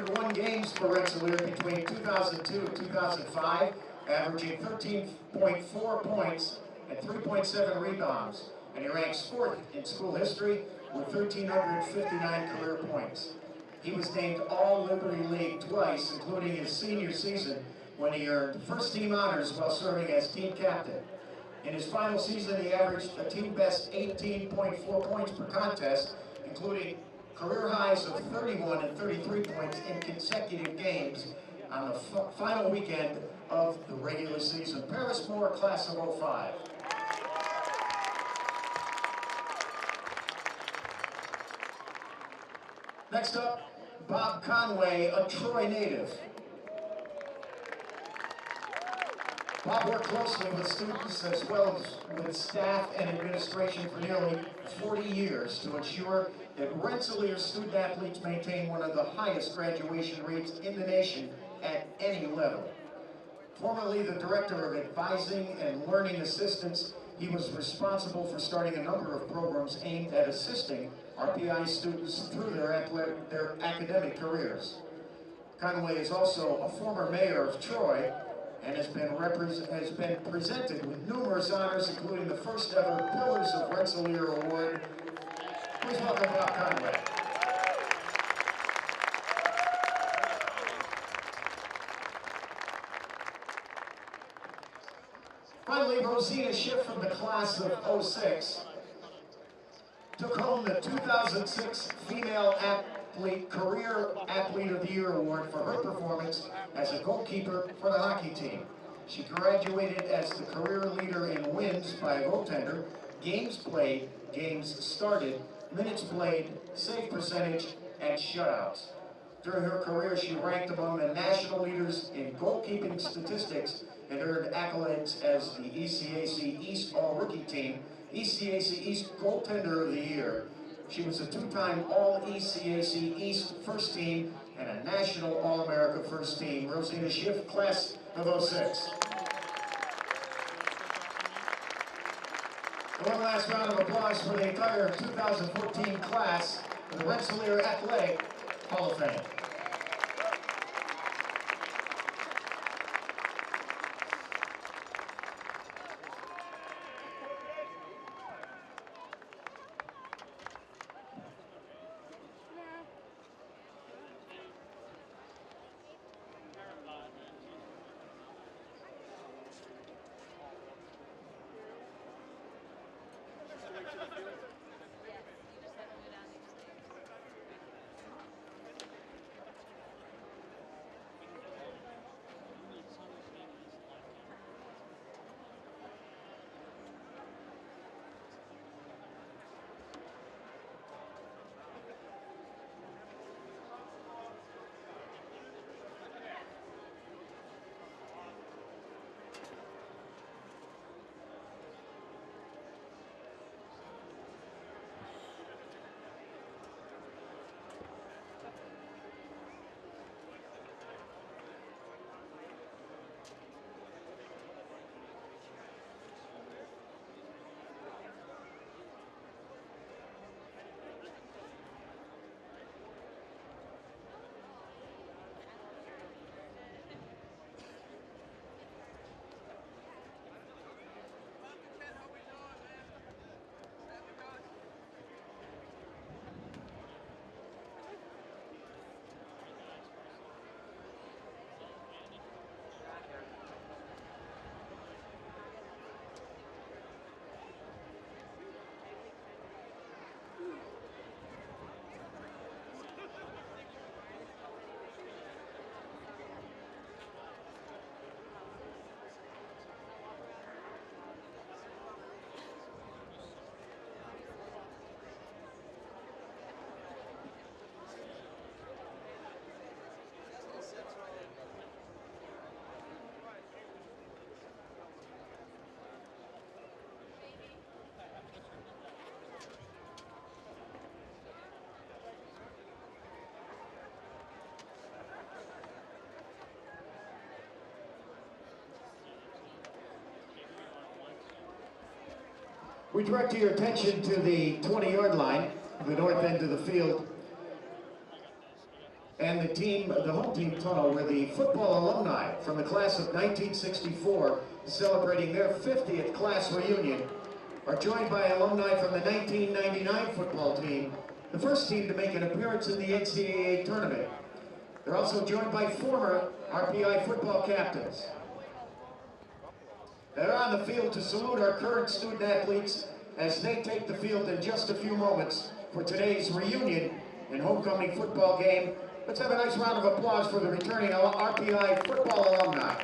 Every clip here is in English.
101 games for Rensselaer between 2002 and 2005, averaging 13.4 points and 3.7 rebounds. And he ranks 4th in school history with 1,359 career points. He was named All-Liberty League twice, including his senior season, when he earned first-team honors while serving as team captain. In his final season, he averaged a team-best 18.4 points per contest, including career highs of 31 and 33 points in consecutive games on the final weekend of the regular season. Paris Moore, class of 05. Next up, Bob Conway, a Troy native. Bob worked closely with students as well as with staff and administration for nearly 40 years to ensure that Rensselaer student athletes maintain one of the highest graduation rates in the nation at any level. Formerly the Director of Advising and Learning Assistance, he was responsible for starting a number of programs aimed at assisting RPI students through their academic careers. Conway is also a former mayor of Troy and has been presented with numerous honors, including the first ever Pillars of Rensselaer Award. Please welcome Bob Conway. Finally, Rosina Schiff from the class of 06 took home the 2006 Female Career Athlete of the Year Award for her performance as a goalkeeper for the hockey team. She graduated as the career leader in wins by a goaltender, games played, games started, minutes played, save percentage, and shutouts. During her career, she ranked among the national leaders in goalkeeping statistics and earned accolades as the ECAC East All-Rookie Team, ECAC East Goaltender of the Year. She was a two-time All-ECAC East First Team and a National All-America First Team. Rosina Schiff, class of 06. One last round of applause for the entire 2014 class of the Rensselaer Athletic Hall of Fame. We direct your attention to the 20-yard line, the north end of the field. And the home team tunnel where the football alumni from the class of 1964, celebrating their 50th class reunion, are joined by alumni from the 1999 football team, the first team to make an appearance in the NCAA tournament. They're also joined by former RPI football captains. They're on the field to salute our current student athletes as they take the field in just a few moments for today's reunion and homecoming football game. Let's have a nice round of applause for the returning RPI football alumni.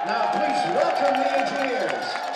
Now please welcome the engineers.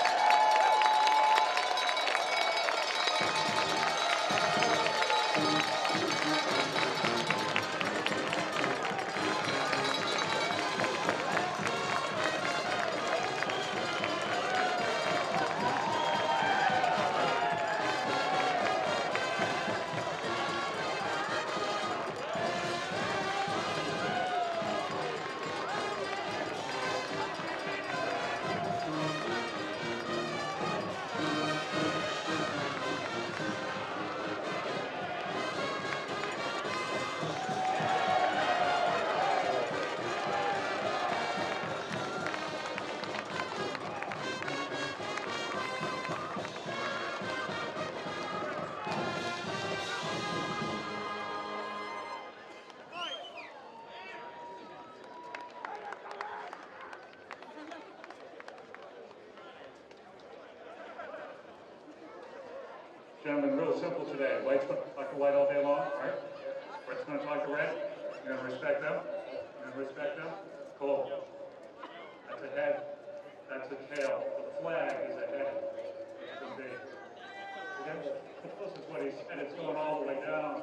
Gentlemen, real simple today. White's going to talk to white all day long, right? Red's going to talk to red. You're going to respect them. You're going to respect them. Cool. That's a head. That's a tail. The flag is a head. It's a big. Okay? This is what he said. It's going all the way down.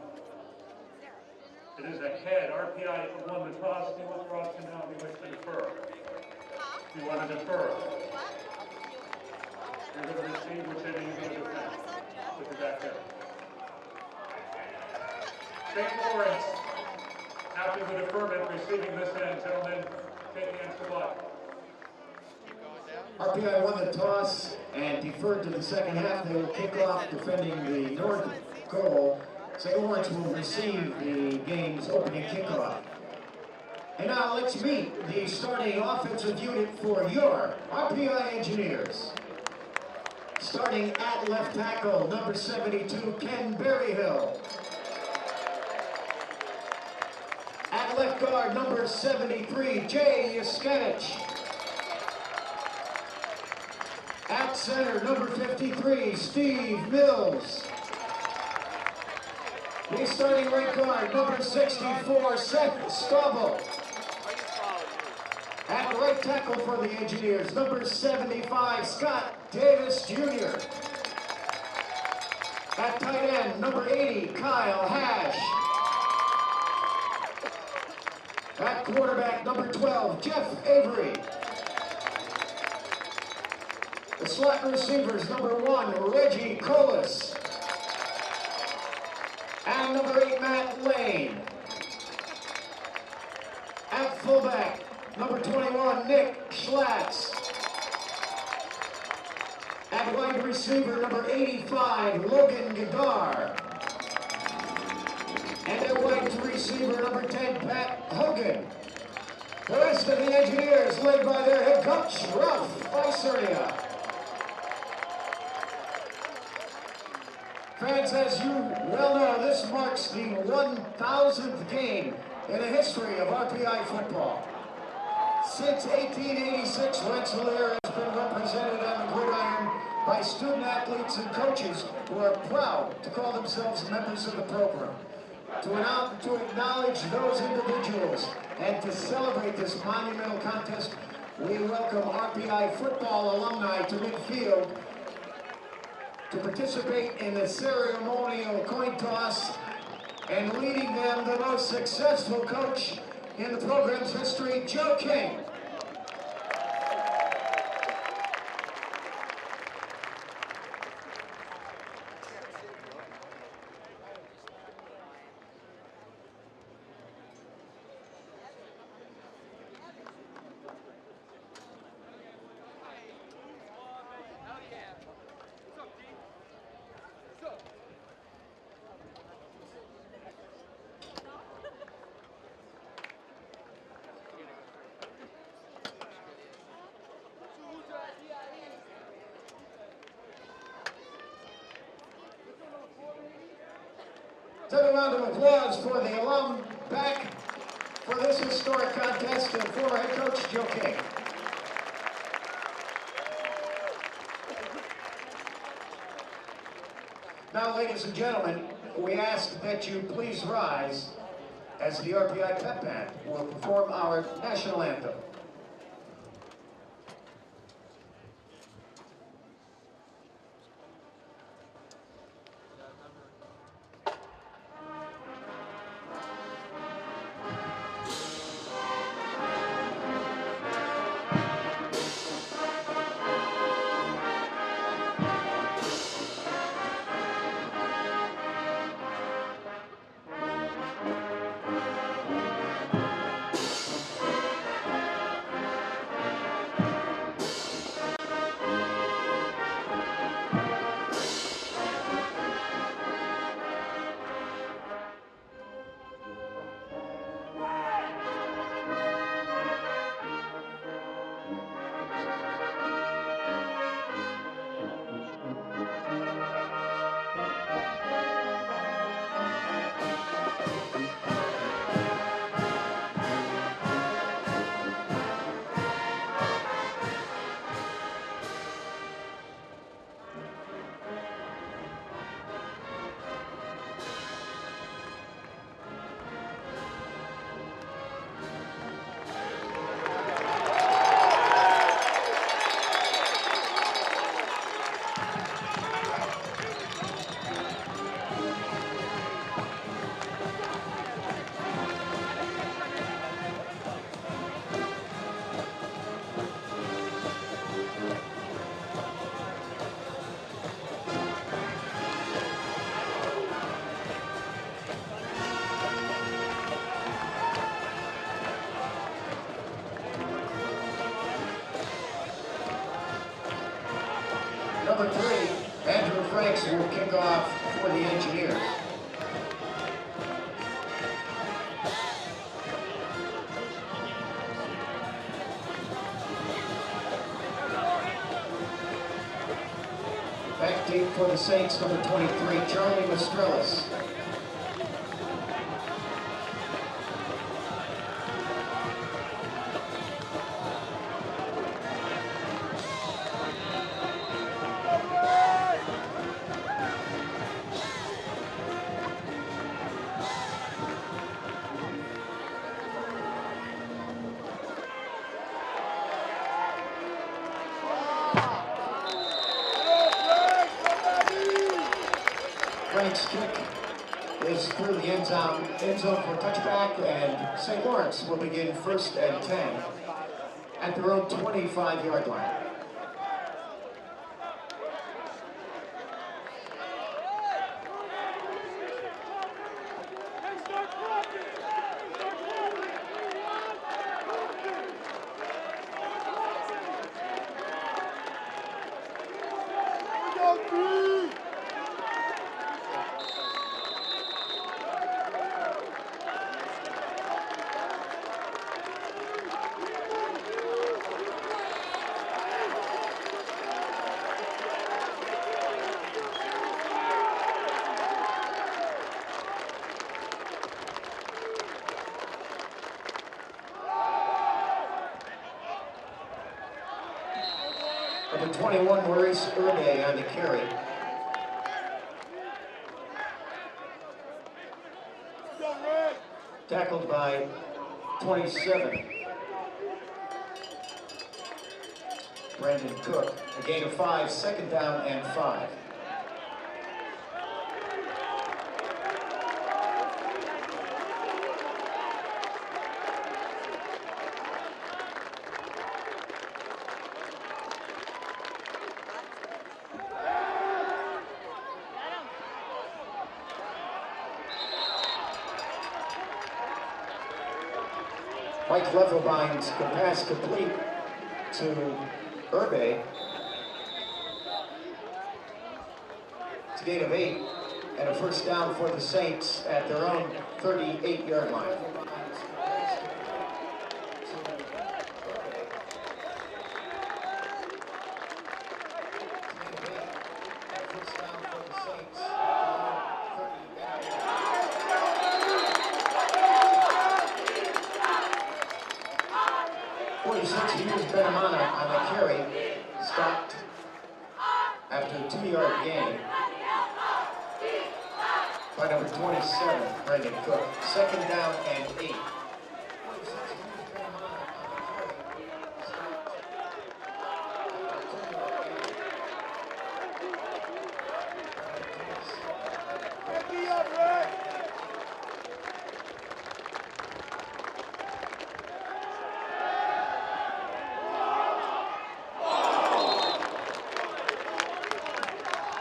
It is a head. RPI won the toss. He wants for option now. He wants to defer. You want to defer. You're going to receive which end you're going to defend. Look at that there. St. Lawrence, after the deferment, receiving this end. Gentlemen, take the answer block. RPI won the toss and deferred to the second half. They will kick off defending the north goal. St. Lawrence will receive the game's opening kickoff. And now let's meet the starting offensive unit for your RPI Engineers. Starting at left tackle, number 72, Ken Berryhill. At left guard, number 73, Jay Yaskenich. At center, number 53, Steve Mills. The starting right guard, number 64, Seth Stubble. At right tackle for the Engineers, number 75, Scott Davis Jr. At tight end, number 80, Kyle Hash. At quarterback, number 12, Jeff Avery. The slot receivers, number 1, Reggie Colas. And number 8, Matt Lane. At fullback, number 21, Nick Schlatt. At wide receiver, number 85, Logan Gadar. And at wide receiver, number 10, Pat Hogan. The rest of the Engineers, led by their head coach, Ralph Isernia. Fans, as you well know, this marks the 1,000th game in the history of RPI football. Since 1886, Rensselaer has been represented on the gridiron by student athletes and coaches who are proud to call themselves members of the program. To acknowledge those individuals and to celebrate this monumental contest, we welcome RPI football alumni to midfield to participate in the ceremonial coin toss, and leading them, the most successful coach in the program's history, Joe King. Take a round of applause for the alum back for this historic contest and former head coach Joe King. Now, ladies and gentlemen, we ask that you please rise as the RPI Pep Band will perform our national anthem. Number 3, Andrew Franks will kick off for the Engineers. Back deep for the Saints, number 23, Charlie Mastrelis. Frank's kick is through the end zone for touchback, and St. Lawrence will begin 1st and 10 at their own 25-yard line. Number 21, Maurice Urde on the carry. Tackled by 27. Brandon Cook. A gain of 5, 2nd down and 5. Mike Levelbein's pass complete to Urbe. It's a gain of 8 and a 1st down for the Saints at their own 38-yard line. On the carry, stopped after a 2-yard gain by number 27, Brandon Cook. 2nd down and 8.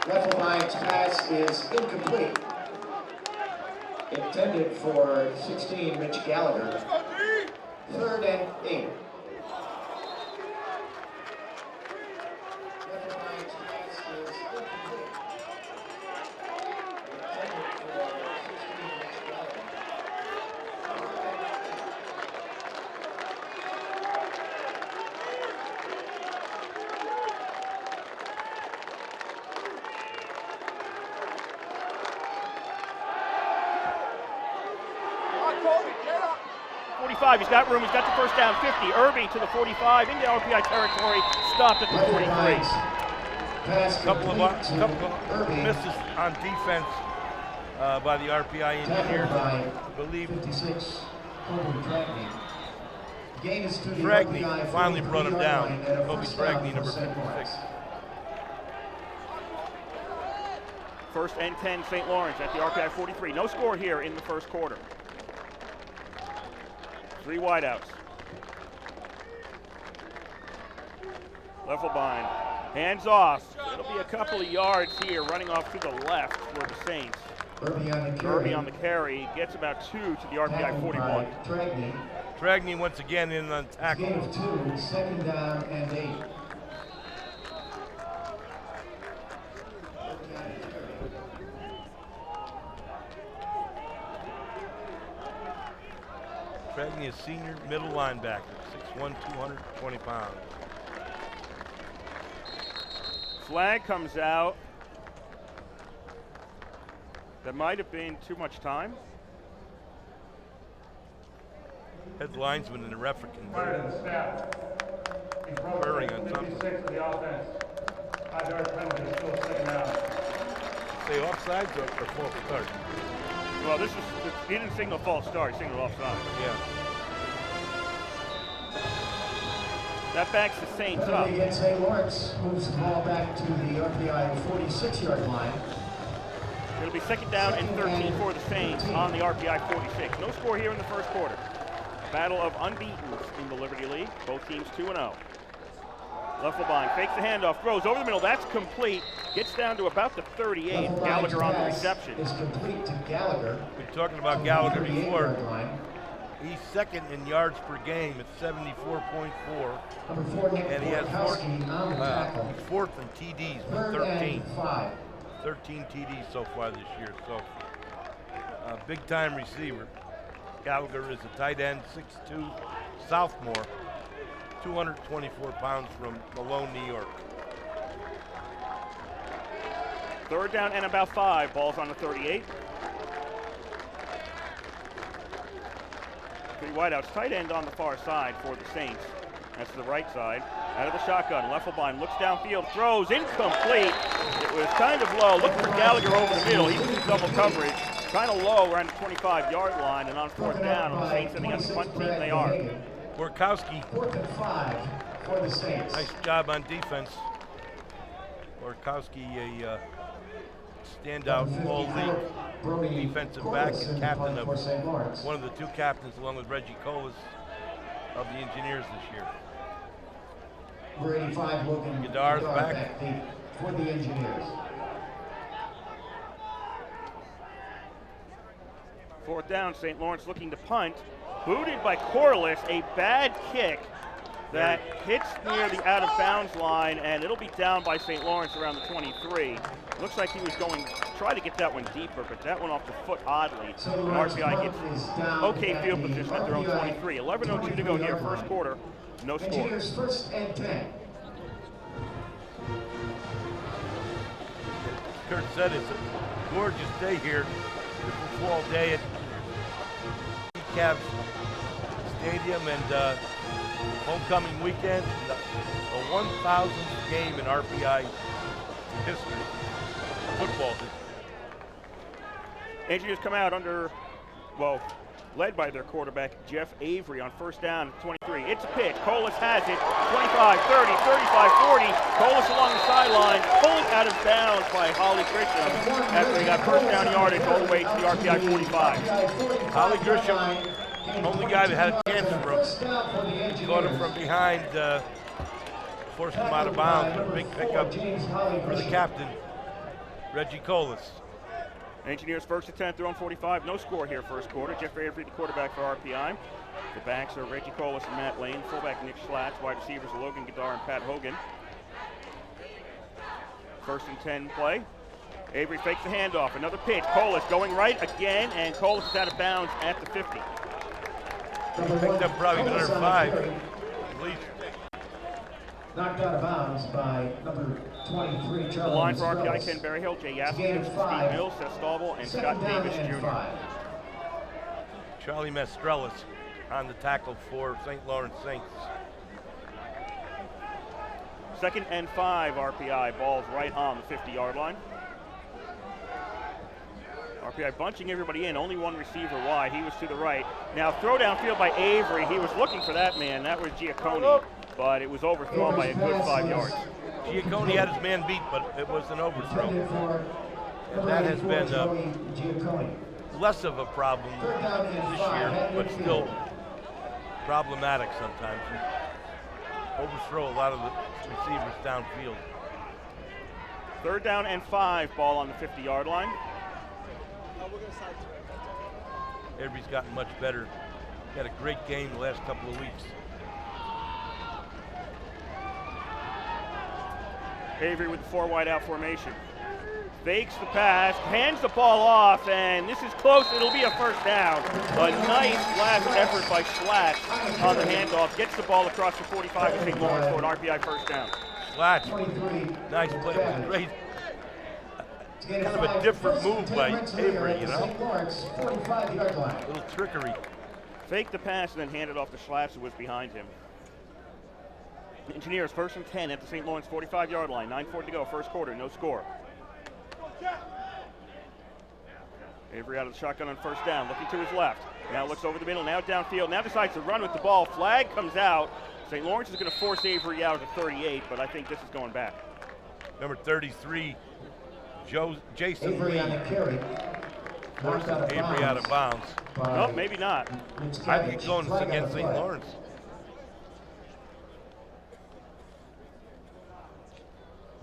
Levelbein's pass is incomplete. Intended for 16, Mitch Gallagher. 3rd and 8. Levelbein's pass is incomplete. Intended for 16, Mitch Gallagher. He's got room, he's got the 1st down, 50. Irby to the 45, into RPI territory, stopped at the 43. Couple of misses on defense by the RPI engineers. I believe 56, Dragny finally brought him down. Kobe Dragny, number 56. 1st and 10, St. Lawrence at the RPI 43. No score here in the 1st quarter. 3 wideouts. Levelbein, hands off. It'll be a couple of yards here, running off to the left for the Saints. Irby on the carry, gets about 2 to the RPI 41. Dragny once again in on tackle. Gain of 2, 2nd down and 8. Dragny is senior middle linebacker, 6'1", 220 pounds. Flag comes out. That might have been too much time. Head linesman and the ref can Conferring on something. 56 for the offense. 5-yard penalty, still 2nd down. Say offsides or false start? Well, this is, he didn't signal false start, he signaled offside. Yeah. That backs the Saints up. Against St. Lawrence moves the ball back to the RPI 46-yard line. It'll be second down and 13 for the Saints on the RPI 46. No score here in the first quarter. Battle of unbeatens in the Liberty League. Both teams 2-0. Leffelbein fakes the handoff, throws over the middle. That's complete. Gets down to about the 38. Gallagher on the reception. Is complete to Gallagher. We've been talking about Gallagher before. He's second in yards per game at 74.4. And he has he's fourth in TDs with 13. 13 TDs so far this year. So, big time receiver. Gallagher is a tight end, 6'2", sophomore, 224 pounds from Malone, New York. Third down and about 5. Ball's on the 38. 3 wideouts. Tight end on the far side for the Saints. That's the right side. Out of the shotgun. Leffelbein looks downfield, throws incomplete. It was kind of low. Looking for Gallagher over the middle. He was in double coverage. Kind of low around the 25-yard line, and on fourth down, on the Saints sending out the punt team, they are. Borkowski. 4th and 5 for the Saints. Nice job on defense. Borkowski, a standout all-league defensive back and captain of one of the 2 captains, along with Reggie Colas, of the Engineers this year. Number 85 Logan Godar's back for the Engineers. Fourth down, St. Lawrence looking to punt. Booted by Corliss, a bad kick that hits near the out-of-bounds line, and it'll be down by St. Lawrence around the 23. Looks like he was going to try to get that one deeper, but that went off the foot oddly. And RPI gets okay field position at their own 23. 11:02 to go here, first quarter. No score. Engineers 1st and 10. Kurt said it's a gorgeous day here. Beautiful fall day at Cavs Stadium and homecoming weekend. A 1,000th game in RPI history, football history. Engineers come out led by their quarterback, Jeff Avery, on first down at 23. It's a pitch. Colas has it. 25, 30, 35, 40. Colas along the sideline, pulled out of bounds by Holly Grisham after he got first down yardage all the way to the RPI 45. Holly Grisham, only guy that had a chance for him. Caught him from behind, forced him out of bounds. A big pickup for the captain, Reggie Colas. Engineers 1st and 10, they're on 45. No score here first quarter. Jeff Avery, the quarterback for RPI. The backs are Reggie Colas and Matt Lane. Fullback Nick Schlatt. Wide receivers Logan Godar and Pat Hogan. 1st and 10 play. Avery fakes the handoff. Another pitch. Colas going right again, and Colas is out of bounds at the 50. He picked up probably another 5, at least. Knocked out of bounds by number 23, Charlie. The line for RPI, Ken Berryhill, Jay Yaskevich, Steve Mills, Seth Stabel, and Scott Davis Jr. Charlie Mestrelis on the tackle for St. Lawrence Saints. 2nd and 5, RPI. Ball's right on the 50-yard line. RPI bunching everybody in, only one receiver wide. He was to the right. Now throw downfield by Avery. He was looking for that man. That was Giacconi, but it was overthrown by a good 5 yards. Giacconi had his man beat, but it was an overthrow. And that has been less of a problem this year, but still problematic sometimes. You overthrow a lot of the receivers downfield. 3rd down and 5, ball on the 50-yard line. Avery's gotten much better. He had a great game the last couple of weeks. Avery with the 4 wide out formation. Fakes the pass, hands the ball off, and this is close. It'll be a first down. A nice last effort by Schlatt on the handoff. Gets the ball across the 45 to St. Lawrence for an RPI first down. Schlatt, nice play. It was great. Kind of a different move by Avery, you know? A little trickery. Fake the pass and then hand it off to Schlatt, who was behind him. Engineers 1st and 10 at the St. Lawrence 45-yard line. 9:40 to go, first quarter, no score. Avery out of the shotgun on first down, looking to his left. Now looks over the middle, now downfield, now decides to run with the ball. Flag comes out. St. Lawrence is going to force Avery out at the 38, but I think this is going back. Number 33, Jason Avery Lee on the carry. Knocked forcing out of Avery out of bounds. by No, maybe not. I think going Flag on the against St. play. Lawrence.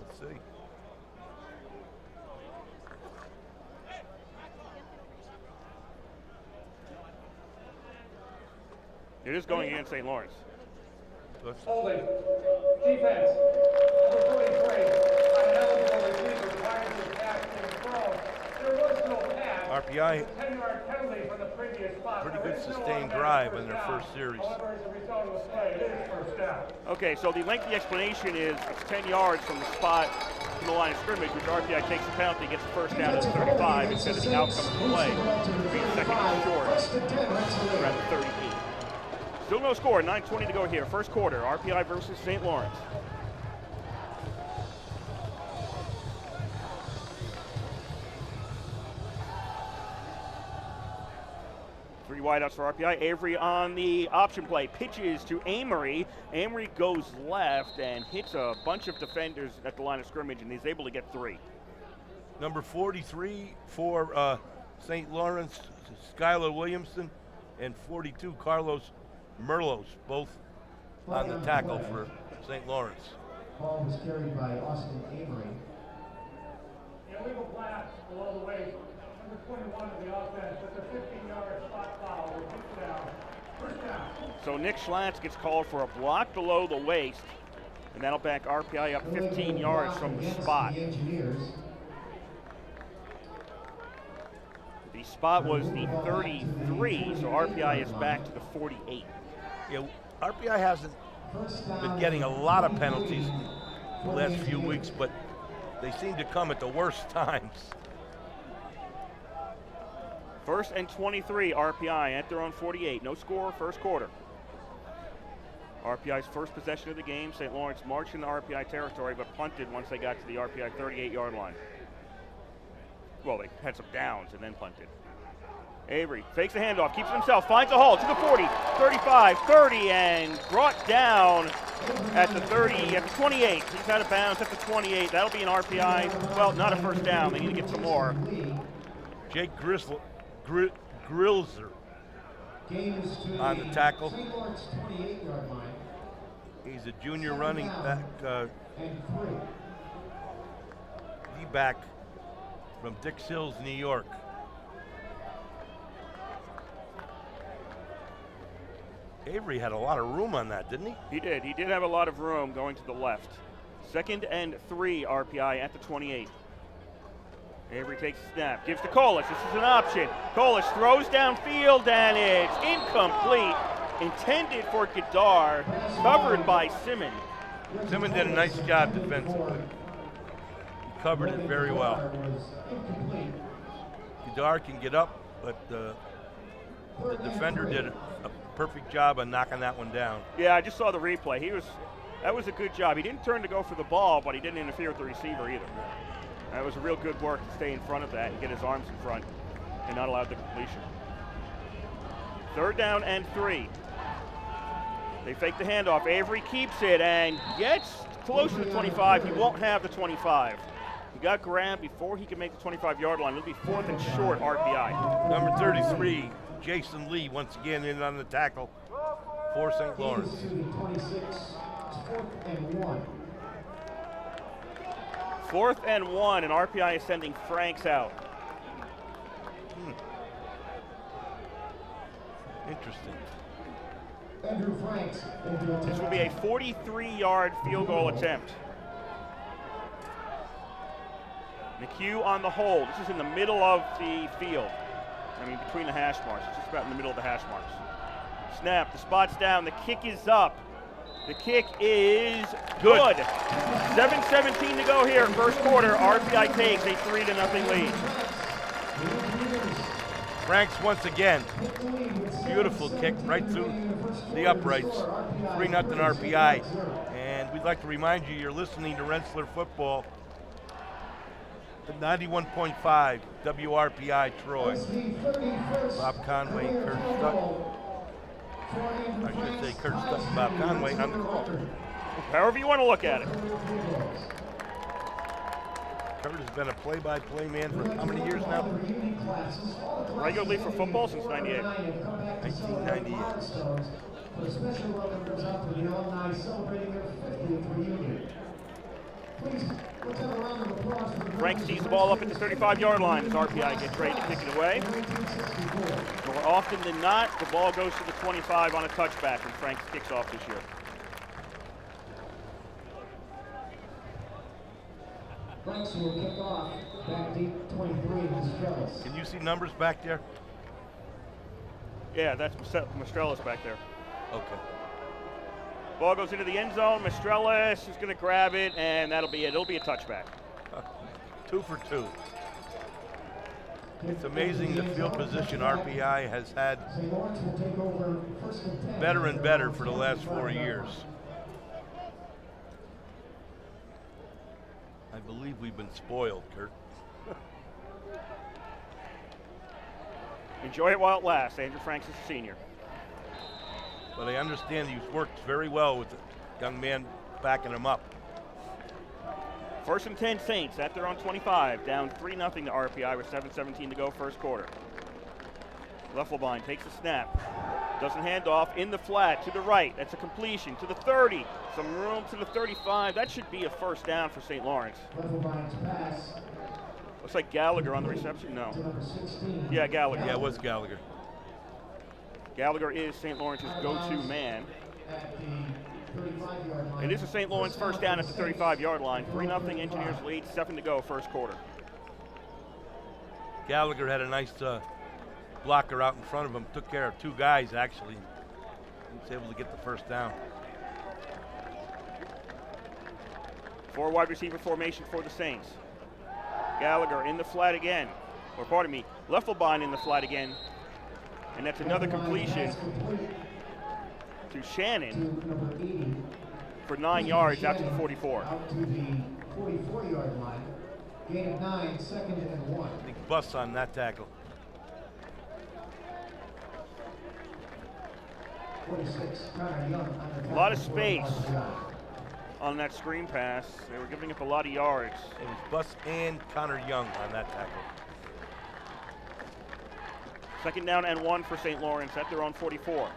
Let's see. It is going against St. Lawrence. Holding. Defense. Number 43. Ineligible receiver prior to the pass being thrown. There was no pass. RPI, 10-yard penalty from the previous spot. pretty There good is no sustained automatic drive first in their down. first series. However, as a result of the play, it is first down. Okay, so the lengthy explanation is it's 10 yards from the spot from the line of scrimmage, which RPI takes the penalty, gets the first down at the 35 instead of the outcome of the play being second and short around the 38. Still no score, 9:20 to go here. First quarter, RPI versus St. Lawrence. Three wideouts for RPI. Avery on the option play. Pitches to Amory. Amory goes left and hits a bunch of defenders at the line of scrimmage, and he's able to get 3. Number 43 for St. Lawrence, Skylar Williamson, and 42, Carlos Merlos, both on the tackle for St. Lawrence. Ball was carried by Austin Amory. Illegal blast below the waist. Number 21 of the offense. That's a 15-yard spot foul. First down. First down. So Nick Schlantz gets called for a block below the waist, and that'll back RPI up 15 yards from the spot. The Engineers. The spot was the 33, so RPI is back to the 48. Yeah, RPI hasn't been getting a lot of penalties the last few weeks, but they seem to come at the worst times. First and 23, RPI at their own 48. No score, first quarter. RPI's first possession of the game. St. Lawrence marched in the RPI territory, but punted once they got to the RPI 38-yard line. Well, they had some downs and then punted. Avery fakes the handoff, keeps it himself, finds a hole to the 40, 35, 30, and brought down at the 30, at the 28. He's out of bounds at the 28. That'll be an RPI. Well, not a first down. They need to get some more. Jake Grilser on the tackle. He's a junior running back, D-back from Dix Hills, New York. Avery had a lot of room on that, didn't he? He did. He did have a lot of room going to the left. Second and 3, RPI at the 28. Avery takes a snap, gives to Colas. This is an option. Colas throws downfield, and it's incomplete. Intended for Gadar, covered by Simmons. Simmons did a nice job defensively. He covered it very well. Gadar can get up, but the defender did a perfect job of knocking that one down. Yeah, I just saw the replay. That was a good job. He didn't turn to go for the ball, but he didn't interfere with the receiver either. That was a real good work to stay in front of that and get his arms in front and not allow the completion. Third down and 3. They fake the handoff. Avery keeps it and gets close to the 25. He won't have the 25. He got grabbed before he could make the 25-yard line. It'll be 4th and short, RPI. Number 33, Jason Lee, once again in on the tackle for St. Lawrence. 4th and 1, and RPI is sending Franks out. Interesting. This will be a 43-yard field goal attempt. McHugh on the hold. This is in the middle of the field. I mean, between the hash marks. It's just about in the middle of the hash marks. Snap, the spot's down, the kick is up. The kick is good. 7:17 to go here, first quarter. RPI takes a 3-0 lead. Franks once again. Beautiful kick right through the uprights. 3-0 RPI. And we'd like to remind you, you're listening to Rensselaer Football. 91.5 WRPI Troy. Bob Conway, Kurt Stutton. I should say Kurt Stutton, Bob Conway on the call. However you want to look at it. Kurt has been a play-by-play man for how many years now? Regularly for football since 98. 1998. A special welcome goes out to the alumni celebrating their 50th reunion. Please, let's have a round of applause for the Franks tees the ball up at the 35-yard line as RPI gets ready to kick it away. More often than not, the ball goes to the 25 on a touchback when Franks kicks off this year. Franks will kick off back deep 23 in Mastrellis. Can you see numbers back there? Yeah, that's Mastrellis back there. Okay. Ball goes into the end zone. Mastrellis is going to grab it, and that'll be it. It'll be a touchback. 2 for 2. It's amazing the field position RPI has had better and better for the last 4 years. I believe we've been spoiled, Kurt. Enjoy it while it lasts. Andrew Franks is a senior. But I understand he's worked very well with the young man backing him up. 1st and 10 Saints at their own 25, down 3-0 to RPI with 7:17 to go first quarter. Leffelbein takes a snap, doesn't hand off, in the flat to the right. That's a completion to the 30, some room to the 35. That should be a first down for St. Lawrence. Leffelbein's pass. Looks like Gallagher on the reception. No. Yeah, Gallagher. Yeah, it was Gallagher. Gallagher is St. Lawrence's go-to man. At the 35-yard line. It is a St. Lawrence first down at the 35-yard line. 3-0 Engineers lead, 7 to go first quarter. Gallagher had a nice blocker out in front of him. Took care of 2 guys, actually. He was able to get the first down. 4 wide receiver formation for the Saints. Gallagher in the flat again. Or pardon me, Leffelbein in the flat again. And that's another completion to Shannon for 9 yards out to the 44. Out to the 44-yard line. Gain of 9, 2nd and 1. Big bust on that tackle. 46, Connor Young. A lot of space on that screen pass. They were giving up a lot of yards. It was Bus and Connor Young on that tackle. 2nd down and 1 for St. Lawrence at their own 44.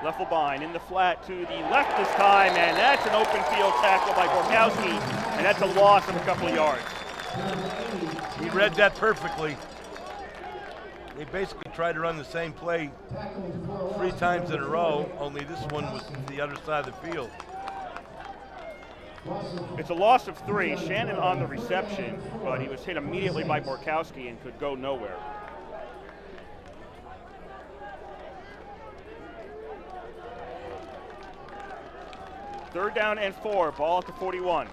Leffelbein in the flat to the left this time, and that's an open field tackle by Borkowski, and that's a loss of a couple of yards. He read that perfectly. They basically tried to run the same play 3 times in a row, only this one was to the other side of the field. It's a loss of 3. Shannon on the reception, but he was hit immediately by Borkowski and could go nowhere. Third down and 4, ball at the 41.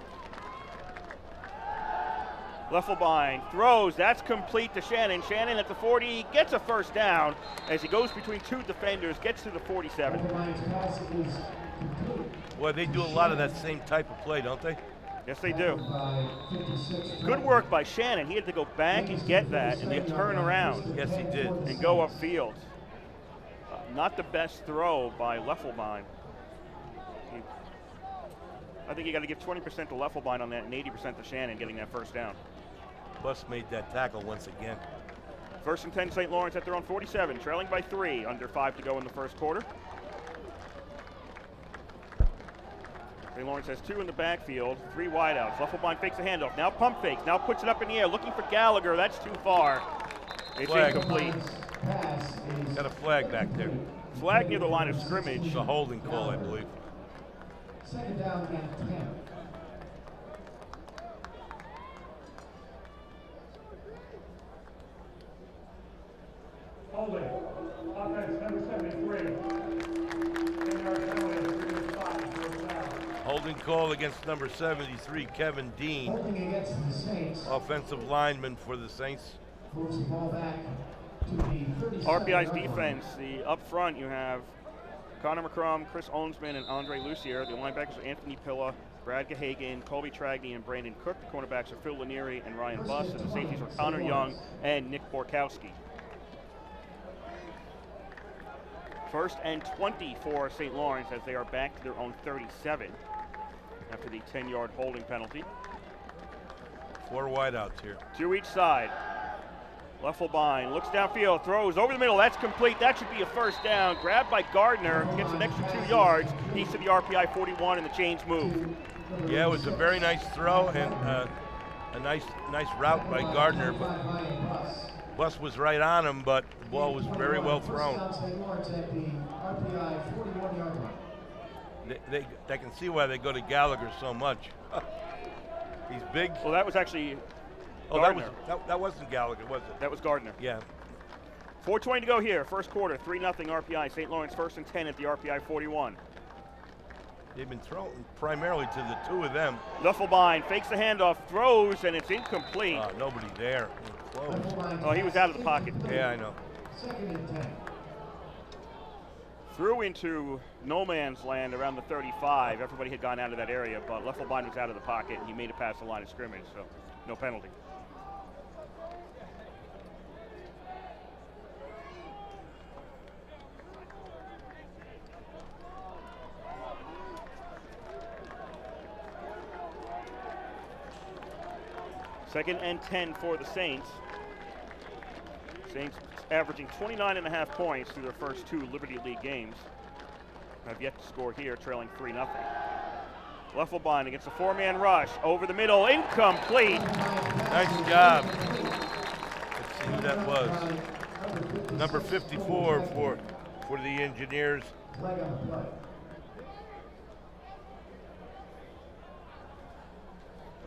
Leffelbein throws, that's complete to Shannon. Shannon at the 40, gets a first down as he goes between 2 defenders, gets to the 47. Boy, they do a lot of that same type of play, don't they? Yes, they do. Good work by Shannon. He had to go back and get that and then turn around. Yes, he did. And go upfield. Not the best throw by Leffelbein. I think you got to give 20% to Leffelbein on that and 80% to Shannon getting that first down. Bus made that tackle once again. 1st and 10 St. Lawrence at their own 47, trailing by 3, under 5 to go in the first quarter. St. Lawrence has 2 in the backfield, 3 wideouts. Leffelbein fakes a handoff, now pump fakes, now puts it up in the air, looking for Gallagher. That's too far. It's Flag. incomplete. Got a flag back there. Flag near the line of scrimmage. It's a holding call, I believe. 2nd down and 10. Holding. Offense number 73. Holding call against number 73, Kevin Dean. Holding against the Saints. Offensive lineman for the Saints. Moves the ball back to the 37. RPI's defense, up front you have Connor McCrum, Chris Owensman, and Andre Lucier. The linebackers are Anthony Pilla, Brad Gahagan, Colby Tragney, and Brandon Cook. The cornerbacks are Phil Lanieri and Ryan Buss, and the safeties are Connor Young and Nick Borkowski. 1st and 20 for St. Lawrence as they are back to their own 37 after the 10-yard holding penalty. 4 wideouts here. 2 each side. Leffelbein looks downfield, throws over the middle. That's complete. That should be a first down. Grabbed by Gardner, gets an extra 2 yards. He's to the RPI 41 and the chains move. Yeah, it was a very nice throw and a nice route by Gardner, but Bus was right on him, but the ball was very well thrown. They can see why they go to Gallagher so much. He's big. Well, that was actually Gardner. That wasn't Gallagher, was it? That was Gardner. Yeah. 4:20 to go here, first quarter, 3-0 RPI. St. Lawrence 1st and 10 at the RPI 41. They've been thrown primarily to the 2 of them. Leffelbein fakes the handoff, throws, and it's incomplete. Nobody there. Close. Oh, he was out of the pocket. Yeah, I know. Threw into no man's land around the 35. Everybody had gone out of that area, but Leffelbein was out of the pocket, and he made it past the line of scrimmage, so no penalty. Second and 10 for the Saints. Saints averaging 29.5 points through their first 2 Liberty League games. Have yet to score here, trailing 3-0. Leffelbein against a 4-man rush. Over the middle, incomplete. Nice job. Let's see who that was. Number 54 for the Engineers. Let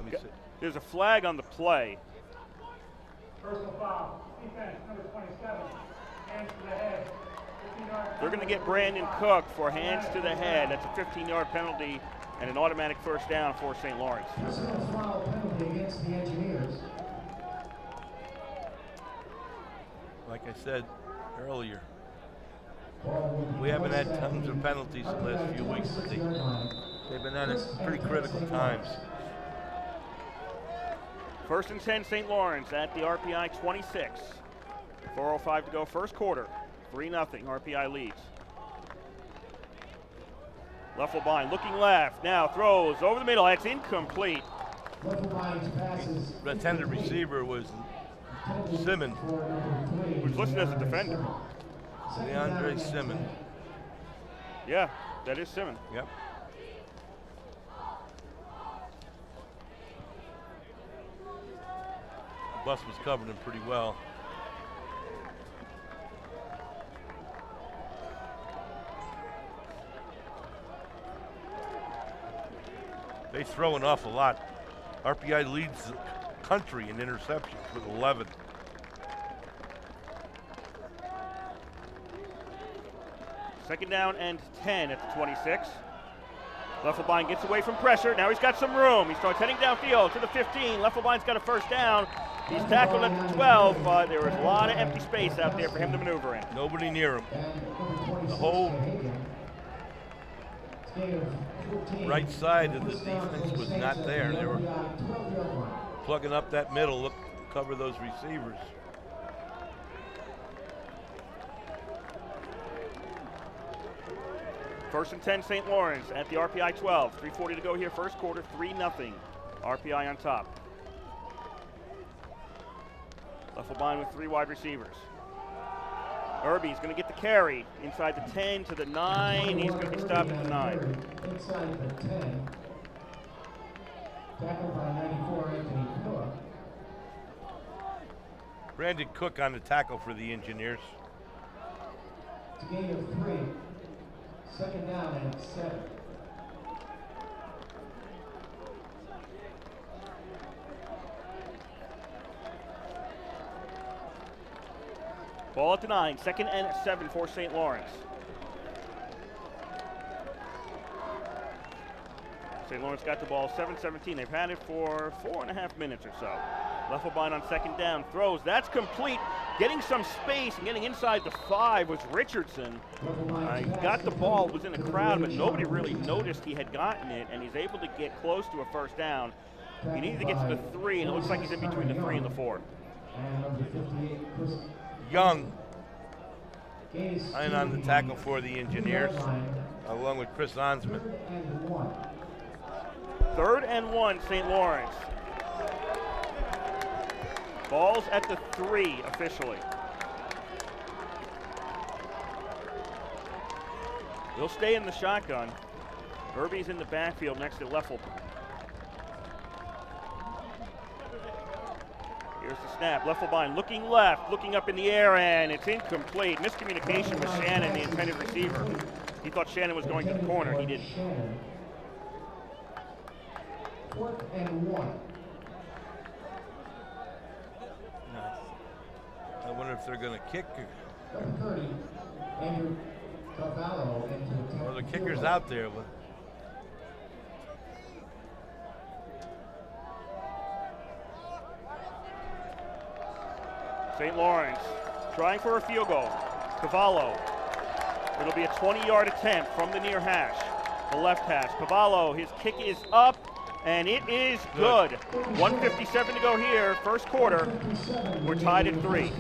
me see. There's a flag on the play. Personal foul. Defense, number 27. Hands to the head. They're going to get Brandon Cook for hands to the head. That's a 15-yard penalty and an automatic first down for St. Lawrence. Personal foul penalty against the Engineers. Like I said earlier, we haven't had tons of penalties in the last few weeks, but they've been at it pretty critical times. 1st and 10 St. Lawrence at the RPI 26. 4:05 to go, first quarter. 3-0, RPI leads. Leffelbein looking left, now throws over the middle, that's incomplete. The intended receiver was Simmons. Who's listed as a defender. DeAndre Simmons. Yeah, that is Simmons. Yep. Bus was covering him pretty well. They throw an awful lot. RPI leads the country in interceptions with 11. Second down and 10 at the 26. Leffelbein gets away from pressure. Now he's got some room. He starts heading downfield to the 15. Leffelbein's got a first down. He's tackled at the 12, but there was a lot of empty space out there for him to maneuver in. Nobody near him. The whole right side of the defense was not there. They were plugging up that middle, look, cover those receivers. First and 10 St. Lawrence at the RPI 12. 3:40 to go here, first quarter, 3-0. RPI on top. Leffelbein with 3 wide receivers. Irby's going to get the carry inside the 10 to the 9. He's going to be stopped at the 9. Inside the 10. Tackled by 94 Anthony Cook. Brandon Cook on the tackle for the Engineers. It's a gain of 3. Second down and 7. Ball at the 9, second and 7 for St. Lawrence. St. Lawrence got the ball 7-17. They've had it for 4.5 minutes or so. Leffelbein on second down, throws. That's complete. Getting some space and getting inside the 5 was Richardson. He got the ball, was in the crowd, but nobody really noticed he had gotten it, and he's able to get close to a first down. He needed to get to the 3, and it looks like he's in between the 3 and the 4. Young and on the tackle for the Engineers, along with Chris Onsman. 3rd and 1, St. Lawrence. Ball's at the 3 officially. He'll stay in the shotgun. Irby's in the backfield next to Leffel. Here's the snap. Leffelbein looking left, looking up in the air, and it's incomplete. Miscommunication with Shannon, the intended receiver. He thought Shannon was going to the corner. He didn't. 4th and 1. I wonder if they're going to kick. Number 30, Andrew Cavallo into the Well, the kicker's out there. But St. Lawrence trying for a field goal. Cavallo. It'll be a 20-yard attempt from the near hash, the left hash. Cavallo, his kick is up, and it is good. 1:57 to go here, first quarter. We're tied at 3.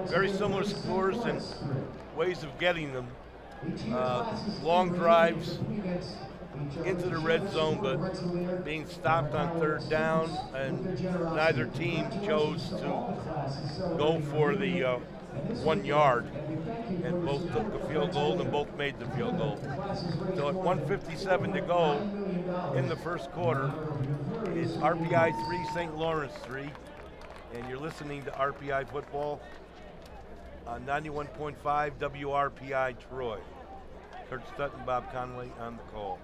very similar scores and ways of getting them. Long drives into the red zone, but being stopped on 3rd down, and neither team chose to go for the 1 yard, and both took the field goal and both made the field goal. So at 1:57 to go in the first quarter, is RPI 3, St. Lawrence 3, and you're listening to RPI Football on 91.5 WRPI Troy. Kurt Stutton, Bob Conway on the call.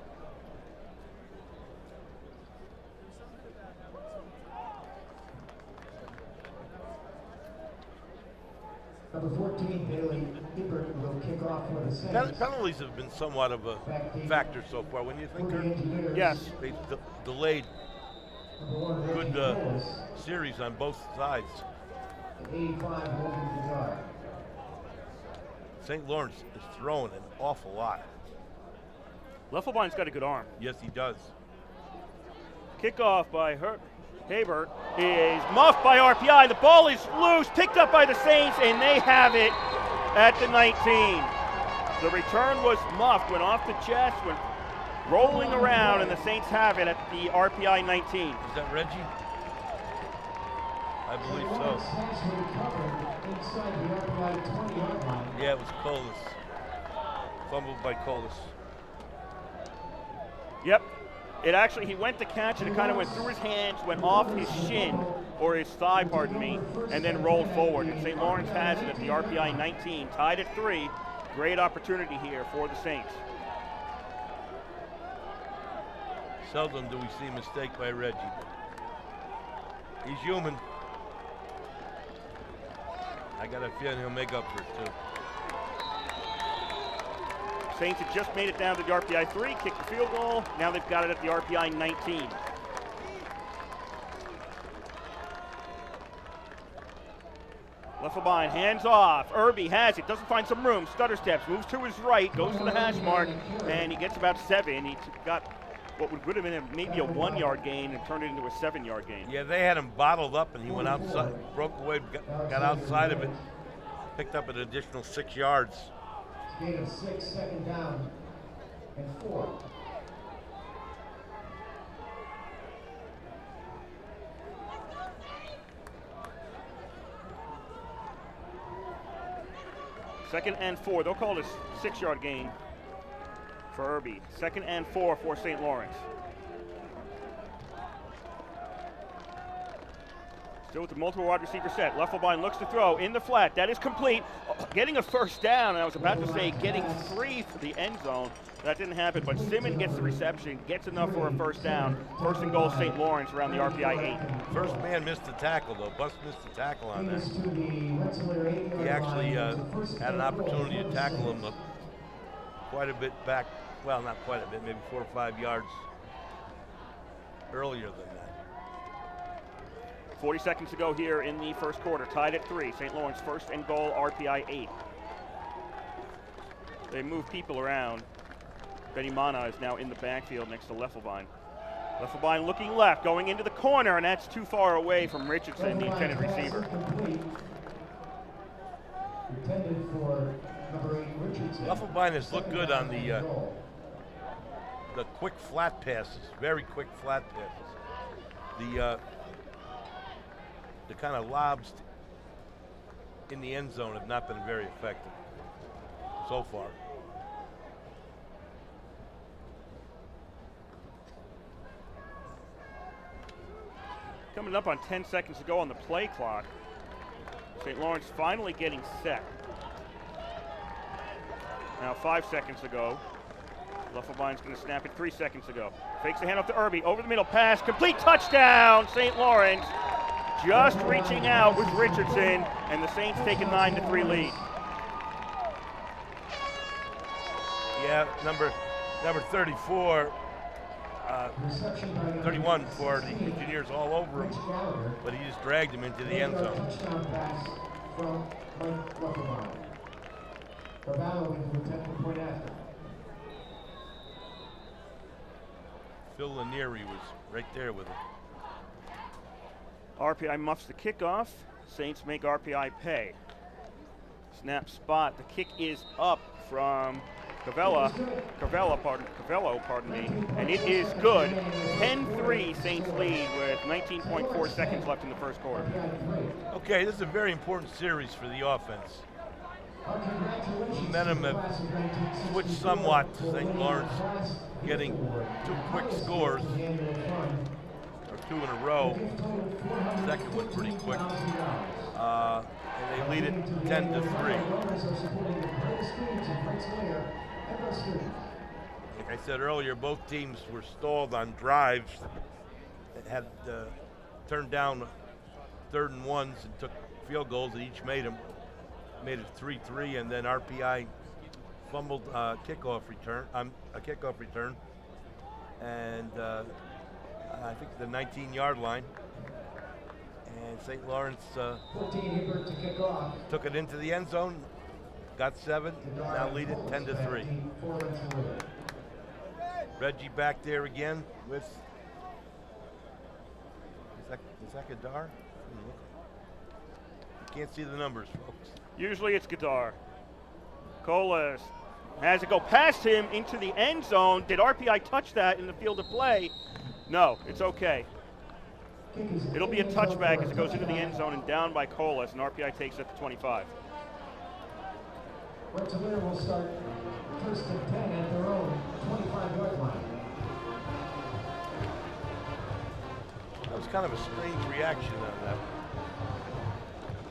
Number 14, Bailey Hibbert will kick off for the Saints. Penalties have been somewhat of a factor so far, wouldn't you think, Kurt? Yes. They delayed good series on both sides. 85 holding the yard. St. Lawrence is throwing an awful lot. Leffelbein's got a good arm. Yes, he does. Kickoff by Hibbert is muffed by RPI. The ball is loose, picked up by the Saints, and they have it at the 19. The return was muffed, went off the chest, went rolling around, and the Saints have it at the RPI 19. Is that Reggie? I believe so. Yeah, it was Colas. Fumbled by Colas. Yep. It actually, he went to catch it. It kind of went through his hands, went off his shin, or his thigh, pardon me, and then rolled forward. And St. Lawrence has it at the RPI 19, tied at 3. Great opportunity here for the Saints. Seldom do we see a mistake by Reggie. He's human. I got a feeling he'll make up for it too. Saints had just made it down to the RPI 3, kicked the field goal. Now they've got it at the RPI 19. Leffelbein, hands off. Irby has it, doesn't find some room. Stutter steps, moves to his right, goes to the hash mark, and he gets about 7. He got what would have been maybe a 1-yard gain and turned it into a 7-yard gain. Yeah, they had him bottled up, and he went outside, broke away, got outside of it, picked up an additional 6 yards. Gain of 6, 2nd down and 4. Second and 4. They'll call it a 6-yard gain for Irby. 2nd and 4 for St. Lawrence. Still with the multiple wide receiver set. Leffelbein looks to throw in the flat. That is complete. Getting a first down. And I was about to say getting 3 for the end zone. That didn't happen, but Simmons gets the reception, gets enough for a first down. First and goal, St. Lawrence around the RPI 8. First man missed the tackle, though. Bus missed the tackle on that. He actually had an opportunity to tackle him quite a bit back. Well, not quite a bit, maybe 4 or 5 yards earlier than that. 40 seconds to go here in the first quarter. Tied at 3. St. Lawrence first and goal, RPI 8. They move people around. Benny Mana is now in the backfield next to Leffelbein. Leffelbein looking left, going into the corner, and that's too far away from Richardson, the intended receiver. Intended for number 8, Richardson. Leffelbein has looked good on the quick flat passes, very quick flat passes. the kind of lobs in the end zone have not been very effective so far. Coming up on 10 seconds to go on the play clock. St. Lawrence finally getting set. Now 5 seconds ago. Luffelbein's going to snap it 3 seconds ago. Fakes the handoff to Irby. Over the middle pass. Complete touchdown, St. Lawrence. Just reaching out with Richardson, and the Saints take a 9-3 lead. Yeah, number 34, 31 for the Engineers all over him, but he just dragged him into the end zone. Phil Lanieri was right there with him. RPI muffs the kickoff. Saints make RPI pay. Snap spot. The kick is up from Cavello, and it is good. 10-3 Saints lead with 19.4 seconds left in the first quarter. Okay, this is a very important series for the offense. Momentum have switched somewhat to St. Lawrence getting 2 quick scores, or 2 in a row. The second one pretty quick. And they lead it 10-3. Like I said earlier, both teams were stalled on drives that had turned down 3rd and 1s and took field goals, and each made them. Made it 3-3, and then RPI fumbled a kickoff return, and I think the 19-yard line. And St. Lawrence took it into the end zone, got 7, now lead it 10-3. Reggie back there again with, is that Gadar? You can't see the numbers, folks. Usually it's Gadar. Colas has it go past him into the end zone. Did RPI touch that in the field of play? No, it's okay. It'll be a touchback as it goes into the end zone and down by Colas, and RPI takes it to 25. Rensselaer will start 1st and 10 at their own 25-yard line. That was kind of a strange reaction on that.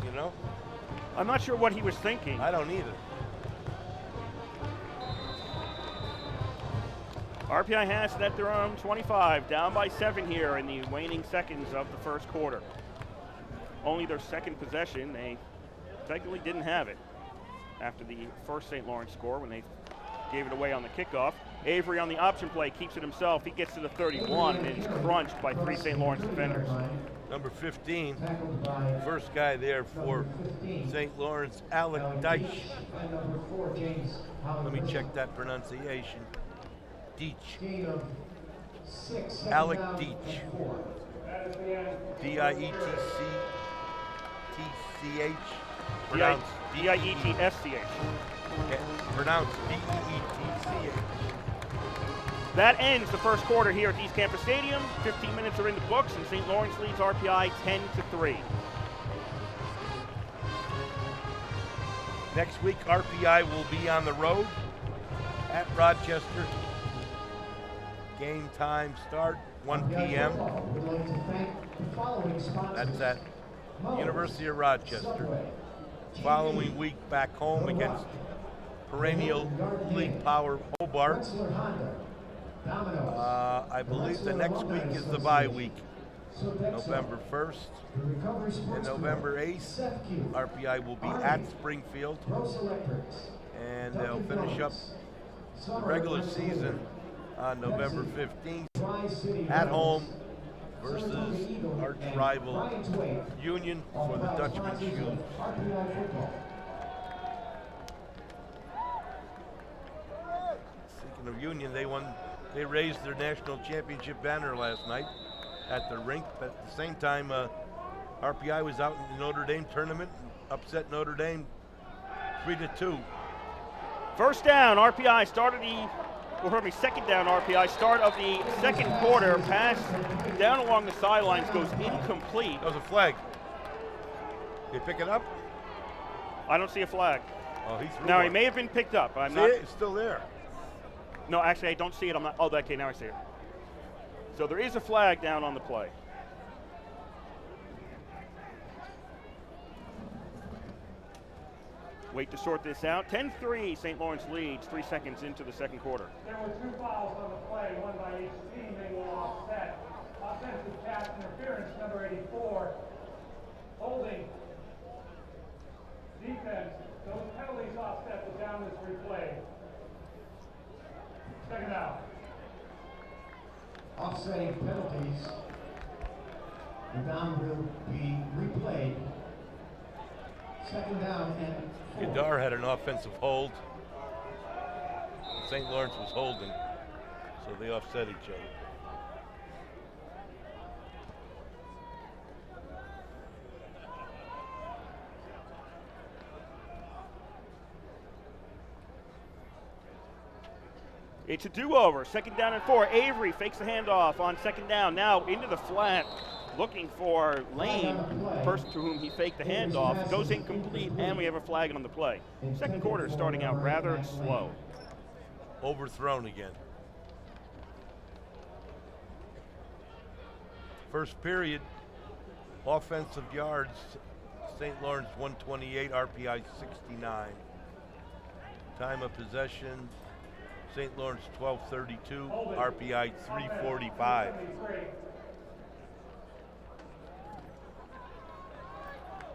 You know? I'm not sure what he was thinking. I don't either. RPI has it at their own 25, down by 7 here in the waning seconds of the first quarter. Only their second possession. They technically didn't have it after the first St. Lawrence score when they gave it away on the kickoff. Avery on the option play keeps it himself. He gets to the 31 and is crunched by 3 St. Lawrence defenders. Number 15, first guy there for St. Lawrence, Alec Deitch. Let me check that pronunciation. Deitch. Alec Deitch. D-I-E-T-C-T-C-H. Pronounced D-I-E-T-S-C-H. Pronounced D-E-E-T-C-H. That ends the first quarter here at East Campus Stadium. 15 minutes are in the books, and St. Lawrence leads RPI 10-3. Next week, RPI will be on the road at Rochester. Game time start 1 p.m. That's at University of Rochester. Following week back home against perennial league power Hobart. I believe the next week is the bye week. November 1st and November 8th, RPI will be at Springfield, and they'll finish up the regular season on November 15th at home versus arch rival Union for the Dutchman's Shoes. Speaking of Union, they raised their national championship banner last night at the rink, but at the same time, RPI was out in the Notre Dame tournament, upset Notre Dame 3-2. First down, RPI started second down RPI, start of the second quarter. Pass down along the sidelines goes incomplete. That was a flag. They pick it up? I don't see a flag. Oh, he threw Now, one. he may have been picked up. I'm See not. it? It's still there. No, actually, I don't see it. I'm not. Oh, okay, now I see it. So there is a flag down on the play. Wait to sort this out. 10-3, St. Lawrence leads 3 seconds into the second quarter. There were 2 fouls on the play, one by each team. They will offset. Offensive pass interference, number 84. Holding. Defense. Those penalties offset the downless replay. Second out. Offsetting penalties. The down will be replayed. Second down and 4. Gadar had an offensive hold. St. Lawrence was holding, so they offset each other. It's a do-over. Second down and 4. Avery fakes the handoff on second down. Now into the flat, looking for Lane, person to whom he faked the handoff. Goes incomplete, and we have a flag on the play. Second quarter starting out rather slow. Overthrown again. First period, offensive yards, St. Lawrence 128, RPI 69. Time of possession, St. Lawrence 1232, RPI 345.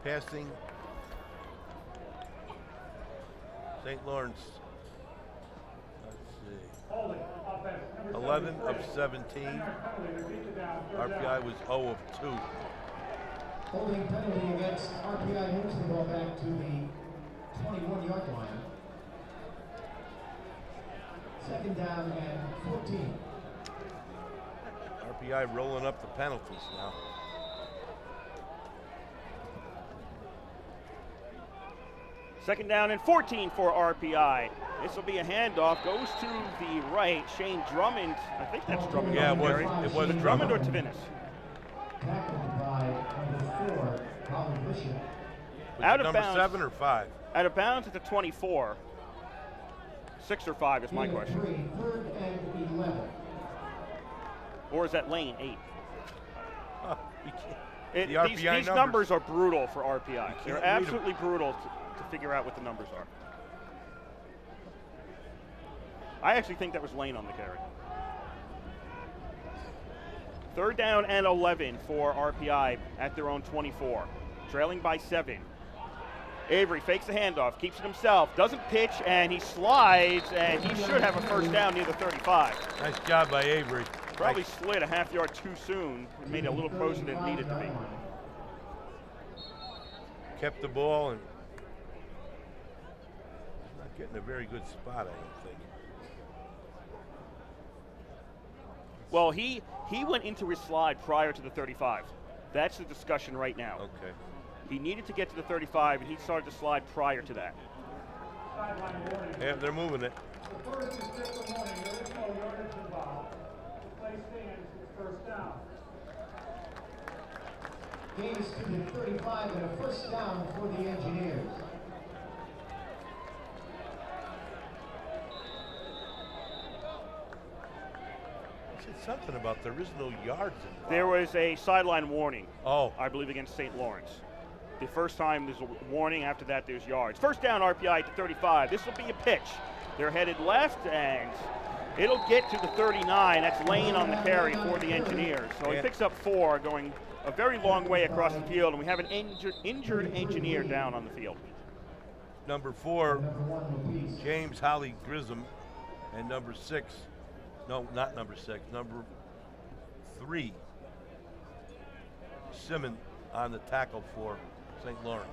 Passing, St. Lawrence, let's see, 11 of 17. RPI was 0 of 2. Holding penalty against RPI moves the ball back to the 21-yard line. Second down and 14. RPI rolling up the penalties now. Second down and 14 for RPI. This will be a handoff. Goes to the right. Shane Drummond. I think that's Drummond. Yeah, it was Drummond or Tavinis. Tackled by number 4, Colin Bishop. Out of number bounds. 7 or 5? Out of bounds at the 24. 6 or 5 is my question. 3rd and 11. Or is that Lane 8? The These numbers are brutal for RPI. They're read absolutely brutal to figure out what the numbers are. I actually think that was Lane on the carry. 3rd down and 11 for RPI at their own 24. Trailing by 7. Avery fakes the handoff, keeps it himself, doesn't pitch, and he slides, and he should have a first down near the 35. Nice job by Avery. Probably slid a half yard too soon and made it a little closer than it needed to be. Kept the ball and not getting a very good spot, I don't think. Well, he went into his slide prior to the 35. That's the discussion right now. Okay. He needed to get to the 35, and he started to slide prior to that. Yeah, they're moving it. The first is just a warning. There is no yardage involved. The play stands. It's first down. Gains to the 35 and a first down for the Engineers. You said something about there is no yards involved. There was a sideline warning, Oh, I believe, against St. Lawrence. The first time there's a warning, after that there's yards. First down, RPI to 35. This will be a pitch. They're headed left, and it'll get to the 39. That's Lane on the carry for the Engineers. So he picks up 4, going a very long way across the field, and we have an injured Engineer down on the field. number 4, James Holly Grissom, and number 6, no, not number 6, number 3, Simmons on the tackle for St. Lawrence.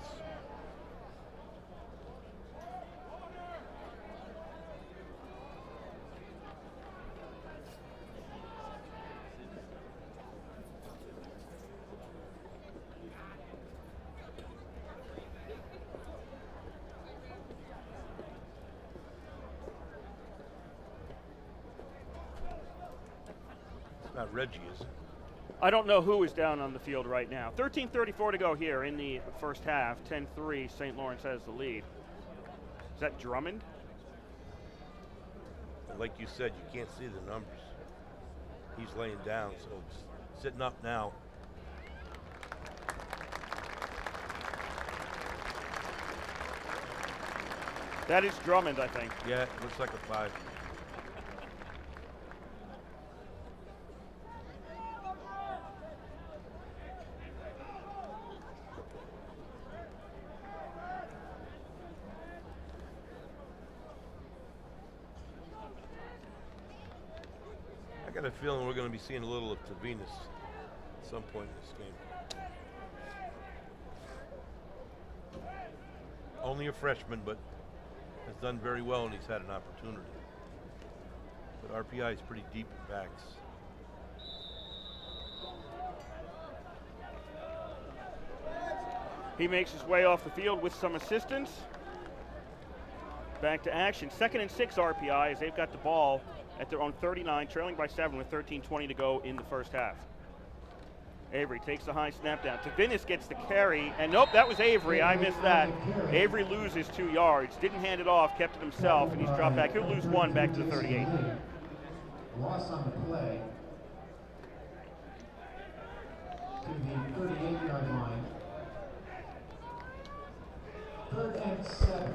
It's not Reggie, is it? I don't know who is down on the field right now. 13:34 to go here in the first half. 10-3, St. Lawrence has the lead. Is that Drummond? Like you said, you can't see the numbers. He's laying down, so it's sitting up now. That is Drummond, I think. Yeah, it looks like a 5. I got a feeling we're going to be seeing a little of Tavinas at some point in this game. Only a freshman, but has done very well and he's had an opportunity. But RPI is pretty deep in backs. He makes his way off the field with some assistance. Back to action. 2nd and 6 RPI as they've got the ball at their own 39, trailing by 7 with 13:20 to go in the first half. Avery takes the high snap down. Tavinas gets the carry, and nope, that was Avery. I missed that. Avery loses 2 yards. Didn't hand it off, kept it himself, and he's dropped back. He'll lose 1 back to the 38. Loss on the play to the 38-yard line. 3rd and 7.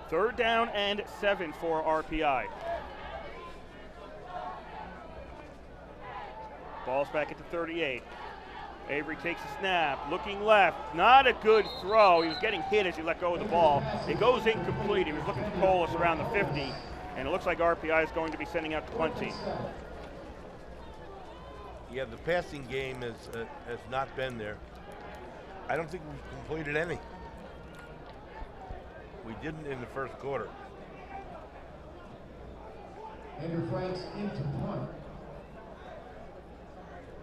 Third down and 7 for RPI. Ball's back at the 38. Avery takes a snap, looking left. Not a good throw. He was getting hit as he let go of the ball. It goes incomplete. He was looking for Polis around the 50, and it looks like RPI is going to be sending out the punt team. Yeah, the passing game has not been there. I don't think we've completed any. We didn't in the first quarter. Andrew Franks into punt.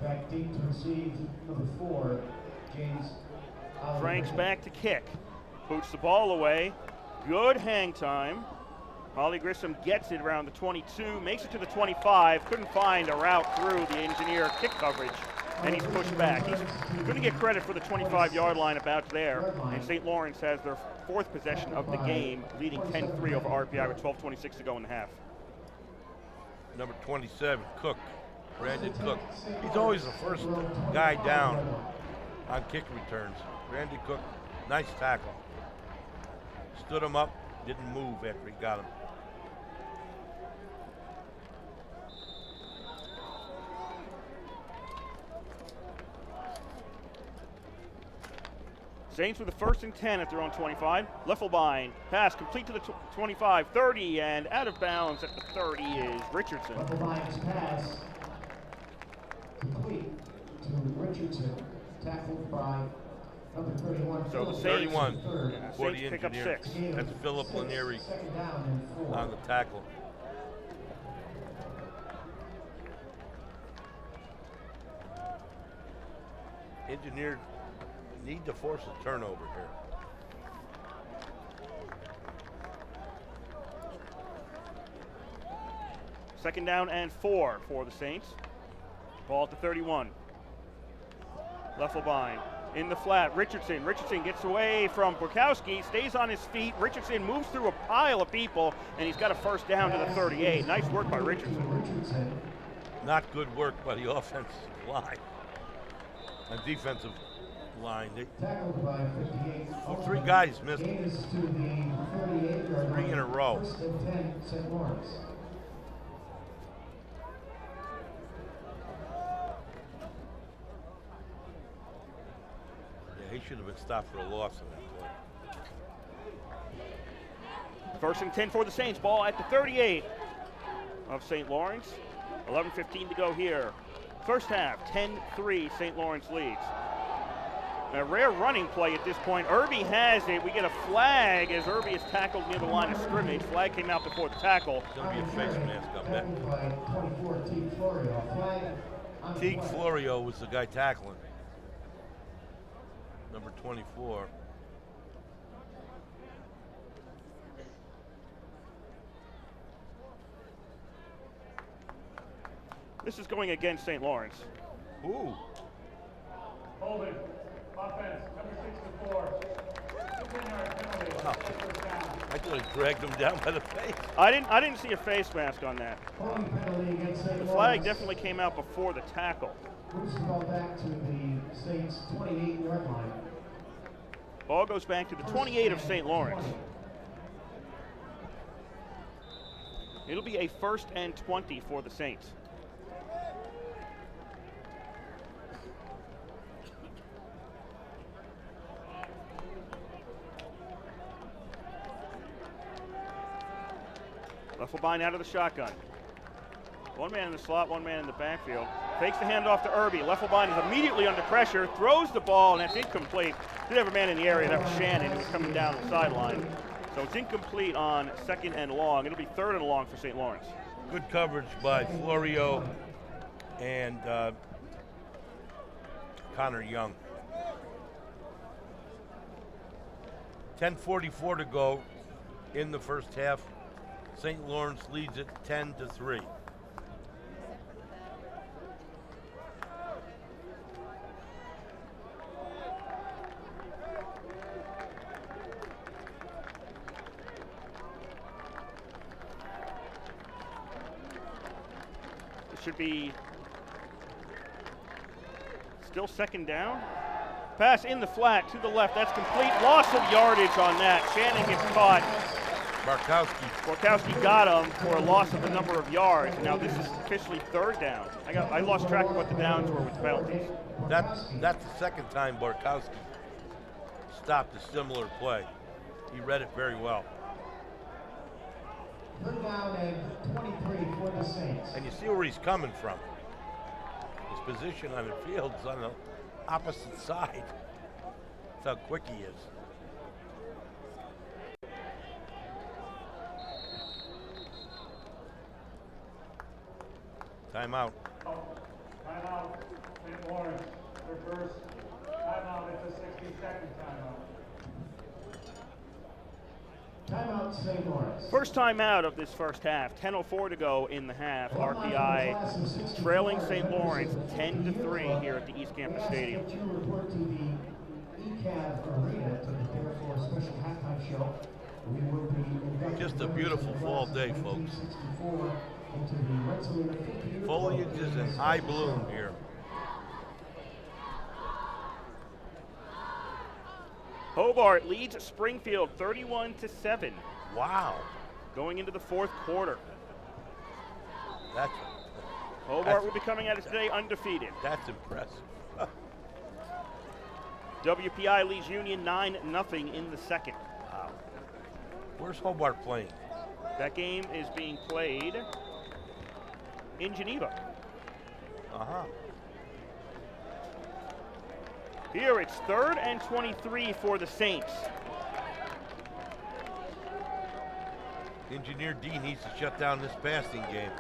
Back deep to receive number 4, James. Franks back to kick. Boots the ball away. Good hang time. Holly Grissom gets it around the 22, makes it to the 25. Couldn't find a route through the engineer kick coverage, and he's pushed back. He's going to get credit for the 25-yard line about there, and St. Lawrence has their 4th possession of the game, leading 10-3 over RPI with 12:26 to go in the half. Number 27, Cook, Brandon Cook. He's always the first guy down on kick returns. Brandon Cook, nice tackle. Stood him up, didn't move after he got him. Saints with the 1st and 10 at their own 25. Leffelbein, pass complete to the 25, 30, and out of bounds at the 30 is Richardson. Leffelbein's pass complete to Richardson, tackled by number 31. So the Saints, 31 for Saints the pick up engineer. 6. That's Philip Lanieri 2nd down and 4. on the tackle. Engineer need to force a turnover here. Second down and 4 for the Saints. Ball at the 31. Leffelbein in the flat. Richardson gets away from Borkowski, stays on his feet. Richardson moves through a pile of people, and he's got a 1st down to the 38. Nice work by Richardson. Not good work by the offensive line. And defensive line. Tackled by 58. 3 guys missed. Gain is to the 38-yard 3 in a row. 1st and 10, St. Lawrence. Yeah, he should have been stopped for a loss in that play. 1st and 10 for the Saints. Ball at the 38 of St. Lawrence. 11:15 to go here. First half, 10-3, St. Lawrence leads. A rare running play at this point. Irby has it. We get a flag as Irby is tackled near the line of scrimmage. Flag came out before the tackle. It's going to be a face mask, I bet. Tackled by 24, Teague Florio. Flag on the Teague play. Florio was the guy tackling. Number 24. This is going against St. Lawrence. Ooh. Holding. Offense. Number 64. 15-yard penalty. Wow. First down. I could have dragged him down by the face. I didn't see a face mask on that. Holding penalty against St. The Lawrence. flag definitely came out before the tackle. Moves the ball back to the Saints' 28-yard line. Ball goes back to the 28 of St. Lawrence. It'll be a 1st and 20 for the Saints. Leffelbein out of the shotgun. One man in the slot, one man in the backfield. Fakes the handoff to Irby. Leffelbein is immediately under pressure, throws the ball, and that's incomplete. Did have a man in the area, that was Shannon, who was coming down the sideline. So it's incomplete on 2nd and long. It'll be 3rd and long for St. Lawrence. Good coverage by Florio and Connor Young. 10:44 to go in the first half. St. Lawrence leads it 10-3. It should be still 2nd down. Pass in the flat to the left. That's complete. Loss of yardage on that. Shannon gets caught. Borkowski got him for a loss of the number of yards. Now this is officially 3rd down. I lost track of what the downs were with the penalties. That's the second time Borkowski stopped a similar play. He read it very well. 3rd down and 23 for the Saints. And you see where he's coming from. His position on the field is on the opposite side. That's how quick he is. Timeout. Timeout. St. Lawrence. Their first timeout. It's a 60-second timeout. Timeout, St. Lawrence. First timeout of this first half. 10:04 to go in the half. RPI trailing St. Lawrence 10-3 here at the East Campus Stadium. You report to the ECAV Arena to prepare for a special halftime show. We will be Just a beautiful fall day, folks. Foliage is in high bloom here. Hobart leads Springfield 31-7. Wow. Going into the 4th quarter. Hobart will be coming at us today undefeated. That's impressive. WPI leads Union 9-0 in the 2nd. Wow. Where's Hobart playing? That game is being played in Geneva. Uh-huh. Here it's 3rd and 23 for the Saints. Engineer D needs to shut down this passing game.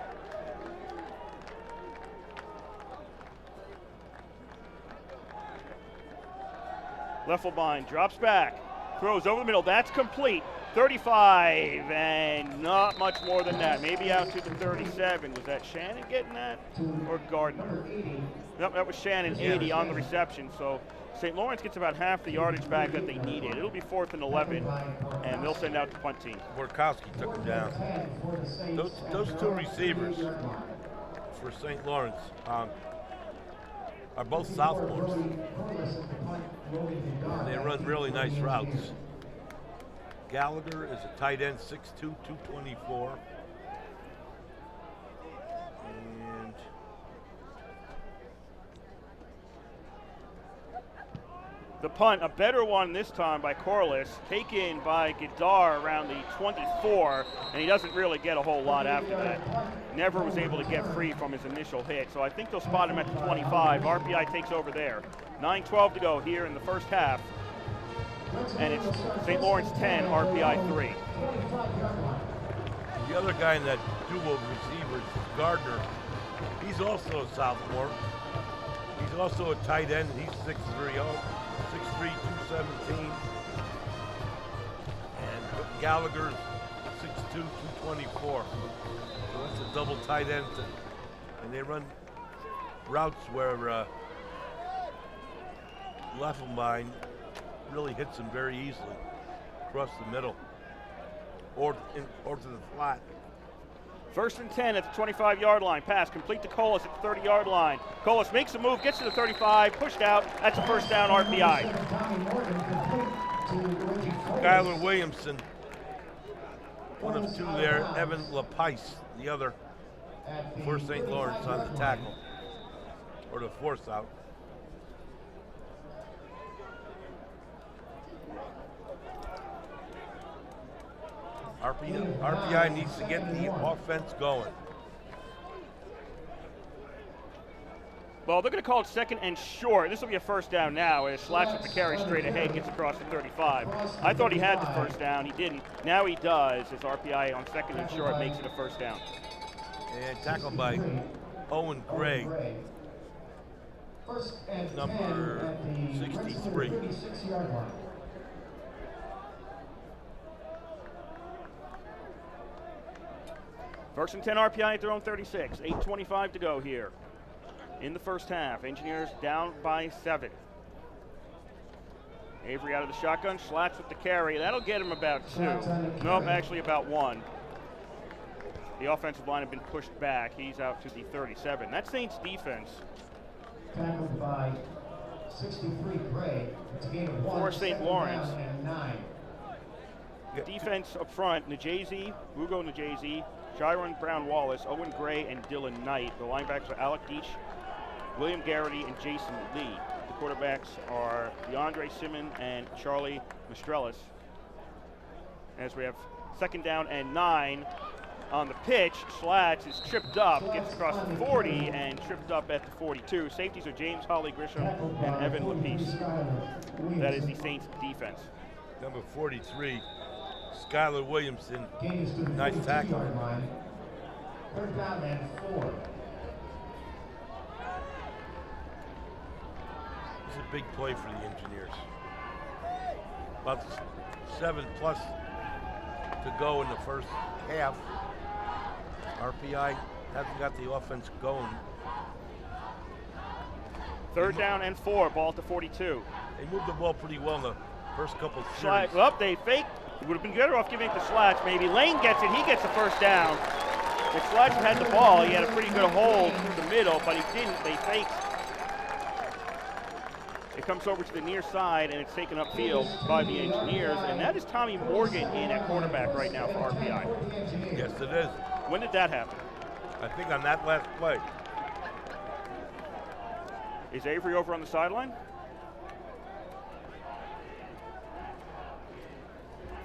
Leffelbein drops back, throws over the middle. That's complete. 35, and not much more than that. Maybe out to the 37. Was that Shannon getting that, or Gardner? Nope, that was Shannon, 80 on the reception. So St. Lawrence gets about half the yardage back that they needed. It'll be 4th and 11, and they'll send out the punt team. Borkowski took him down. Those two receivers for St. Lawrence are both sophomores. They run really nice routes. Gallagher is a tight end, 6'2", 224. And the punt, a better one this time by Corliss, taken by Gadar around the 24, and he doesn't really get a whole lot after that. Never was able to get free from his initial hit, so I think they'll spot him at the 25. RPI takes over there. 9:12 to go here in the first half. And it's St. Lawrence 10, RPI 3. The other guy in that duo of receivers is Gardner. He's also a sophomore. He's also a tight end, and he's 6'3", 217. And Gallagher's 6'2", 224. So that's a double tight end And they run routes where Leffelbein really hits them very easily across the middle or to the flat. 1st and 10 at the 25-yard line. Pass complete to Colas at the 30-yard line. Colas makes a move, gets to the 35, pushed out. That's a first down RPI. Skylar Williamson, one of two there. Evan LaPice, the other for St. Lawrence on the tackle, or the force out. RPI needs to get the offense going. Well, they're going to call it 2nd and short. This will be a first down now as Schlatt with the carry straight ahead, gets across the 35. I thought he had the first down. He didn't. Now he does as RPI on 2nd and short makes it a first down. And tackled by Owen Gray, number 63. First and 10 RPI at their own 36. 8:25 to go here in the first half. Engineers down by 7. Avery out of the shotgun. Schlatt with the carry. That'll get him about 2. Nope, actually about 1. The offensive line had been pushed back. He's out to the 37. That's Saints defense. Tackled by 63 Gray. It's a gain of 1. For St. Lawrence. And 9. Defense up front, Najazi, Ugo Najazi, Chiron Brown-Wallace, Owen Gray, and Dylan Knight. The linebackers are Alec Deach, William Garrity, and Jason Lee. The quarterbacks are DeAndre Simmon and Charlie Mistrelis. As we have 2nd down and 9 on the pitch, Schlatt is tripped up, gets across the 40, and tripped up at the 42. Safeties are James Holly Grisham and Evan Lapice. That is the Saints defense. Number 43, Skylar Williamson, nice tackle. 3rd down and 4. It's a big play for the Engineers. About 7+ to go in the first half. RPI hasn't got the offense going. 3rd down and 4, ball at the 42. They moved the ball pretty well in the first couple of Schlatt, series. well, they faked. It would have been better off giving it to Schlatt, maybe. Lane gets it. He gets the first down. If Schlatt had the ball, he had a pretty good hold through the middle, but he didn't. They faked. It comes over to the near side, and it's taken upfield by the Engineers, and that is Tommy Morgan in at quarterback right now for RPI. Yes, it is. When did that happen? I think on that last play. Is Avery over on the sideline?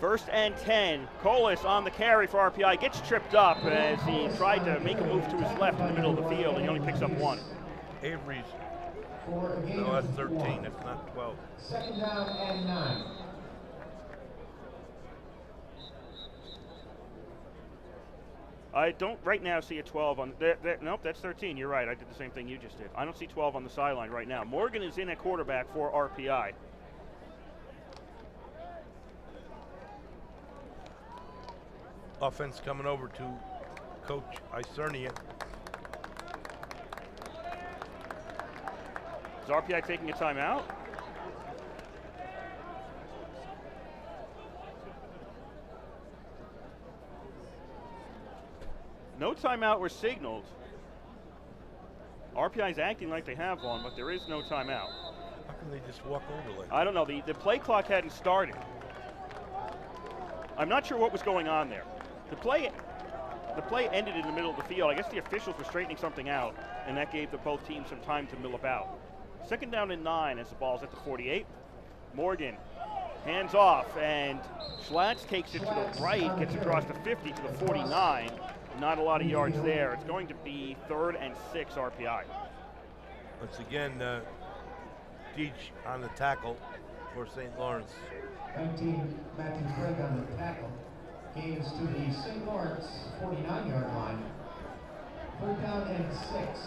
1st and 10. Colas on the carry for RPI. Gets tripped up as he tried to make a move to his left in the middle of the field, and he only picks up 1. Avery's, no, that's 13. That's not 12. 2nd down and 9. I don't right now see a 12 on nope, that's 13. You're right. I did the same thing you just did. I don't see 12 on the sideline right now. Morgan is in at quarterback for RPI. Offense coming over to Coach Isernia. Is RPI taking a timeout? No timeout was signaled. RPI is acting like they have one, but there is no timeout. How can they just walk over like that? I don't know. The play clock hadn't started. I'm not sure what was going on there. The play ended in the middle of the field. I guess the officials were straightening something out, and that gave both teams some time to mill about. 2nd down and 9 as the ball's at the 48. Morgan hands off, and Schlatt takes it to the right, gets across the 50 to the 49. Not a lot of yards there. It's going to be 3rd and 6 RPI. Once again, Deach on the tackle for St. Lawrence. 19, Matthew Craig on the tackle. Gains to the St. Lawrence 49-yard line. 3rd down and 6.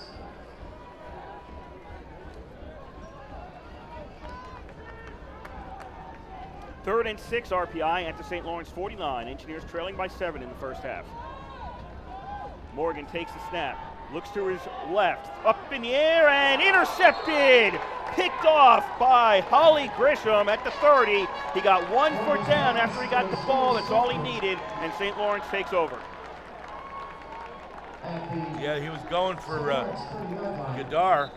Third and 6 RPI at the St. Lawrence 49. Engineers trailing by 7 in the first half. Morgan takes the snap, Looks to his left, up in the air and intercepted! Picked off by Holly Grisham at the 30. He got 1 foot down after he got the ball. That's all he needed, and St. Lawrence takes over. Yeah, he was going for Gadar.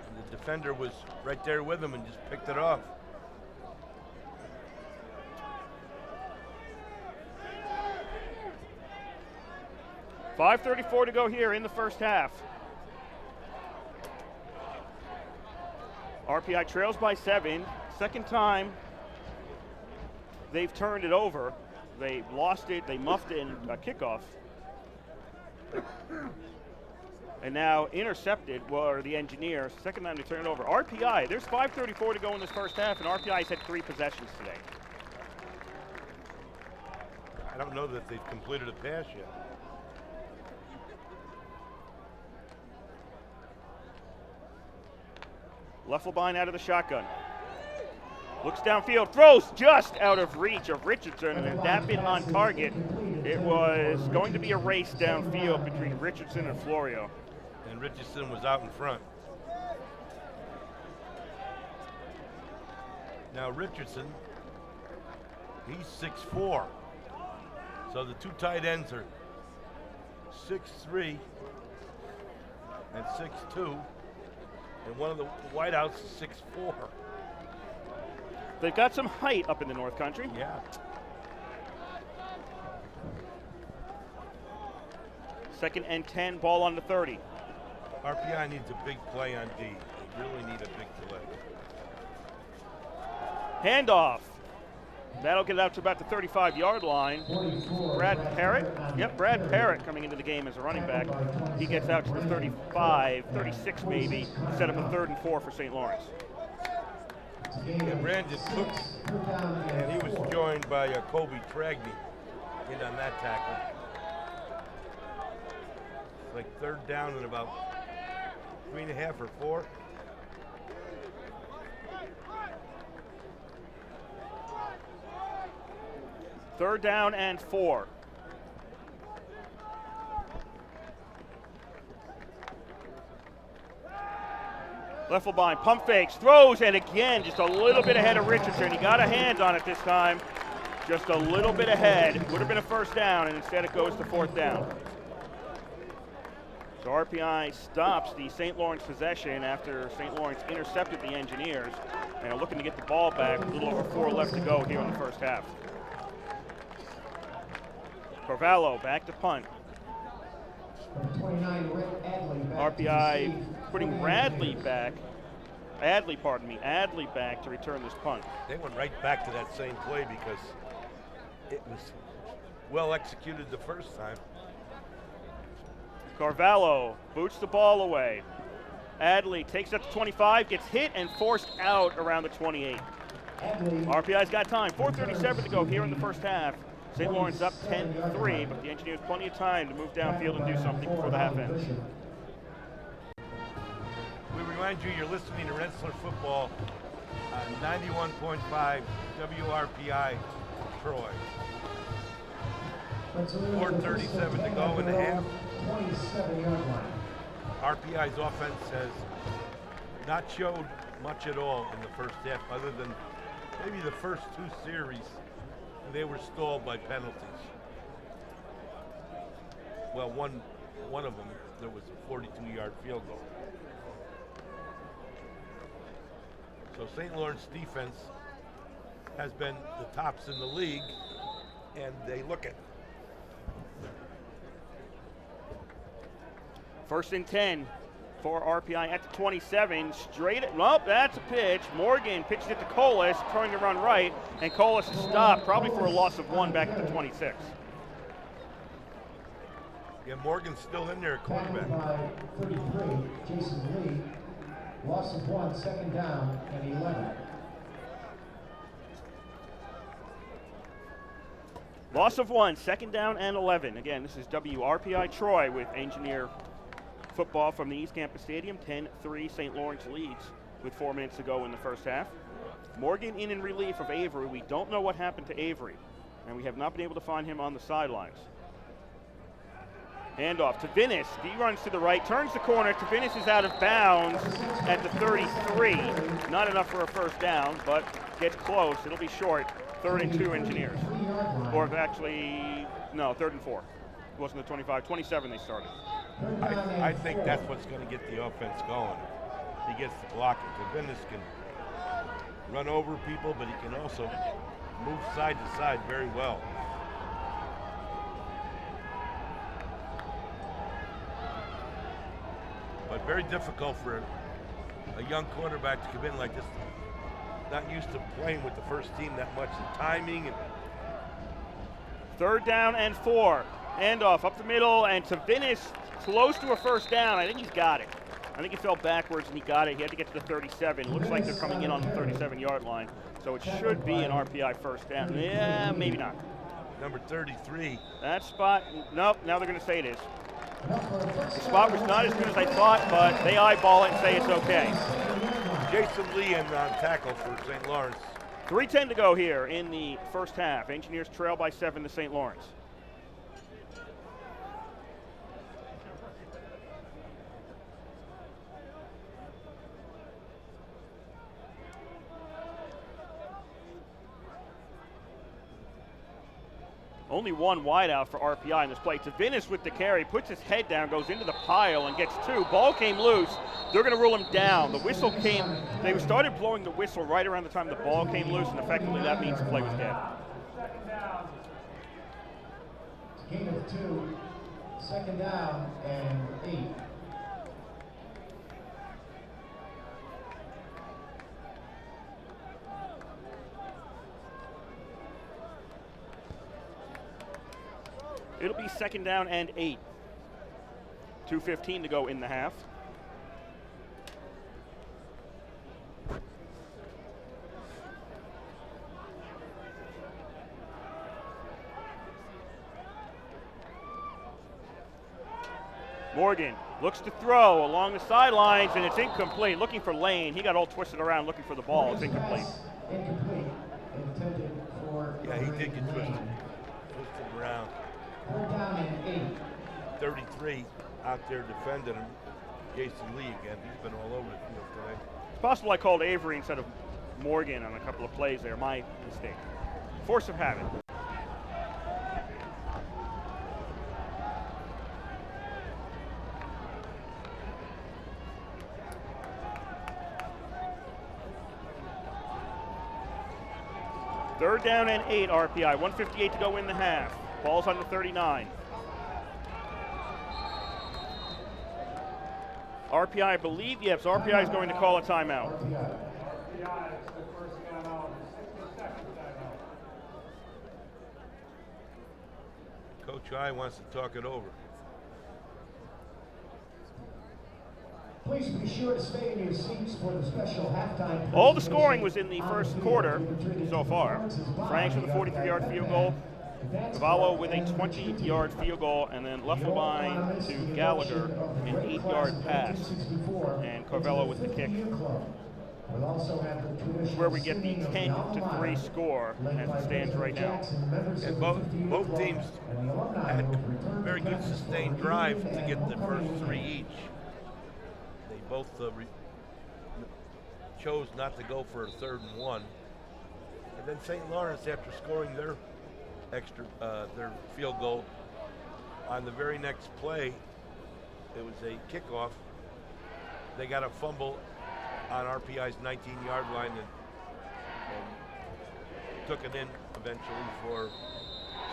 And the defender was right there with him and just picked it off. .534 to go here in the first half. RPI trails by 7. Second time they've turned it over. They lost it, they muffed it in a kickoff. And now intercepted were the Engineers. Second time they turn it over. RPI, there's 5:34 to go in this first half, and RPI's had 3 possessions today. I don't know that they've completed a pass yet. Leffelbein out of the shotgun. Looks downfield, throws just out of reach of Richardson, and had that been on target, it was going to be a race downfield between Richardson and Florio. And Richardson was out in front. Now Richardson, he's 6'4". So the 2 tight ends are 6'3" and 6'2", and one of the wideouts is 6'4". They've got some height up in the North Country. Yeah. Second and 10, ball on the 30. RPI needs a big play on D. They really need a big play. Handoff. That'll get it out to about the 35-yard line. Brad Parrott. Yep, Brad Parrott coming into the game as a running back. He gets out to the 35, 36 maybe, set up a 3rd and 4 for St. Lawrence. Yeah, Brandon Cook, and he was joined by Kobe Tragney in on that tackle. It's like 3rd down and about 3.5 or 4. Third down and 4. Leffelbein pump fakes, throws, and again, just a little bit ahead of Richardson. He got a hand on it this time. Just a little bit ahead. Would have been a 1st down, and instead it goes to 4th down. So RPI stops the St. Lawrence possession after St. Lawrence intercepted the Engineers and are looking to get the ball back. A little over 4 left to go here in the first half. Carvalho back to punt. RPI putting Adley back to return this punt. They went right back to that same play because it was well executed the first time. Carvalho boots the ball away. Adley takes it to 25, gets hit and forced out around the 28. RPI's got time. 4:37 to go here in the first half. St. Lawrence up 10-3, but the Engineers plenty of time to move downfield and do something before the half ends. We remind you you're listening to Rensselaer Football on 91.5 WRPI Troy. 4:37 to go in the half. RPI's offense has not showed much at all in the first half, other than maybe the first 2 series. They were stalled by penalties. Well, one of them, there was a 42-yard field goal. So St. Lawrence defense has been the tops in the league, and they look it. 1st and 10 for RPI at the 27, straight at, well, that's a pitch. Morgan pitched it to Colas, trying to run right, and Colas is stopped, probably for a loss of 1 back at the 26. Yeah, Morgan's still in there at quarterback. 33, Jason Lee, loss of 1, 2nd down and 11. Loss of 1, 2nd down and 11. Again, this is WRPI Troy with Engineer football from the East Campus Stadium. 10-3 St. Lawrence leads with 4 minutes to go in the first half. Morgan in relief of Avery. We don't know what happened to Avery. and we have not been able to find him on the sidelines. Handoff to Vinnis. He runs to the right, turns the corner. Vinnis is out of bounds at the 33. Not enough for a first down, but gets close. It'll be short. 3rd and 2 Engineers. Or actually, no, 3rd and 4. It wasn't the 25. 27 they started. I think that's what's going to get the offense going. He gets the blocking. Vinnis can run over people, but he can also move side to side very well. But very difficult for a young quarterback to come in like this, not used to playing with the first team that much, and timing. And 3rd down and 4. Handoff up the middle, and to Vinnis, close to a first down. I think he's got it. I think he fell backwards and he got it. He had to get to the 37. Looks like they're coming in on the 37-yard line, so it should be an RPI first down. Yeah, maybe not. Number 33. That spot, nope, now they're going to say it is. The spot was not as good as I thought, but they eyeball it and say it's okay. Jason Lee on tackle for St. Lawrence. 3:10 to go here in the first half. Engineers trail by 7 to St. Lawrence. Only one wide out for RPI in this play. Vinnis with the carry, puts his head down, goes into the pile and gets 2. Ball came loose. They're going to rule him down. The whistle came, they started blowing the whistle right around the time the ball came loose, and effectively that means the play was dead. Gain of 2, 2nd down and 8. It'll be 2nd down and 8. 2:15 to go in the half. Morgan looks to throw along the sidelines, and it's incomplete. Looking for Lane. He got all twisted around looking for the ball. It's incomplete. Incomplete. Intended for. Yeah, he did get twisted around. 3rd down and 8. 33 out there defending him. Jason Lee again. He's been all over the field today. It's possible I called Avery instead of Morgan on a couple of plays there. My mistake. Force of habit. Third down and 8 RPI. 1:58 to go in the half. Ball's on the 39. RPI, I believe, yes, RPI is going to call a timeout. RPI is the first timeout, 60-second timeout. Coach I wants to talk it over. Please be sure to stay in your seats for the special halftime. All the scoring was in the first quarter so far. Franks with a 43-yard field goal. Cavallo with a 20-yard field goal, and then Leffelbein to Gallagher, an 8-yard pass, and Carvello with the kick. Where we get the 10-3 score as it stands right now. And both teams had very good sustained drive to get the first 3 each. They both chose not to go for a 3rd and 1. And then St. Lawrence, after scoring their their field goal, on the very next play, it was a kickoff. They got a fumble on RPI's 19-yard line and took it in eventually for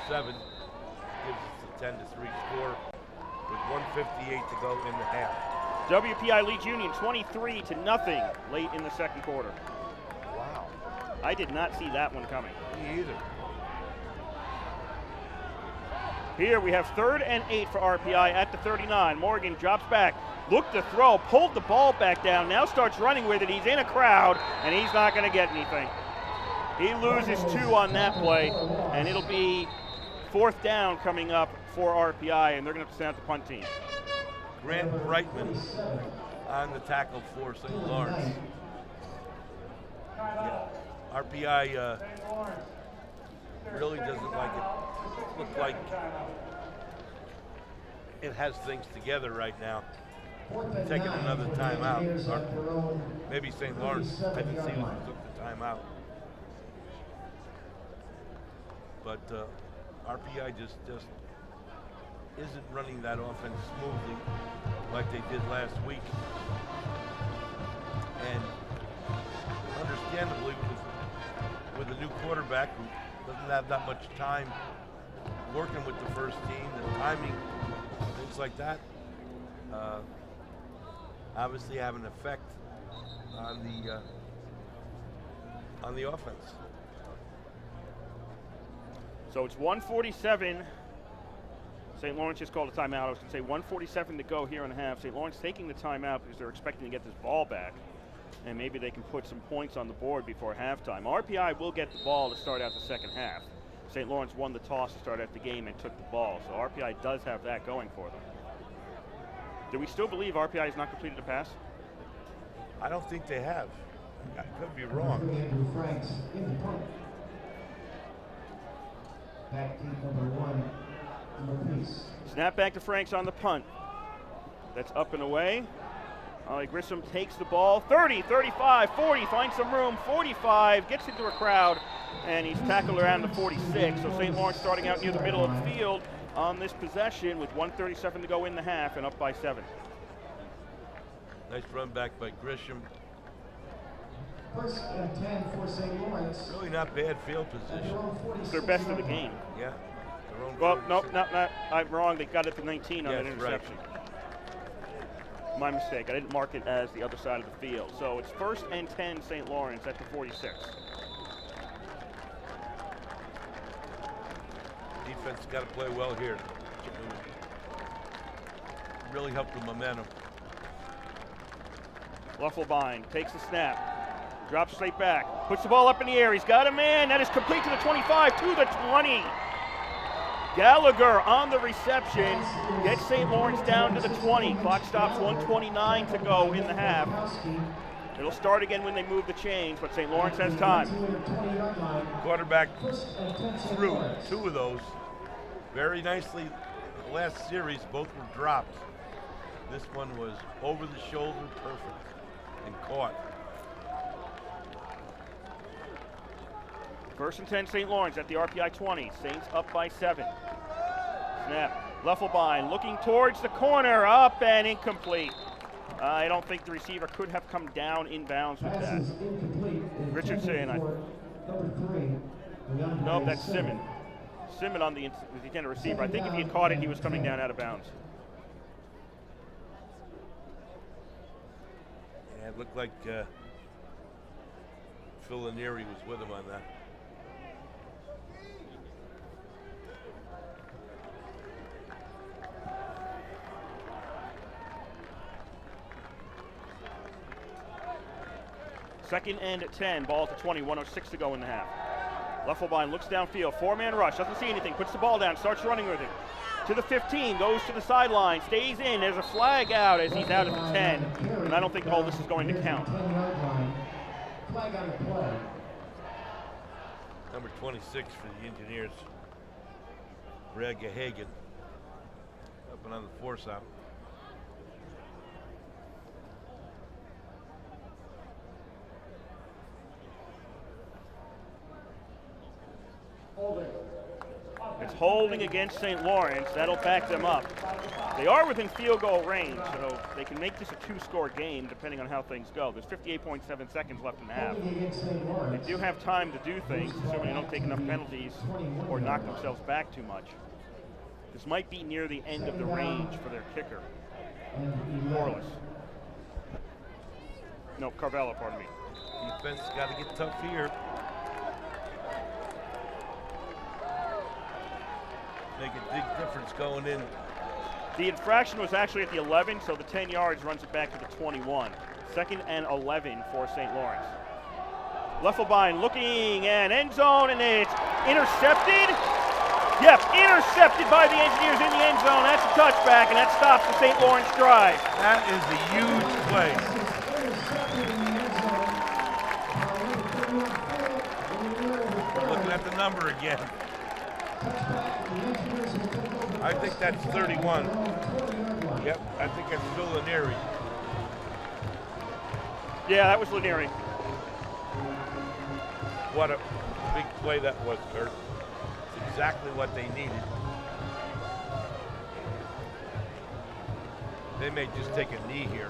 7. Gives us a 10-3 score with 1:58 to go in the half. WPI leads Union 23-0 late in the second quarter. Wow. I did not see that one coming. Me either. Here we have 3rd and 8 for RPI at the 39. Morgan drops back, looked to throw, pulled the ball back down, now starts running with it. He's in a crowd, and he's not going to get anything. He loses 2 on that play, and it'll be 4th down coming up for RPI, and they're going to have to send out the punt team. Grant Brightman on the tackle for St. Lawrence. Yeah. RPI really doesn't like look like it has things together right now. Taking another timeout. Or maybe St. Lawrence. I didn't see who took the timeout. But RPI just isn't running that offense smoothly like they did last week. And understandably, with a new quarterback who doesn't have that much time working with the first team, the timing, things like that, obviously have an effect on the offense. So it's 1:47. St. Lawrence just called a timeout. I was going to say 1:47 to go here in the half. St. Lawrence taking the timeout because they're expecting to get this ball back, and maybe they can put some points on the board before halftime. RPI will get the ball to start out the second half. St. Lawrence won the toss to start out the game and took the ball, so RPI does have that going for them. Do we still believe RPI has not completed a pass? I don't think they have. I could be wrong. Andrew Franks in the punt. Back team number 1, number piece. Snap back to Franks on the punt. That's up and away. Ollie Grissom takes the ball. 30, 35, 40, finds some room. 45, gets into a crowd, and he's tackled around the 46. So St. Lawrence starting out near the middle of the field on this possession with 1:37 to go in the half and up by 7. Nice run back by Grisham. First and 10 for St. Lawrence. Really not bad field position. It's their best of the game. Yeah. Their own Well, 46. no, I'm wrong. They got it to 19 on Yes, that interception. right. My mistake. I didn't mark it as the other side of the field. So it's first and 10 St. Lawrence at the 46. Defense got to play well here. Really help the momentum. Luffelbein takes the snap. Drops straight back. Puts the ball up in the air. He's got a man. That is complete to the 25, to the 20. Gallagher on the reception. Gets St. Lawrence down to the 20. Clock stops, 1:29 to go in the half. It'll start again when they move the chains, but St. Lawrence has time. Quarterback threw 2 of those very nicely. The last series, both were dropped. This one was over the shoulder, perfect, and caught. First and 10 St. Lawrence at the RPI 20. Saints up by 7. Snap. Luffelbein looking towards the corner. Up and incomplete. I don't think the receiver could have come down in bounds with that. Richardson. Nope, that's Simmon. Simmon on the intended receiver. I think if he had caught it, he was coming down out of bounds. Yeah, it looked like Phil Lanieri was with him on that. Second and 10, ball to 20, 1:06 to go in the half. Luffelbein looks downfield, 4-man rush, doesn't see anything, puts the ball down, starts running with it. To the 15, goes to the sideline, stays in, there's a flag out as he's out at the 10, and I don't think all this is going to count. Flag on the play. Number 26 for the Engineers, Brad Gahagan, up and on the force out. It's holding against St. Lawrence. That'll back them up. They are within field goal range, so they can make this a 2-score game depending on how things go. There's 58.7 seconds left in the half. They do have time to do things, assuming they don't take enough penalties or knock themselves back too much. This might be near the end of the range for their kicker. Corliss. No, Carvella, pardon me. Defense got to get tough here. Make a big difference going in. The infraction was actually at the 11, so the 10 yards runs it back to the 21. Second and 11 for St. Lawrence. Luffelbein looking and end zone, and it's intercepted. Yep, intercepted by the Engineers in the end zone. That's a touchback, and that stops the St. Lawrence drive. That is a huge play. We're looking at the number again. I think that's 31. Yep, I think it's still Lanieri. Yeah, that was Lanieri. What a big play that was, Kurt. It's exactly what they needed. They may just take a knee here.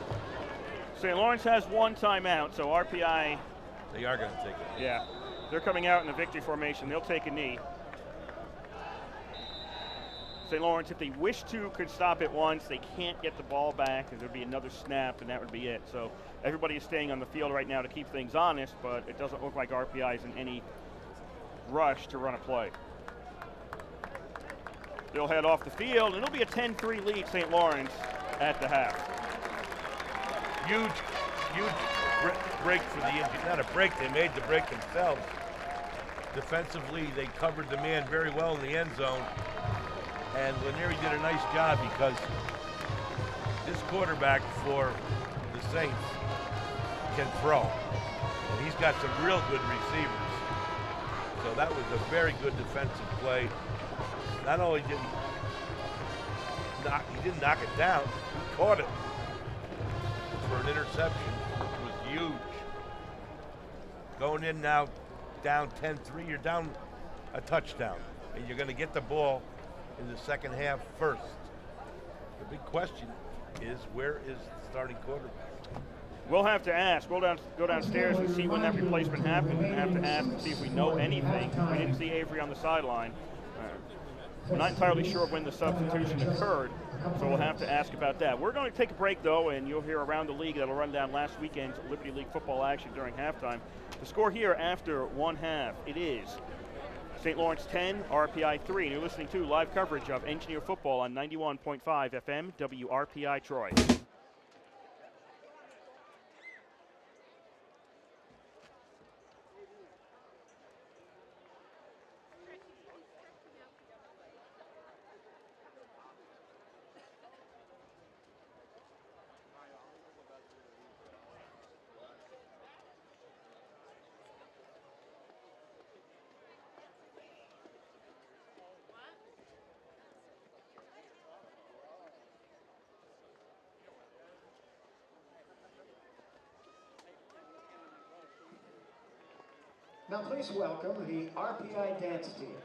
St. Lawrence has one timeout, so RPI. They are going to take it. Yeah, they're coming out in the victory formation. They'll take a knee. St. Lawrence, if they wish to, could stop it once. They can't get the ball back, and there'd be another snap, and that would be it. So everybody is staying on the field right now to keep things honest, but it doesn't look like RPI is in any rush to run a play. They'll head off the field, and it'll be a 10-3 lead, St. Lawrence, at the half. Huge break for the Indians. Not a break, they made the break themselves. Defensively, they covered the man very well in the end zone. And Lanieri did a nice job because this quarterback for the Saints can throw. And he's got some real good receivers. So that was a very good defensive play. Not only did he didn't knock it down, he caught it for an interception, which was huge. Going in now down 10-3, you're down a touchdown. And you're going to get the ball in the second half first. The big question is, where is the starting quarterback? We'll have to ask. We'll go downstairs and see when that replacement happened, and have to ask and see if we know anything. We didn't see Avery on the sideline. We're not entirely sure when the substitution occurred, so we'll have to ask about that. We're going to take a break, though, and you'll hear around the league that'll run down last weekend's Liberty League football action during halftime. The score here after one half, it is St. Lawrence 10, RPI 3. And you're listening to live coverage of Engineer football on 91.5 FM, WRPI Troy. Now please welcome the RPI dance team.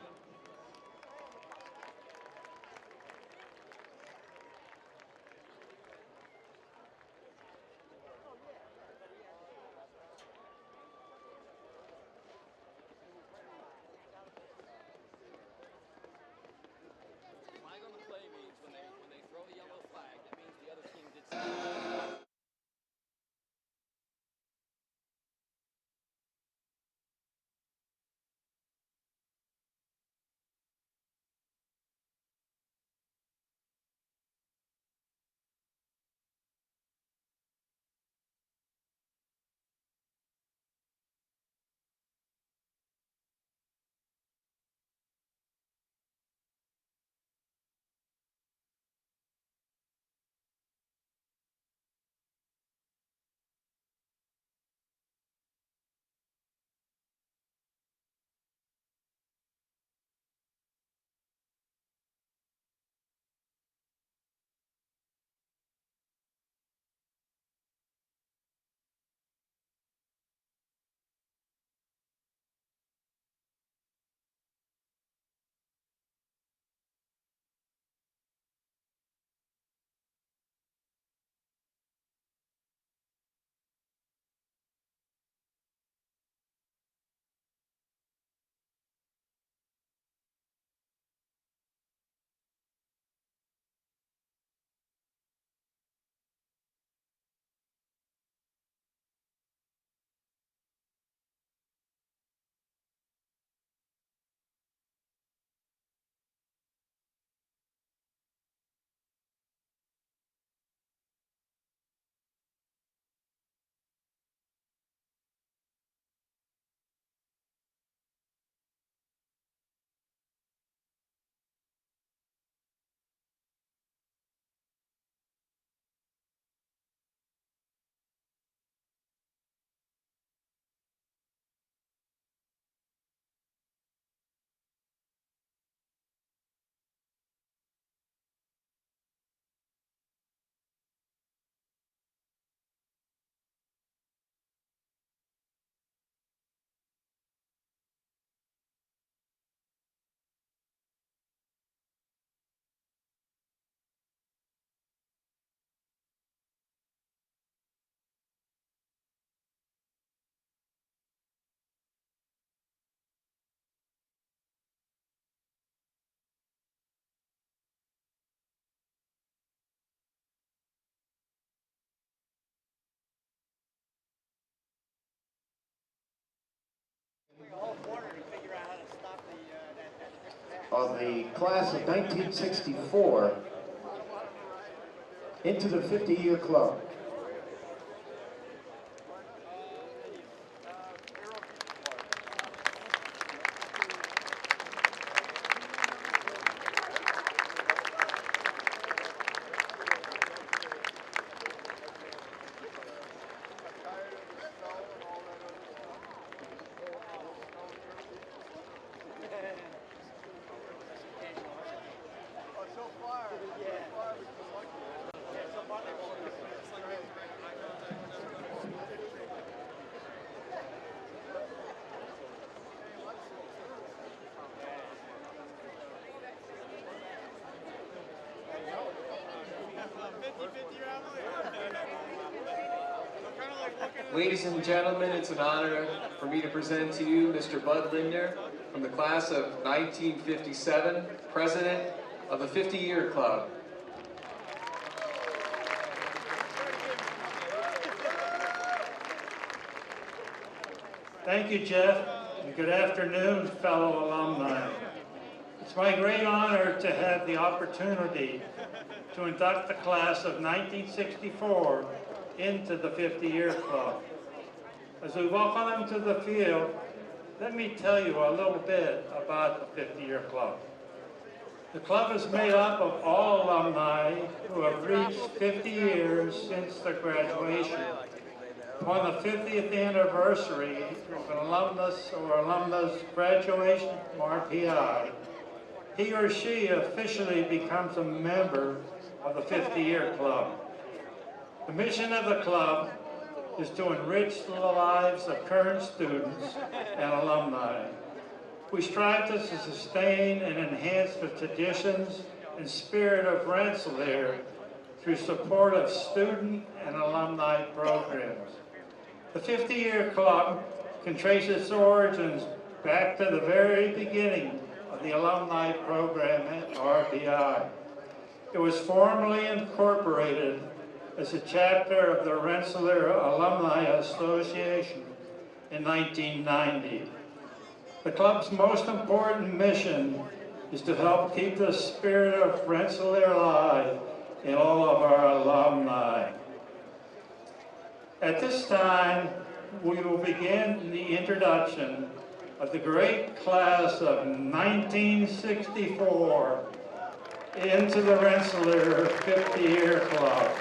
of the class of 1964 into the 50-year club. Ladies and gentlemen, it's an honor for me to present to you Mr. Bud Linder from the class of 1957, President of the 50-Year Club. Thank you, Jeff, and good afternoon, fellow alumni. It's my great honor to have the opportunity to induct the class of 1964 into the 50-Year Club. As we welcome them to the field, let me tell you a little bit about the 50-Year Club. The club is made up of all alumni who have reached 50 years since their graduation. On the 50th anniversary of an alumnus or alumna's graduation from RPI, he or she officially becomes a member of the 50-Year Club. The mission of the club is to enrich the lives of current students and alumni. We strive to sustain and enhance the traditions and spirit of Rensselaer through support of student and alumni programs. The 50-Year Club can trace its origins back to the very beginning of the alumni program at RPI. It was formally incorporated as a chapter of the Rensselaer Alumni Association in 1990. The club's most important mission is to help keep the spirit of Rensselaer alive in all of our alumni. At this time, we will begin the introduction of the great class of 1964 into the Rensselaer 50-Year Club.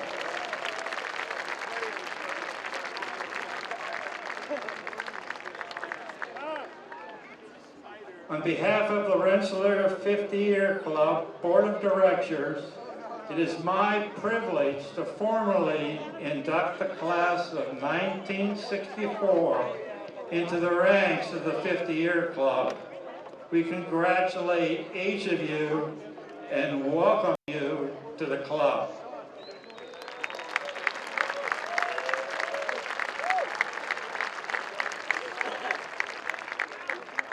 On behalf of the Rensselaer 50-Year Club Board of Directors, it is my privilege to formally induct the class of 1964 into the ranks of the 50-Year Club. We congratulate each of you and welcome you to the club.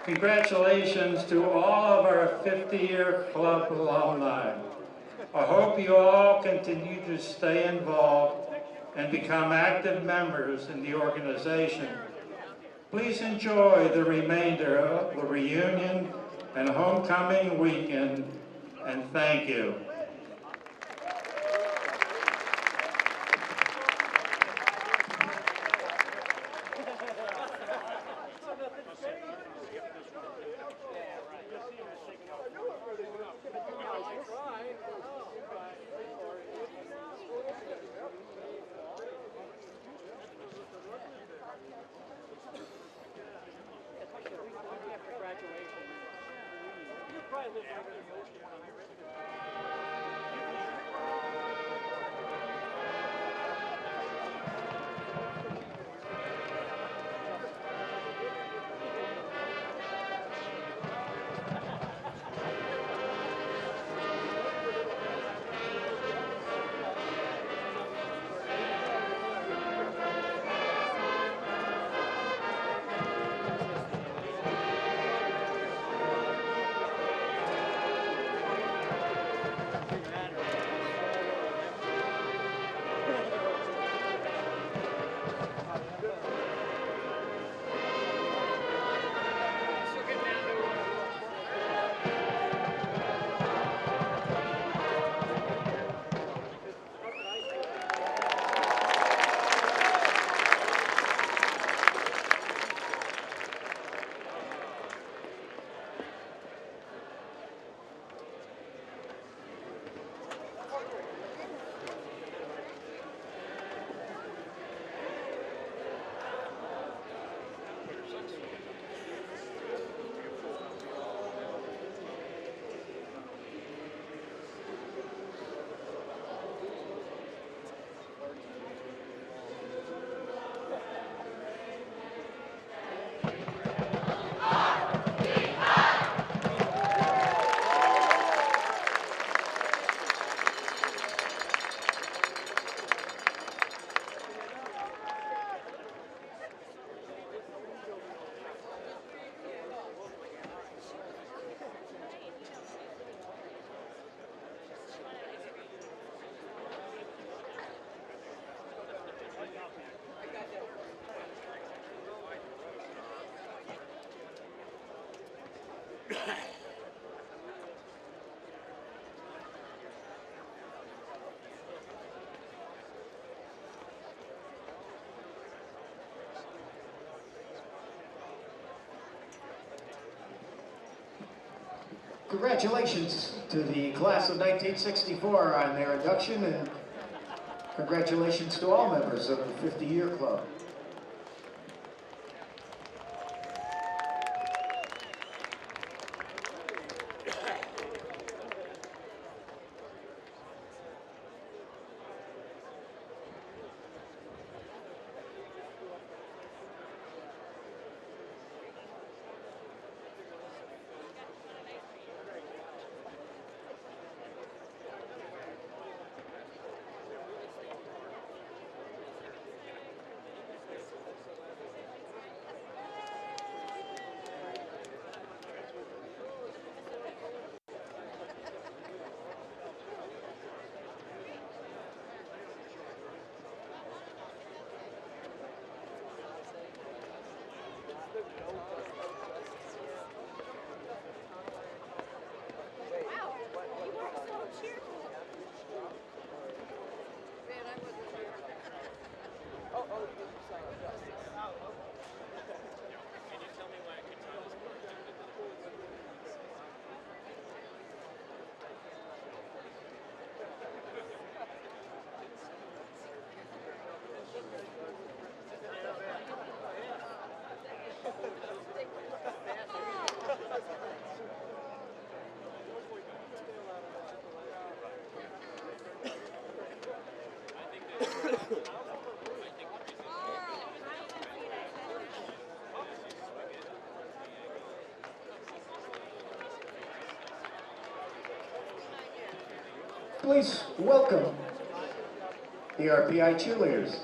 Congratulations to all of our 50-Year Club alumni. I hope you all continue to stay involved and become active members in the organization. Please enjoy the remainder of the reunion and homecoming weekend, and thank you. Congratulations to the class of 1964 on their induction, and congratulations to all members of the 50-year club. Please welcome the RPI cheerleaders.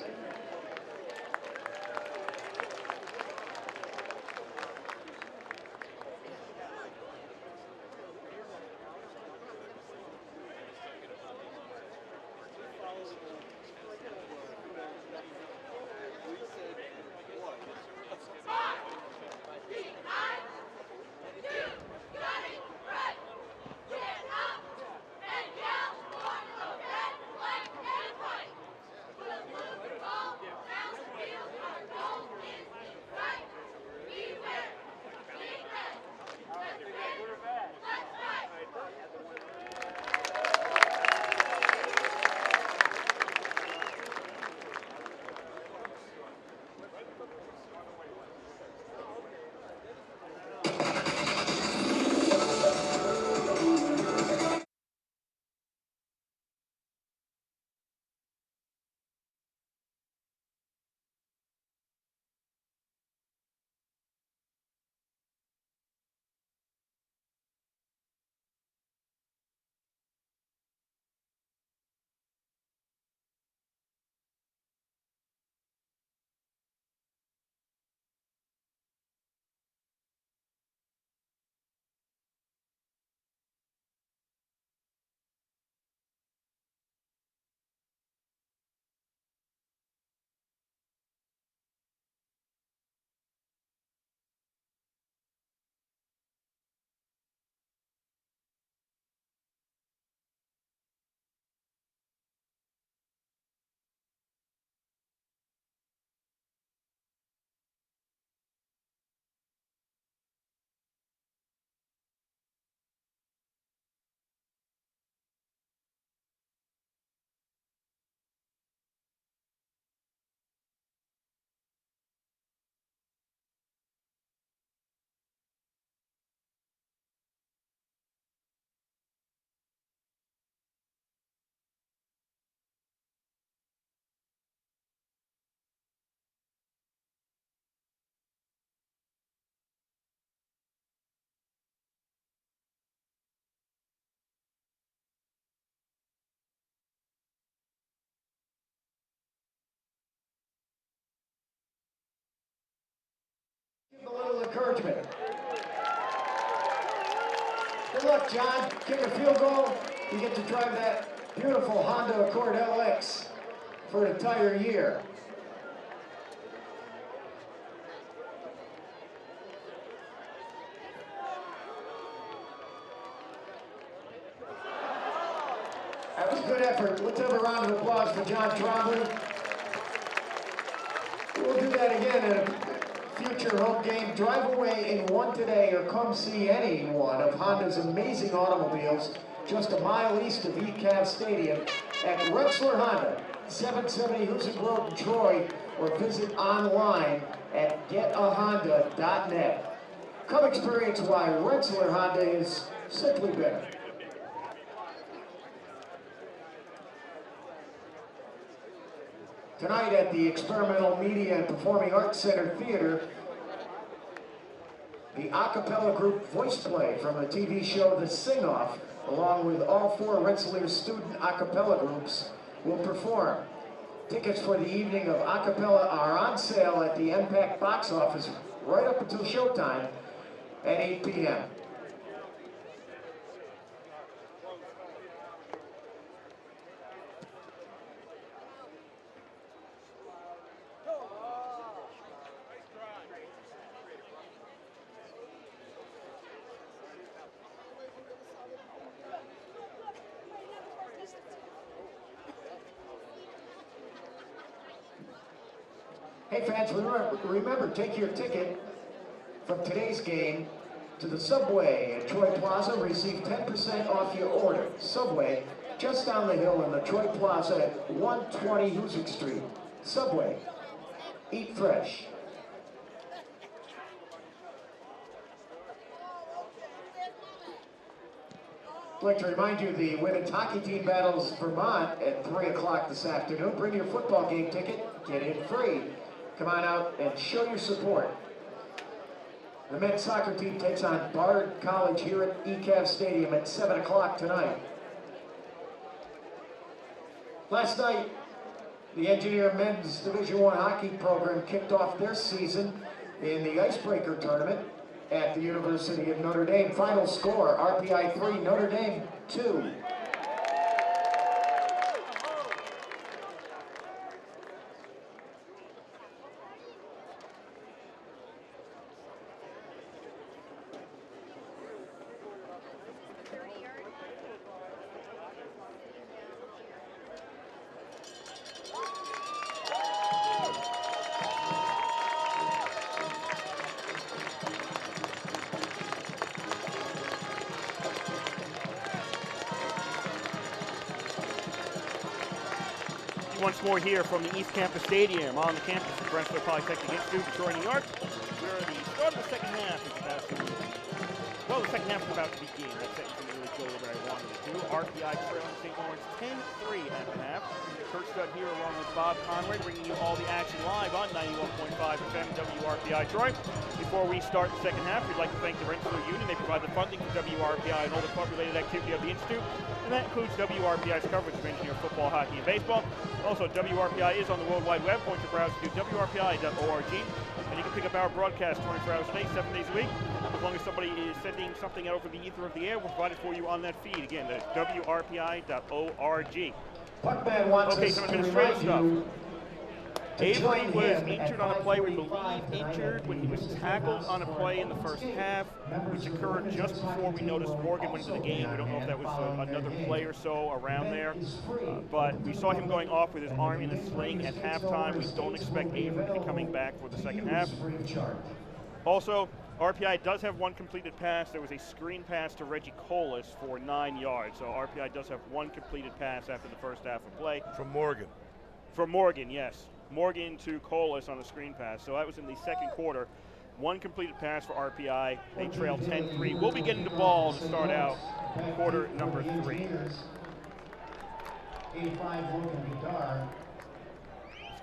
Give a little encouragement. Good luck, John. Kick a field goal. You get to drive that beautiful Honda Accord LX for an entire year. That was a good effort. Let's have a round of applause for John Trombley. We'll do that again in a few future home game, drive away in one today or come see any one of Honda's amazing automobiles just a mile east of ECAV Stadium at Rensselaer Honda, 770 Hoosick Road in Troy, or visit online at getahonda.net. Come experience why Rensselaer Honda is simply better. Tonight at the Experimental Media and Performing Arts Center Theater, the a cappella group Voice Play from the TV show The Sing-Off, along with all 4 Rensselaer student a cappella groups, will perform. Tickets for the evening of a cappella are on sale at the Impact box office right up until showtime at 8 p.m. Hey fans, remember, take your ticket from today's game to the Subway at Troy Plaza. Receive 10% off your order. Subway, just down the hill in the Troy Plaza at 120 Hoosick Street. Subway, eat fresh. I'd like to remind you the women's hockey team battles Vermont at 3 o'clock this afternoon. Bring your football game ticket, get in free. Come on out and show your support. The men's soccer team takes on Bard College here at ECAV Stadium at 7 o'clock tonight. Last night, the Engineer men's Division I hockey program kicked off their season in the Icebreaker tournament at the University of Notre Dame. Final score, RPI 3, Notre Dame 2. Once more here from the East Campus Stadium on the campus of Rensselaer Polytechnic Institute in Troy, New York, where the start of the second half is about to the second half is about to begin. That sentence didn't really go where I wanted it to. RPI trailing St. Lawrence 10-3 at the half. Kurt Studd here along with Bob Conway, bringing you all the action live on 91.5 FM WRPI Troy. Before we start the second half, we'd like to thank the Rensselaer Union. They provide the funding for WRPI and all the club-related activity of the Institute, and that includes WRPI's coverage of engineer football, hockey, and baseball. Also, WRPI is on the World Wide Web. Point your browser to WRPI.org, and you can pick up our broadcast 24 hours a day, 7 days a week. As long as somebody is sending something out over the ether of the air, we'll provide it for you on that feed. Again, that's WRPI.org. Puckman wants Okay, us some to administrative remind stuff. you Avery to was join him injured at on a play, we 5:45 believe tonight injured when he was tackled on a play in the first half, which occurred just before we noticed Morgan went into the game. We don't know if that was another play or so around there, but we saw him going off with his arm in a sling at halftime. We don't expect Avery to be coming back for the second half. Also, RPI does have one completed pass. There was a screen pass to Reggie Colas for 9 yards, so RPI does have one completed pass after the first half of play. From Morgan. From Morgan, yes. Morgan to Colas on a screen pass. So that was in the second quarter. One completed pass for RPI. They trail 10-3. We'll be getting the ball to start out quarter number 3. It's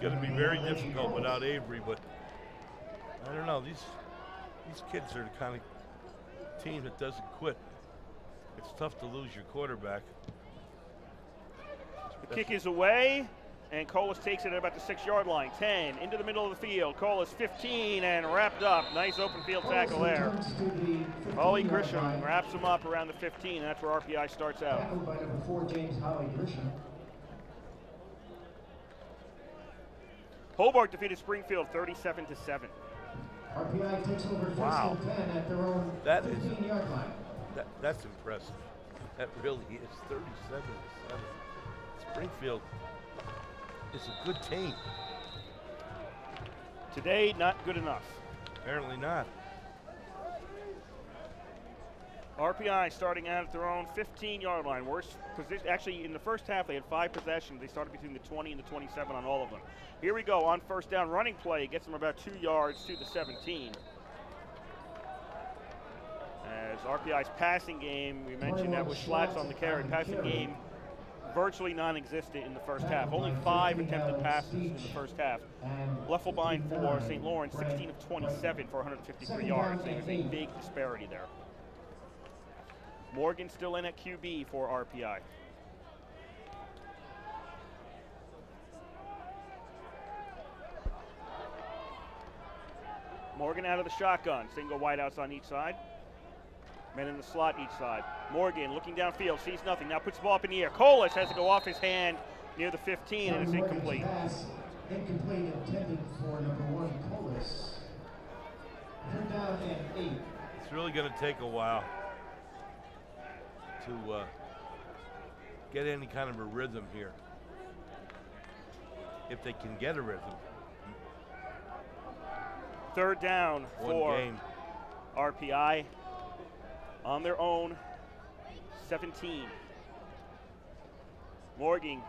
going to be very difficult without Avery, but I don't know. These kids are the kind of team that doesn't quit. It's tough to lose your quarterback. The kick is away. And Colas takes it at about the 6-yard line. 10 into the middle of the field. Colas 15 and wrapped up. Nice open field tackle there. Holly Grisham wraps him up around the 15. And that's where RPI starts out. By number 4, James Holly Grisham. Hobart defeated Springfield 37-7. RPI takes over first Wow. and 10 at their own 15-yard line. That's impressive. That really is 37-7. Springfield is a good team. Today, not good enough. Apparently not. RPI starting out at their own 15-yard line. Worst position. Actually, in the first half, they had 5 possessions. They started between the 20 and the 27 on all of them. Here we go on first down. Running play gets them about 2 yards to the 17. As RPI's passing game, we mentioned that was flats on the carry. Passing game virtually non-existent in the first half. Only 5 attempted passes in the first half. Leffelbein for St. Lawrence, 16 of 27 for 153 yards. There's a big disparity there. Morgan still in at QB for RPI. Morgan out of the shotgun. Single wideouts on each side. Men in the slot each side. Morgan looking downfield, sees nothing. Now puts the ball up in the air. Colas has to go off his hand near the 15, and it's incomplete. Incomplete intended for number 1, Colas. 3rd down and 8. It's really going to take a while to get any kind of a rhythm here. If they can get a rhythm. 3rd down for RPI on their own 17. Morgan,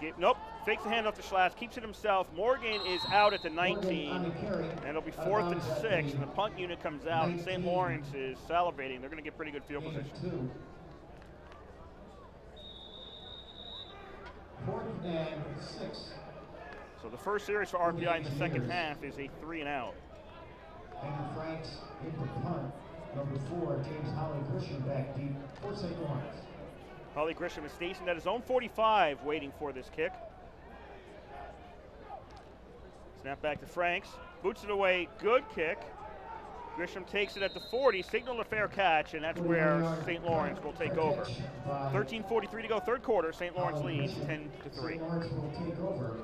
fakes the handoff to Schlass, keeps it himself. Morgan is out at the 19, and it'll be 4th and 6, and the punt unit comes out, and St. Lawrence is salivating. They're going to get pretty good field position. 4th and 6. So the first series for RPI in the second half is a 3-and-out. Andrew Franks in the punt. Number 4, James Holly Grisham back deep for St. Lawrence. Holly Grisham is stationed at his own 45, waiting for this kick. Snap back to Franks, boots it away, good kick. Grisham takes it at the 40, signaled a fair catch, and that's where St. Lawrence will take over. 13:43 to go, 3rd quarter. St. Lawrence leads 10-3. St. Lawrence will take over.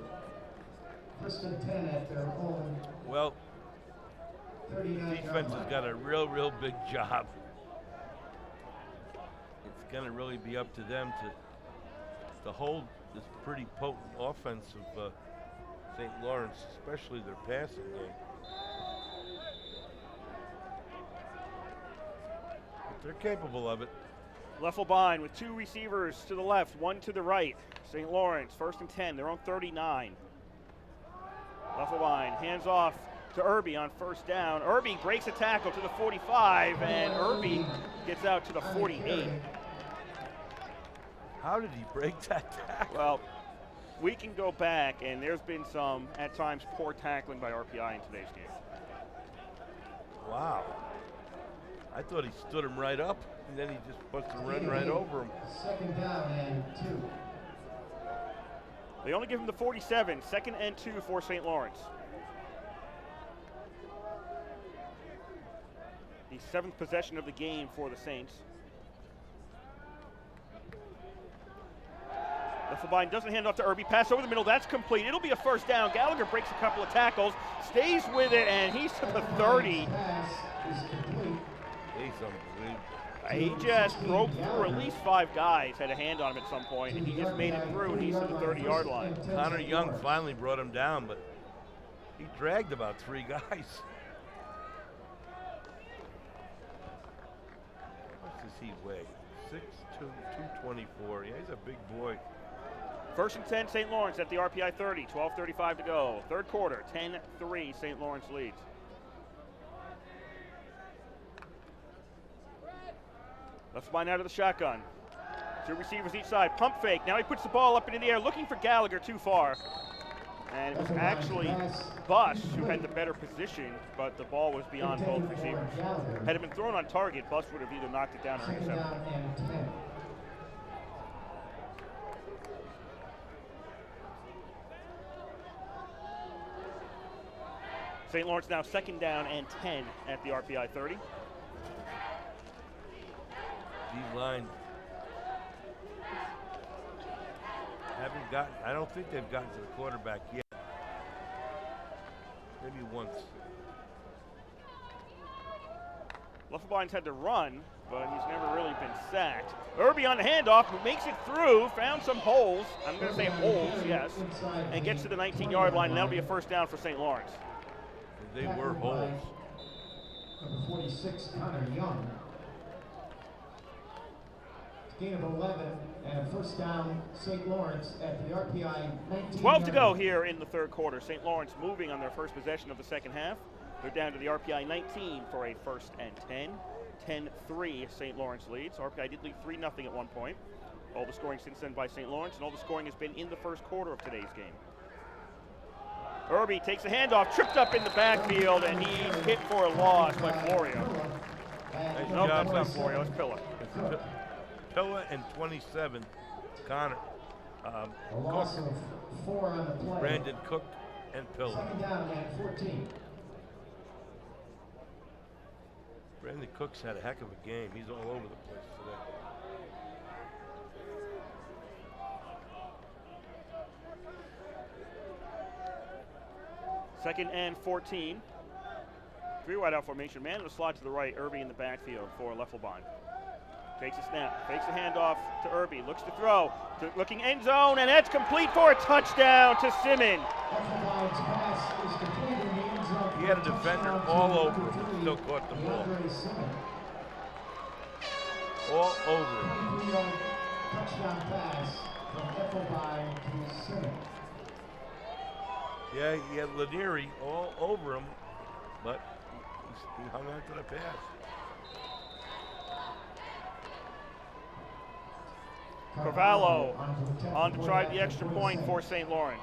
1st and 10 at their own. Well, defense has got a real big job. It's going to really be up to them to hold this pretty potent offense of St. Lawrence, especially their passing game. But they're capable of it. Leffelbein with 2 receivers to the left, 1 to the right. St. Lawrence, 1st and 10, they're on 39. Leffelbein hands off to Irby on 1st down. Irby breaks a tackle to the 45, and Irby gets out to the 48. How did he break that tackle? Well, we can go back, and there's been some, at times, poor tackling by RPI in today's game. Wow. I thought he stood him right up, and then he just must have run right over him. 2nd down and 2. They only give him the 47, 2nd and 2 for St. Lawrence. The 7th possession of the game for the Saints. Leffelbein doesn't hand off to Irby. Pass over the middle. That's complete. It'll be a 1st down. Gallagher breaks a couple of tackles, stays with it, and he's to the 30. He's unbelievable. He just broke through. At least 5 guys had a hand on him at some point, and he just made it through, and he's to the 30-yard line. Connor Young finally brought him down, but he dragged about 3 guys. What does he weigh? 6'2", 224. Yeah, he's a big boy. 1st and 10, St. Lawrence at the RPI 30. 12:35 to go. 3rd quarter, 10-3, St. Lawrence leads. Leffelbein out of the shotgun. 2 receivers each side. Pump fake. Now he puts the ball up into the air, looking for Gallagher too far. And it was actually Bush who had the better position, but the ball was beyond both receivers. Had it been thrown on target, Bush would have either knocked it down or intercepted it. St. Lawrence now 2nd down and 10 at the RPI 30. D-line haven't gotten, I don't think they've gotten to the quarterback yet. Maybe once. Leffelbein's had to run, but he's never really been sacked. Irby on the handoff, makes it through, found some holes. I'm going to say holes, yes, and gets to the 19-yard line, and that'll be a 1st down for St. Lawrence. They were holes. Number 46, Connor Young. Gain of 11 and first down, St. Lawrence at the RPI 19. 12 to go here in the third quarter. St. Lawrence moving on their first possession of the second half. They're down to the RPI 19 for a first and 10. 10-3 St. Lawrence leads. RPI did lead 3-0 at one point. All the scoring since then by St. Lawrence, and all the scoring has been in the first quarter of today's game. Irby takes a handoff, tripped up in the backfield, and he's hit for a loss by Florio. Nice Nope, job that's not Florio, it's Pilla. Pilla and 27, Connor. A loss of 4 on the play. Brandon Cook and Pilla. Second down at 14. Brandon Cook's had a heck of a game. He's all over the place today. Second and 14. Three wide out formation. Man in the slot to the right. Irby in the backfield for Leffelbein. Takes a snap. Fakes a handoff to Irby. Looks to throw. Looking end zone, and that's complete for a touchdown to Simmons. He had a defender all over him, but still caught the ball. All over him. Touchdown pass from Leffelbein to Simmons. Yeah, he had Lanieri all over him, but he hung on to the pass. Carvalho on to try the extra point for St. Lawrence.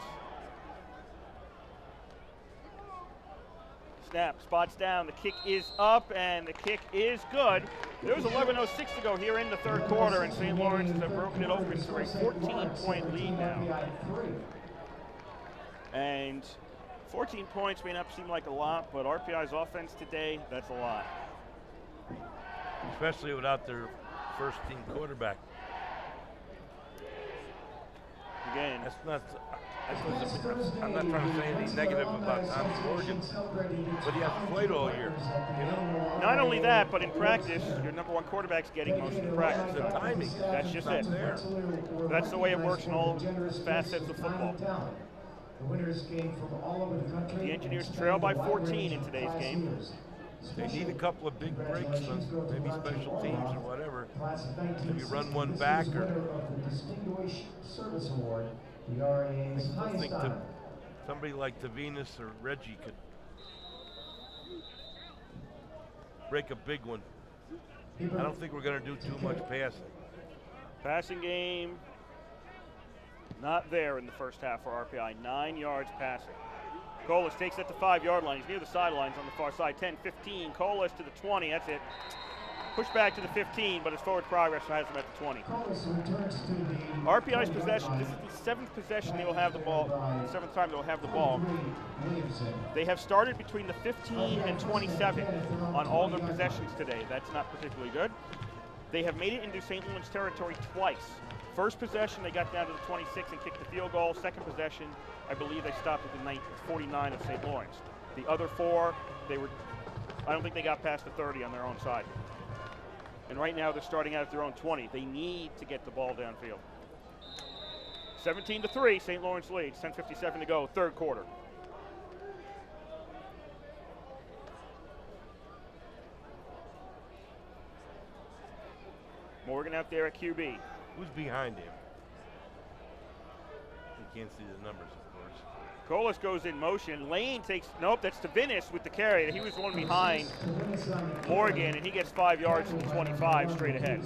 Snap, spots down, the kick is up, and the kick is good. There's 11:06 to go here in the third quarter, and St. Lawrence has broken it open to a 14-point lead now. And 14 points may not seem like a lot, but RPI's offense today, that's a lot. Especially without their first-team quarterback. Again, I'm not trying to say anything negative about Tommy Morgan, but he hasn't played all year. You know? Not only that, but in practice, your number one quarterback's getting most of the practice. The timing. That's just it. There. That's the way it works in all facets of football. The winners came from all over the country. The Engineers trail by 14 in today's game. They need a couple of big breaks on maybe special teams or whatever. Maybe run one back or. I think somebody like Tavinas or Reggie could break a big one. I don't think we're going to do too much passing. Passing game, not there in the first half for RPI. 9 yards passing. Colas takes it to the 5-yard line. He's near the sidelines on the far side. 10-15. Colas to the 20. That's it. Push back to the 15, but his forward progress has him at the 20. RPI's possession. This is the 7th possession they will have the ball. 7th time they will have the ball. They have started between the 15 and 27 on all their possessions today. That's not particularly good. They have made it into St. Lawrence territory twice. First possession, they got down to the 26 and kicked the field goal. Second possession, I believe they stopped at the 49 of St. Lawrence. The other 4, I don't think they got past the 30 on their own side. And right now they're starting out at their own 20. They need to get the ball downfield. 17-3, St. Lawrence leads. 10:57 to go, third quarter. Morgan out there at QB. Who's behind him? You can't see the numbers, of course. Colas goes in motion. Lane takes, nope, that's Tavinas with the carry. He was the one behind Morgan, and he gets 5 yards to the 25 straight ahead.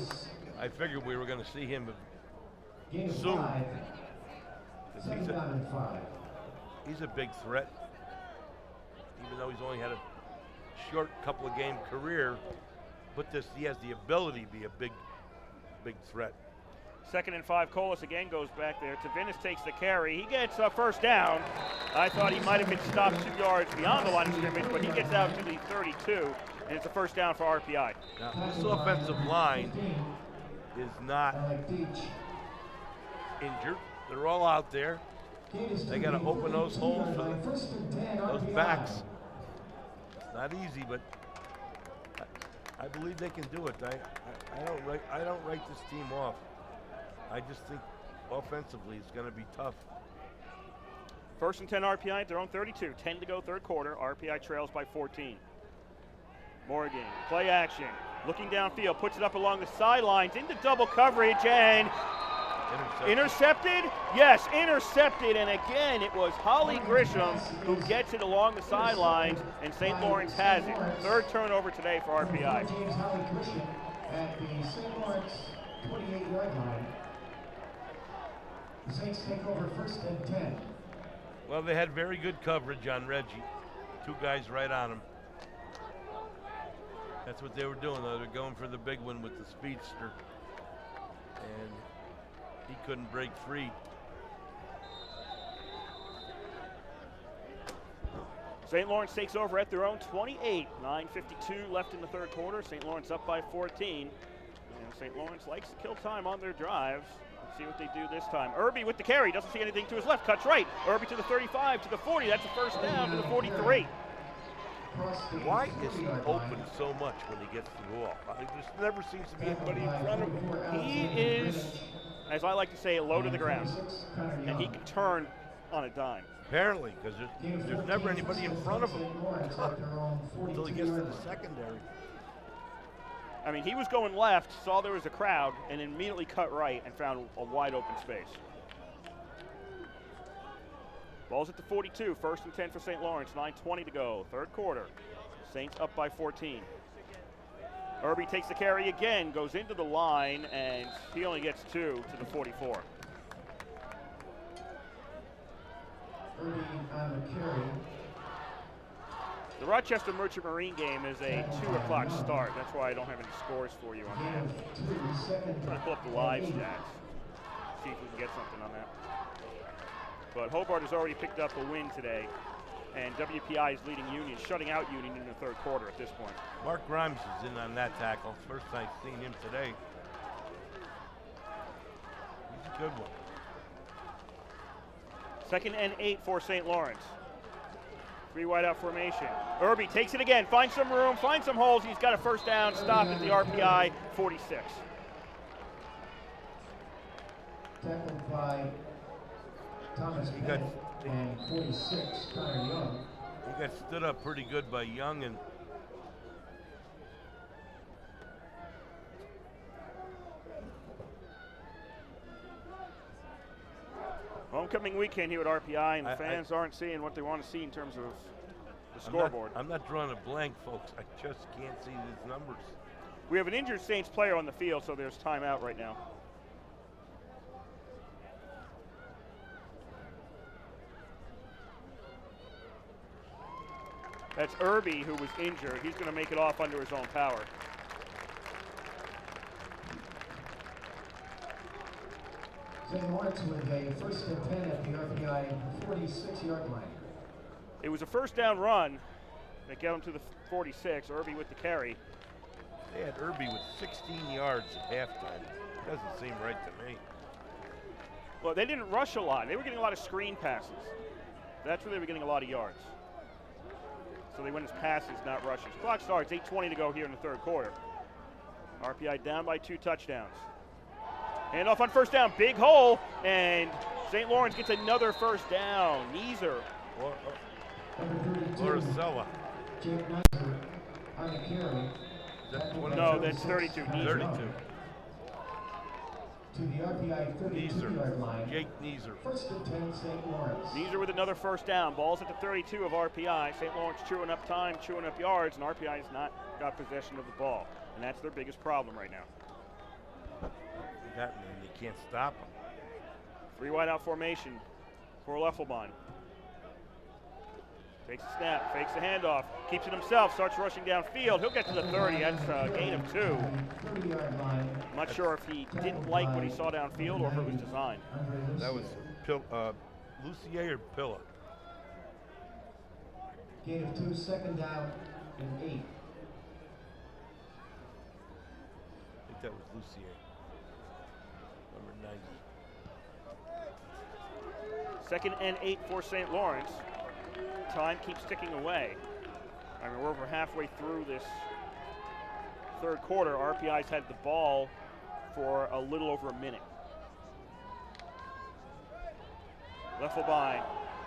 I figured we were going to see him soon. He's a big threat. Even though he's only had a short couple of game career, but he has the ability to be a big threat. 2nd and 5, Colas again goes back there. Tavinas takes the carry. He gets a first down. I thought he might have been stopped 2 yards beyond the line of scrimmage, but he gets out to the 32, and it's a first down for RPI. Now, this offensive line is not injured. They're all out there. They got to open those holes for those backs. It's not easy, but I believe they can do it. I don't write this team off. I just think offensively it's going to be tough. 1st and 10 RPI at their own 32. 10 to go third quarter. RPI trails by 14. Morgan, play action, looking downfield, puts it up along the sidelines into double coverage and intercepted? Yes, intercepted, and again it was Holly Grisham who gets it along the sidelines, and St. Lawrence has it. Third turnover today for RPI. James Holly Christian at the St. Lawrence 28-yard line. The Saints take over 1st and 10. Well, they had very good coverage on Reggie. 2 guys right on him. That's what they were doing, though. They're going for the big one with the speedster. And he couldn't break free. St. Lawrence takes over at their own 28. 9:52 left in the third quarter. St. Lawrence up by 14. And St. Lawrence likes to kill time on their drives. Let's see what they do this time. Irby with the carry. Doesn't see anything to his left. Cuts right. Irby to the 35, to the 40. That's a first down to the 43. Why is he open so much when he gets the ball? There never seems to be anybody in front of him. He is, as I like to say, low to the ground. And he can turn on a dime. Apparently, because there's never anybody in front of him until he gets to the secondary. I mean, he was going left, saw there was a crowd, and immediately cut right and found a wide open space. Ball's at the 42, 1st and 10 for St. Lawrence, 9:20 to go, third quarter. Saints up by 14. Irby takes the carry again, goes into the line, and he only gets 2 to the 44. Irby on the carry. The Rochester Merchant Marine game is a 2 o'clock start. That's why I don't have any scores for you on that. I'm trying to pull up the live stats, see if we can get something on that. But Hobart has already picked up a win today, and WPI is leading Union, shutting out Union in the third quarter at this point. Mark Grimes is in on that tackle. First I've seen him today. He's a good one. 2nd and 8 for St. Lawrence. 3 wide out formation. Irby takes it again, finds some room, finds some holes. He's got a first down, stop at the RPI 46. Tackled by Thomas Bennett and 46, Connor Young. He got stood up pretty good by Young, and homecoming weekend here at RPI, and the fans aren't seeing what they want to see in terms of the scoreboard. I'm not drawing a blank, folks. I just can't see these numbers. We have an injured Saints player on the field, so there's timeout right now. That's Irby, who was injured. He's going to make it off under his own power. St. Lawrence with a 1st and 10 at the RPI 46-yard line. It was a first down run that got him to the 46. Irby with the carry. They had Irby with 16 yards at halftime. Doesn't seem right to me. Well, they didn't rush a lot. They were getting a lot of screen passes. That's where they were getting a lot of yards. So they went as passes, not rushes. Clock starts, 8:20 to go here in the third quarter. RPI down by 2 touchdowns. Hand off on first down, big hole, and St. Lawrence gets another first down. Neeser. Loricella. Jake Neeser on the carry. No, that's 32. Neeser. 32. To the RPI 32-yard line. Jake Neeser. 1st and 10, St. Lawrence. Neeser with another first down. Ball's at the 32 of RPI. St. Lawrence chewing up time, chewing up yards, and RPI has not got possession of the ball. And that's their biggest problem right now. That man, they can't stop him. 3 wide out formation for Leffelbein. Takes a snap, fakes the handoff, keeps it himself, starts rushing downfield. He'll get to the 30. That's a gain of 2. I'm not sure if he didn't like what he saw downfield or if it was designed. That was Lucier or Pilla? Gain of 2, 2nd down and 8. I think that was Lucier. Number 90. 2nd and 8 for St. Lawrence. Time keeps ticking away. I mean, we're over halfway through this third quarter. RPI's had the ball for a little over a minute. Leffelbein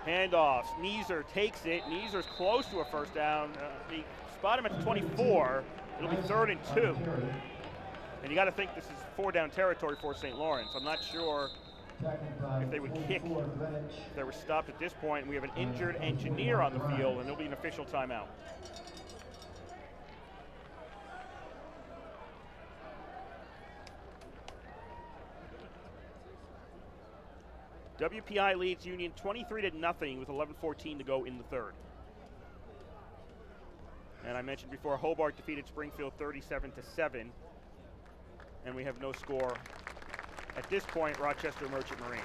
Handoffs. Neeser takes it. Neeser's close to a first down. They spot him at the 24. It'll be 3rd and 2. And you got to think this is 4-down territory for St. Lawrence. I'm not sure if they would kick if they were stopped at this point. We have an injured engineer on the field, and there'll be an official timeout. WPI leads Union 23-0 with 11:14 to go in the 3rd. And I mentioned before, Hobart defeated Springfield 37-7. And we have no score at this point, Rochester Merchant Marine.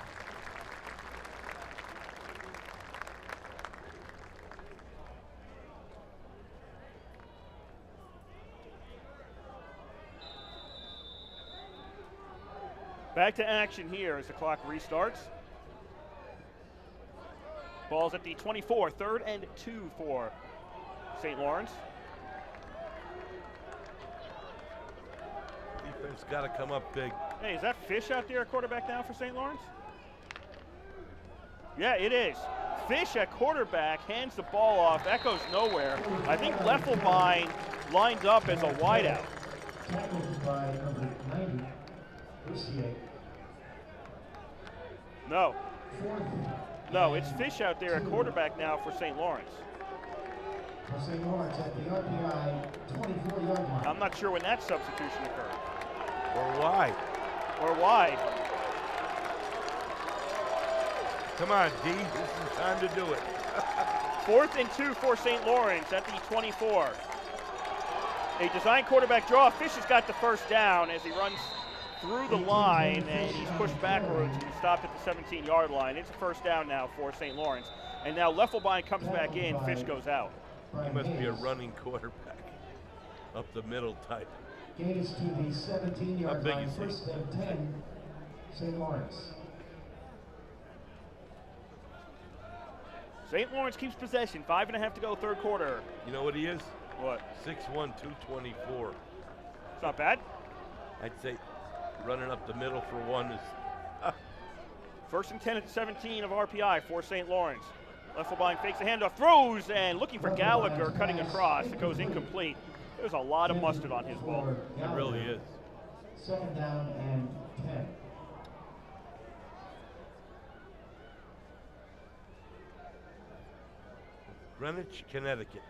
Back to action here as the clock restarts. Ball's at the 24, 3rd and 2 for St. Lawrence. Defense got to come up big. Hey, is that Fish out there at quarterback now for St. Lawrence? Yeah, it is. Fish at quarterback hands the ball off. That goes nowhere. I think Leffelbein lined up as a wideout. No, it's Fish out there at quarterback now for St. Lawrence. St. Lawrence at the RPI 24-yard line. I'm not sure when that substitution occurred. Or why? Come on, D. This is the time to do it. 4th and 2 for St. Lawrence at the 24. A design quarterback draw. Fish has got the first down as he runs through the line, and he's pushed backwards and stopped at the 17-yard line. It's a first down now for St. Lawrence. And now Leffelbein comes back in. Fish goes out. He must be a running quarterback. Up the middle type. Gains to the 17-yard line, 1st and 10, St. Lawrence. St. Lawrence keeps possession, 5.5 to go, 3rd quarter. You know what he is? What? 6'1", 224. It's not bad. I'd say running up the middle for one is... 1st and 10 at the 17 of RPI for St. Lawrence. Leffelbein fakes the handoff, throws, and looking for Gallagher, cutting across. It goes incomplete. There's a lot of mustard on his ball. It really is. 2nd down and 10. Greenwich, Connecticut.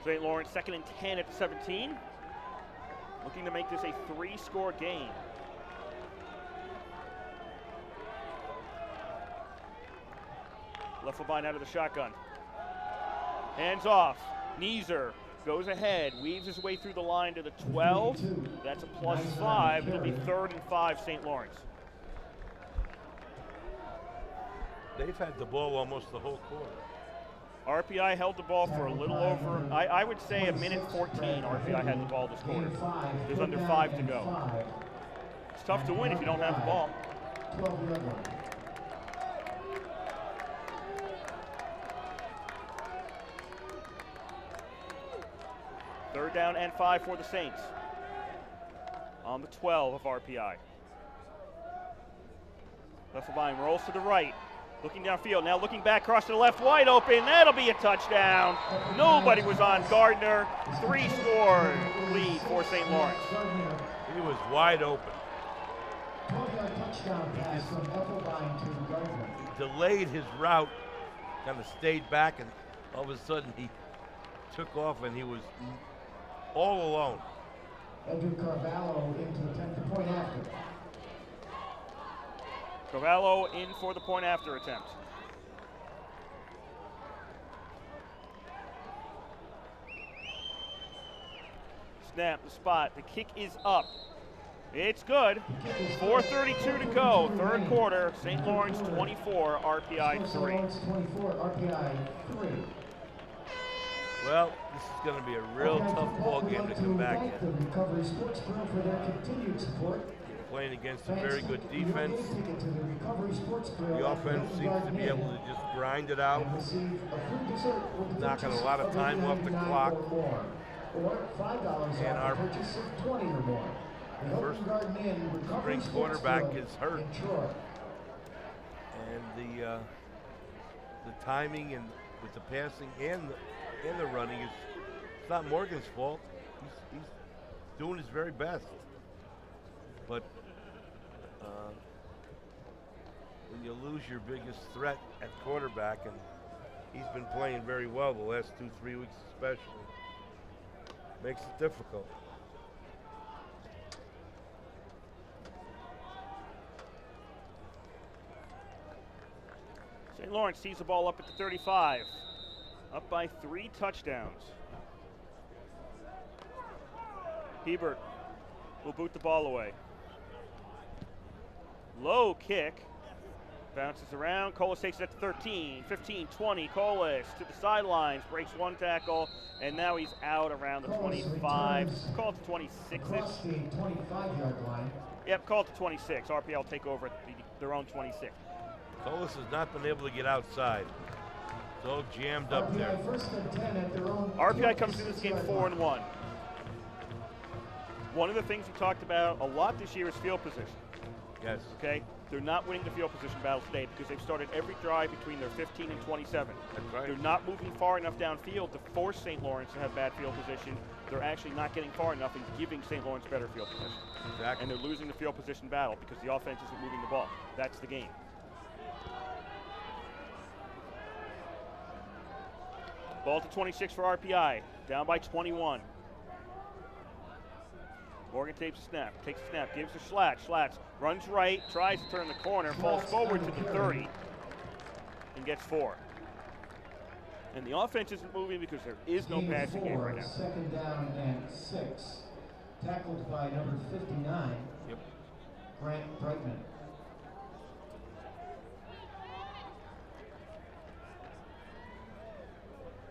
St. Lawrence 2nd and 10 at the 17. Looking to make this a 3-score game. Leffelbein out of the shotgun. Hands off. Neeser goes ahead, weaves his way through the line to the 12. That's a +5. It'll be 3rd and 5, St. Lawrence. They've had the ball almost the whole quarter. RPI held the ball for a little over, I would say a minute 14 RPI had the ball this quarter. There's under 5 to go. It's tough to win if you don't have the ball. 12-yard line. Third down and 5 for the Saints. On the 12 of RPI. Leffelbein rolls to the right. Looking downfield, now looking back, cross to the left, wide open. That'll be a touchdown. Nobody was on Gardner. 3-score lead for St. Lawrence. He was wide open. 12-yard touchdown pass from Leffelbein to Gardner. He delayed his route, kind of stayed back, and all of a sudden he took off and he was all alone. Andrew Carvalho into the 10th point after. Carvalho in for the point after attempt. Snap, the spot, the kick is up. It's good. 4:32 to go, 3rd quarter. St. Lawrence 24, RPI 3. 24, RPI 3. Well, this is going to be a real tough ball game to come back in. The Recovery Sports Group for their continued support. playing against a very good defense. The offense seems to be able to just grind it out, knocking a lot of time off the clock. And our first string quarterback is hurt. And the timing and with the passing and the running is, it's not Morgan's fault. He's doing his very best. But when you lose your biggest threat at quarterback, and he's been playing very well the last 2-3 weeks especially, makes it difficult. St. Lawrence sees the ball up at the 35, up by 3 touchdowns. Hebert will boot the ball away. Low kick, bounces around. Colas takes it at the 13, 15, 20. Colas to the sidelines, breaks 1 tackle, and now he's out around the 25. Call it the 26-ish. 25-yard line. Yep, call it the 26. RPI will take over at their own 26. Colas has not been able to get outside. It's all jammed up there. RPI comes into this game 4-1. One of the things we talked about a lot this year is field position. Yes. Okay? They're not winning the field position battle today because they've started every drive between their 15 and 27. That's right. They're not moving far enough downfield to force St. Lawrence to have bad field position. They're actually not getting far enough and giving St. Lawrence better field position. Exactly. And they're losing the field position battle because the offense isn't moving the ball. That's the game. Ball to 26 for RPI, down by 21. Morgan takes a snap, gives to Schlatt. Schlatt runs right, tries to turn the corner, falls forward to the 30, and gets 4. And the offense isn't moving because there is no passing game right now. Second down and 6. Tackled by number 59, Grant Brightman.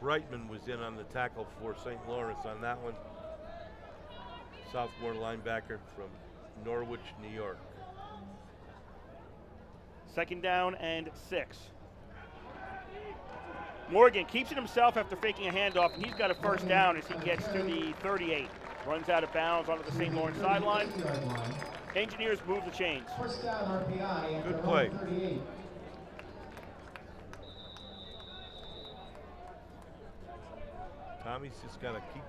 Brightman was in on the tackle for St. Lawrence on that one. Sophomore linebacker from Norwich, New York. Second down and 6. Morgan keeps it himself after faking a handoff, and he's got a first down as he gets to the 38. Runs out of bounds onto the St. Lawrence sideline. Engineers move the chains. First down RPI. Good play. 38. Tommy's just got to keep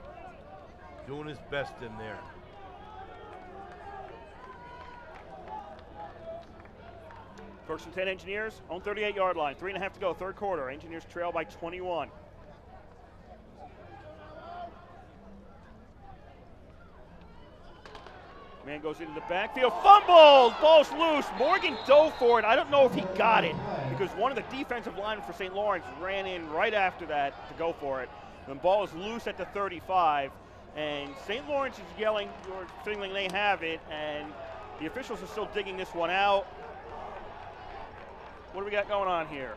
doing his best in there. First and 10 Engineers on 38-yard line. 3.5 to go, third quarter. Engineers trail by 21. Man goes into the backfield, fumbled, ball's loose. Morgan dove for it. I don't know if he got it because one of the defensive linemen for St. Lawrence ran in right after that to go for it. The ball is loose at the 35, and St. Lawrence is yelling or signaling they have it, and the officials are still digging this one out. What do we got going on here?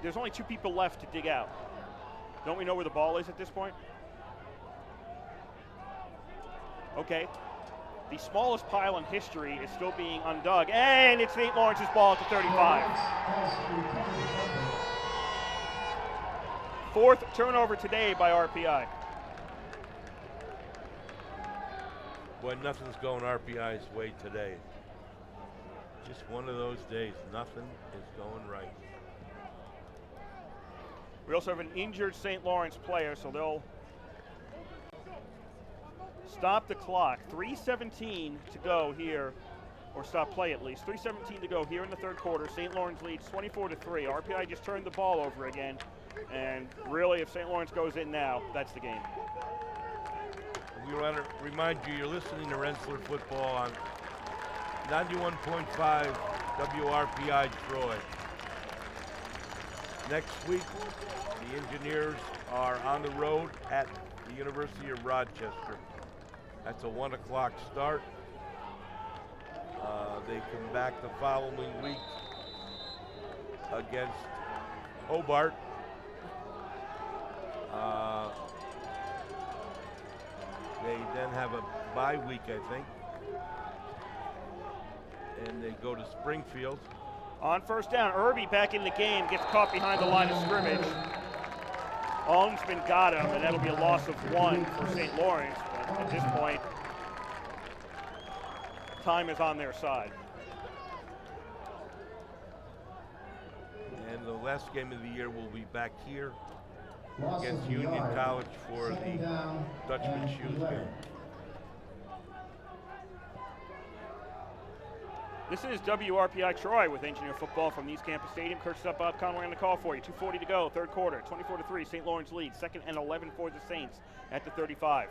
There's only 2 people left to dig out. Don't we know where the ball is at this point? Okay. The smallest pile in history is still being undug, and it's St. Lawrence's ball at the 35. 4th turnover today by RPI. Boy, nothing's going RPI's way today. Just one of those days. Nothing is going right. We also have an injured St. Lawrence player, so they'll stop the clock. 3:17 to go here, or stop play at least. 3:17 to go here in the third quarter. St. Lawrence leads 24-3. RPI just turned the ball over again, and really, if St. Lawrence goes in now, that's the game. We want to remind you, you're listening to Rensselaer Football on 91.5 WRPI Troy. Next week, the Engineers are on the road at the University of Rochester. That's a 1 o'clock start. They come back the following week against Hobart. They then have a bye week, I think. And they go to Springfield. On first down, Irby back in the game, gets caught behind the line of scrimmage. Almsman got him, and that'll be a loss of 1 for St. Lawrence. But at this point, time is on their side. And the last game of the year will be back here against Union College for the Dutchman Shoes game. This is WRPI Troy with Engineer Football from the East Campus Stadium. Coach up, Bob Conway on the call for you. 2:40 to go, third quarter, 24-3. St. Lawrence leads. 2nd and 11 for the Saints at the 35.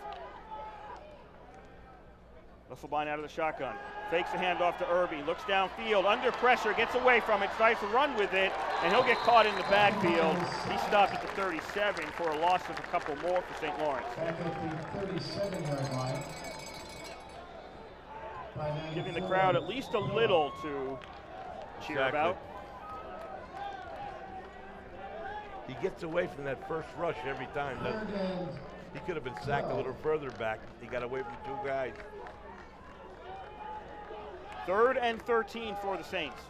Russelbein out of the shotgun. Fakes the handoff to Irby. Looks downfield. Under pressure. Gets away from it. Tries to run with it. And he'll get caught in the backfield. He stopped at the 37 for a loss of a couple more for St. Lawrence. Back at the 37-yard line. Giving the crowd at least a little to cheer about. He gets away from that first rush every time, doesn't he? He could have been sacked a little further back. He got away from 2 guys. 3rd and 13 for the Saints.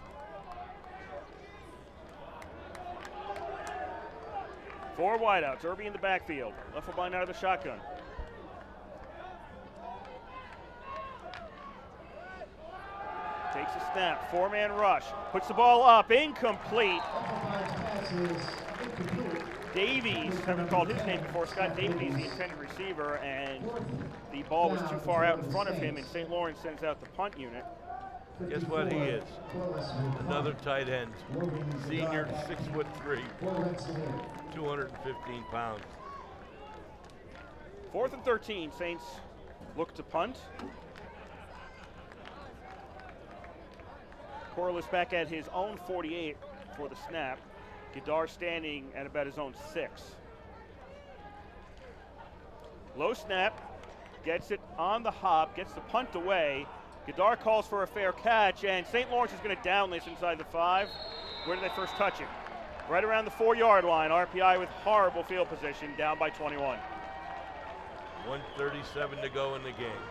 Four wideouts. Irby in the backfield. Russelbein out of the shotgun. Takes a snap, 4-man rush, puts the ball up, incomplete. Davies, haven't called his name before, Scott Davies, the intended receiver, and the ball was too far out in front of him, and St. Lawrence sends out the punt unit. Guess what he is? Another tight end. Senior, 6'3", 215 pounds. 4th and 13, Saints look to punt. Corliss back at his own 48 for the snap. Gadar standing at about his own 6. Low snap, gets it on the hop, gets the punt away. Gadar calls for a fair catch, and St. Lawrence is going to down this inside the 5. Where did they first touch it? Right around the 4-yard line. RPI with horrible field position, down by 21. 1:37 to go in the game.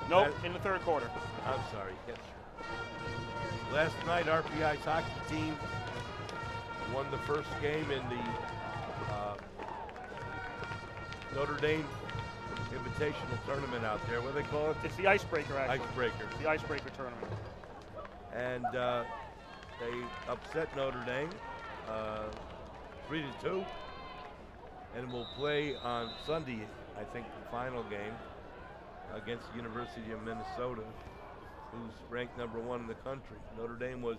Nope, in the 3rd quarter. I'm sorry, yes. Last night, RPI's hockey team won the first game in the Notre Dame Invitational Tournament out there. What do they call it? It's the Icebreaker, actually. Icebreaker. It's the Icebreaker tournament. And they upset Notre Dame 3-2. And will play on Sunday, I think, the final game against the University of Minnesota, who's ranked number 1 in the country. Notre Dame was,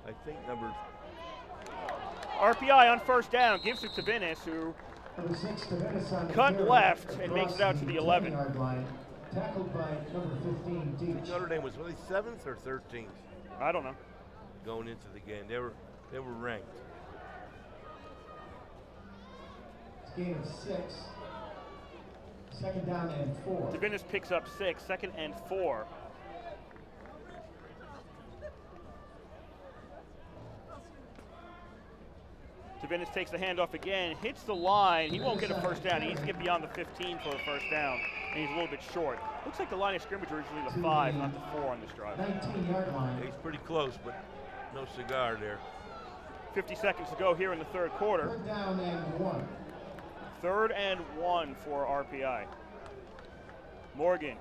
I think, number... RPI on first down, gives it to Vinnis, who cut left and makes it out to the 11. Tackled by number 15, Deach. Notre Dame was really 7th or 13th? I don't know. Going into the game, they were ranked. It's game of 6. 2nd down and 4. Divinis picks up 6, 2nd and 4. Divinis takes the handoff again, hits the line. He won't get a first down. He needs to get beyond the 15 for a first down, and he's a little bit short. Looks like the line of scrimmage originally the 5, not the 4 on this drive. 19-yard line. He's pretty close, but no cigar there. 50 seconds to go here in the 3rd quarter. 3rd down and 1. 3rd and 1 for RPI. Morgan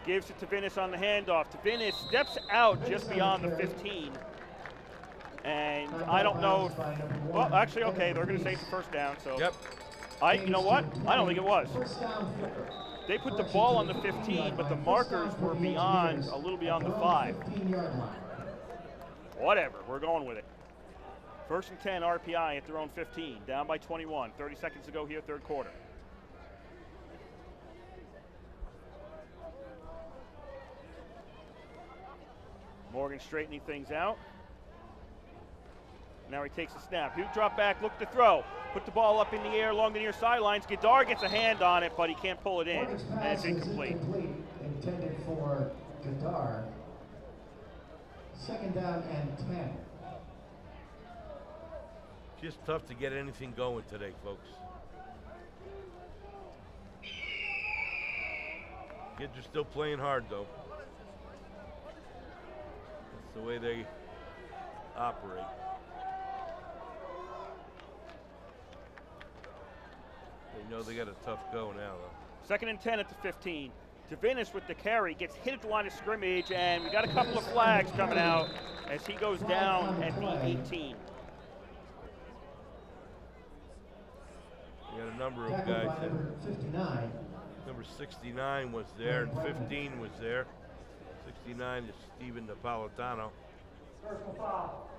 gives it to Vinnis on the handoff. Vinnis steps out just beyond the 15. And I don't know if, well, actually, okay, they're going to say it's a first down. So, yep. You know what? I don't think it was. They put the ball on the 15, but the markers were beyond, a little beyond the 5. Whatever, we're going with it. 1st and 10, RPI at their own 15, down by 21. 30 seconds to go here, 3rd quarter. Morgan straightening things out. Now he takes a snap. He'll drop back, look to throw. Put the ball up in the air along the near sidelines. Gadar gets a hand on it, but he can't pull it in. And it's incomplete. Intended for Gadar. 2nd down and 10. Just tough to get anything going today, folks. Kids are still playing hard, though. That's the way they operate. They know they got a tough go now, though. 2nd and 10 at the 15. Divinis with the carry, gets hit at the line of scrimmage, and we got a couple of flags coming out as he goes down at the 18. We got a number of guys there. Number 69 was there, and 15 was there. 69 is Steven Napolitano. Personal foul.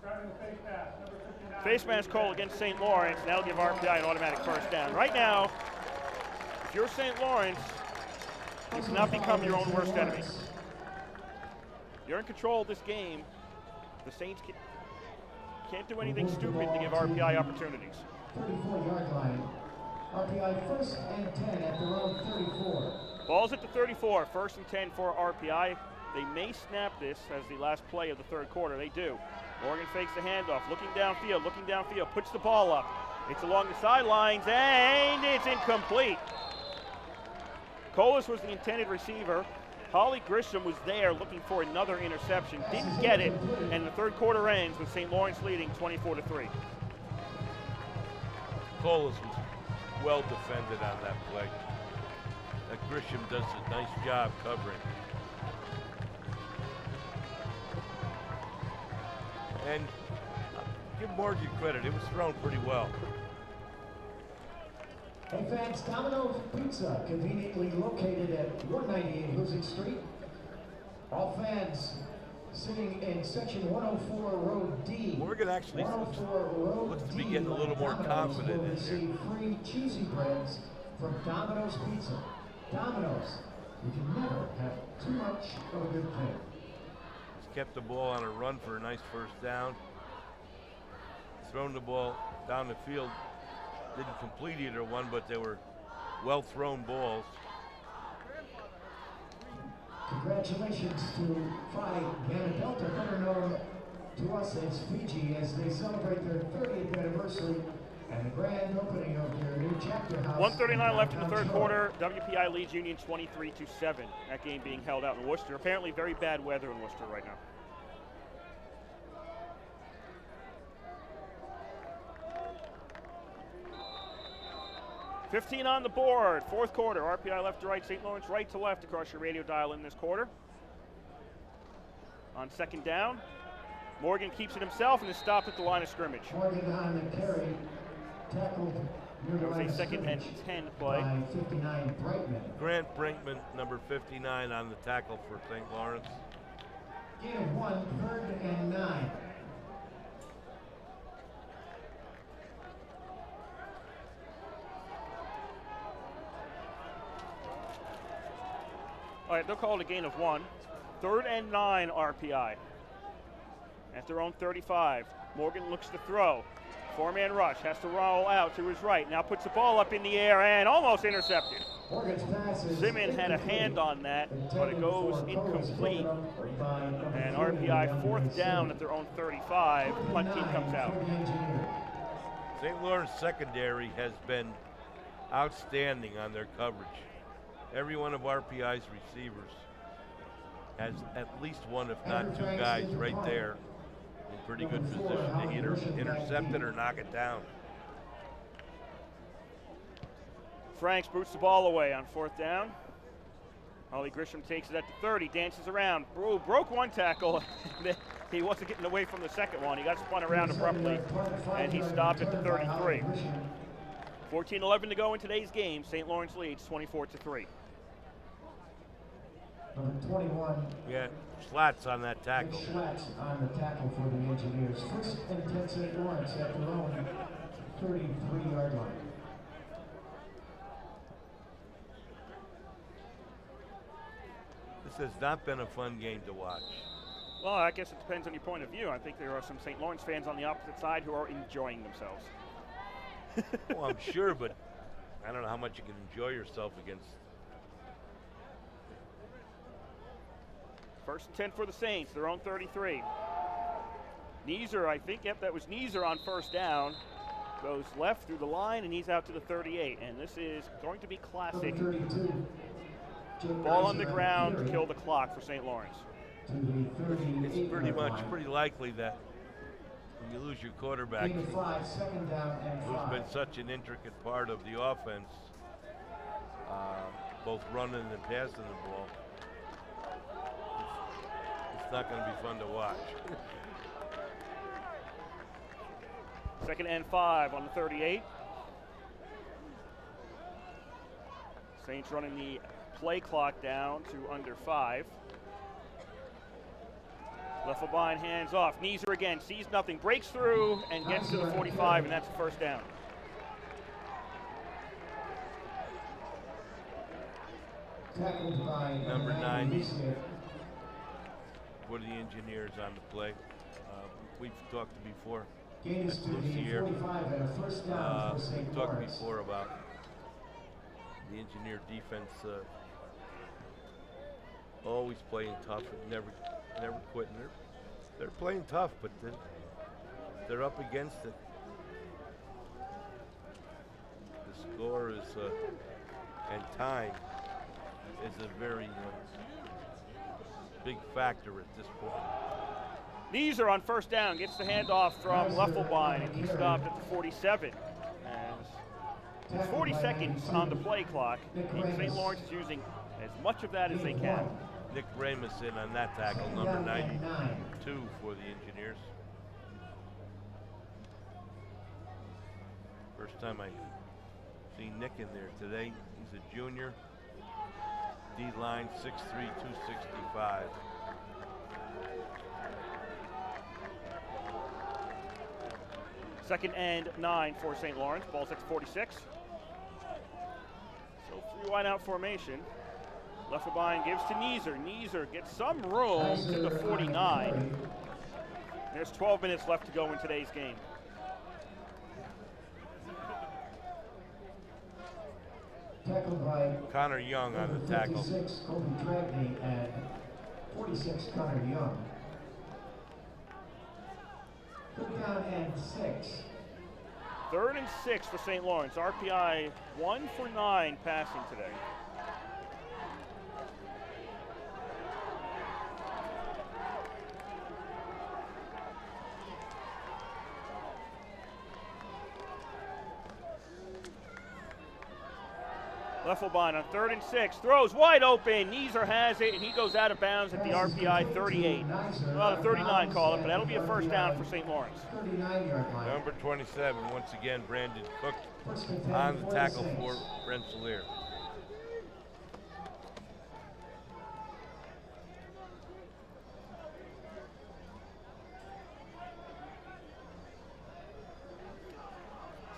Grabbing the face mask, number 59. Face mask call against St. Lawrence. That'll give RPI an automatic first down. Right now, if you're St. Lawrence, you cannot become your own worst enemy. You're in control of this game. The Saints can't do anything stupid to give RPI opportunities. 34-yard line. RPI 1st and 10 at their own 34. Ball's at the 34, 1st and 10 for RPI. They may snap this as the last play of the 3rd quarter. They do. Morgan fakes the handoff, looking downfield, puts the ball up. It's along the sidelines, and it's incomplete. Colas was the intended receiver. Holly Grisham was there looking for another interception, didn't get it, and the 3rd quarter ends with St. Lawrence leading 24-3. Colas was well defended on that play. That Grisham does a nice job covering. And give Morgan credit, it was thrown pretty well. Hey fans, Domino's Pizza, conveniently located at 198 Hoosick Street. All fans sitting in section 104 row D. Morgan actually 104 row looks to D, be getting a little more Domino's confident will in receive free cheesy breads from Domino's Pizza. Domino's, you can never have too much of a good thing. He's kept the ball on a run for a nice first down. Thrown the ball down the field. Didn't complete either one, but they were well thrown balls. Congratulations to Phi Gamma Delta, better known to us as Fiji, as they celebrate their 30th anniversary and the grand opening of their new chapter house. 1:39 left in the 3rd quarter. WPI leads Union 23-7. That game being held out in Worcester. Apparently very bad weather in Worcester right now. $15 on the board, 4th quarter. RPI left to right, St. Lawrence right to left across your radio dial in this quarter. On 2nd down, Morgan keeps it himself and is stopped at the line of scrimmage. Morgan on the carry, tackled near the That was a line of 2nd and scrimmage 10 play. by 59 Brightman. Grant Brinkman, number 59 on the tackle for St. Lawrence. Gain of 1, 3rd and 9. All right, they'll call it a gain of 1. 3rd and 9 RPI. At their own 35. Morgan looks to throw. 4-man rush, has to roll out to his right. Now puts the ball up in the air and almost intercepted. Morgan's pass is Simmons had a hand on that, but it goes incomplete. And RPI 4th down at their own 35. Punt team comes out. St. Lawrence secondary has been outstanding on their coverage. Every one of RPI's receivers has at least one, if not 2 guys right there in pretty good position to either intercept it or knock it down. Franks boots the ball away on 4th down. Holly Grisham takes it at the 30, dances around. Broke one tackle. He wasn't getting away from the second one. He got spun around abruptly, and he stopped at the 33. 14-11 to go in today's game. St. Lawrence leads 24-3. Number 21. Yeah, slats on that tackle. Slats on the tackle for the Engineers. 1st and 10 St. Lawrence at their own 33-yard line. This has not been a fun game to watch. Well, I guess it depends on your point of view. I think there are some St. Lawrence fans on the opposite side who are enjoying themselves. Well, I'm sure, but I don't know how much you can enjoy yourself against. 1st and 10 for the Saints, their own 33. Neeser, I think, yep, that was Neeser on first down. Goes left through the line, and he's out to the 38. And this is going to be classic. Ball on the ground, kill the clock for St. Lawrence. It's pretty likely that when you lose your quarterback, who's been such an intricate part of the offense, both running and passing the ball, it's not going to be fun to watch. 2nd and 5 on the 38. Saints running the play clock down to under 5. Leffelbein hands off. Neeser again, sees nothing, breaks through and gets to the 45, and that's a first down. Number 90 for the Engineers on the play. We've talked before. We've talked before about the Engineer defense always playing tough and never quitting. They're playing tough, but they're up against it. The score is and time is a very big factor at this point. Neeser on first down gets the handoff from Leffelbein, and he's stopped at the 47. As 40 seconds on the play clock, and St. Lawrence is using as much of that as they can. Nick Ramus in on that tackle, number 92 for the Engineers. First time I seen Nick in there today. He's a junior. D-line, 6'3", 265. Second and 9 for St. Lawrence. Ball's at 46. So 3 wide out formation. Leffelbein gives to Neeser. Neeser gets some room to the 49. There's 12 minutes left to go in today's game. Connor Young on the tackle. 46, Connor Young. Put down and 6. 3rd and 6 for St. Lawrence. RPI 1 for 9 passing today. Leffelbein on 3rd and 6, throws wide open. Neeser has it, and he goes out of bounds at the RPI 38. Well, the 39 call it, but that'll be a first down for St. Lawrence. Number 27, once again, Brandon Cook on the tackle for Rensselaer.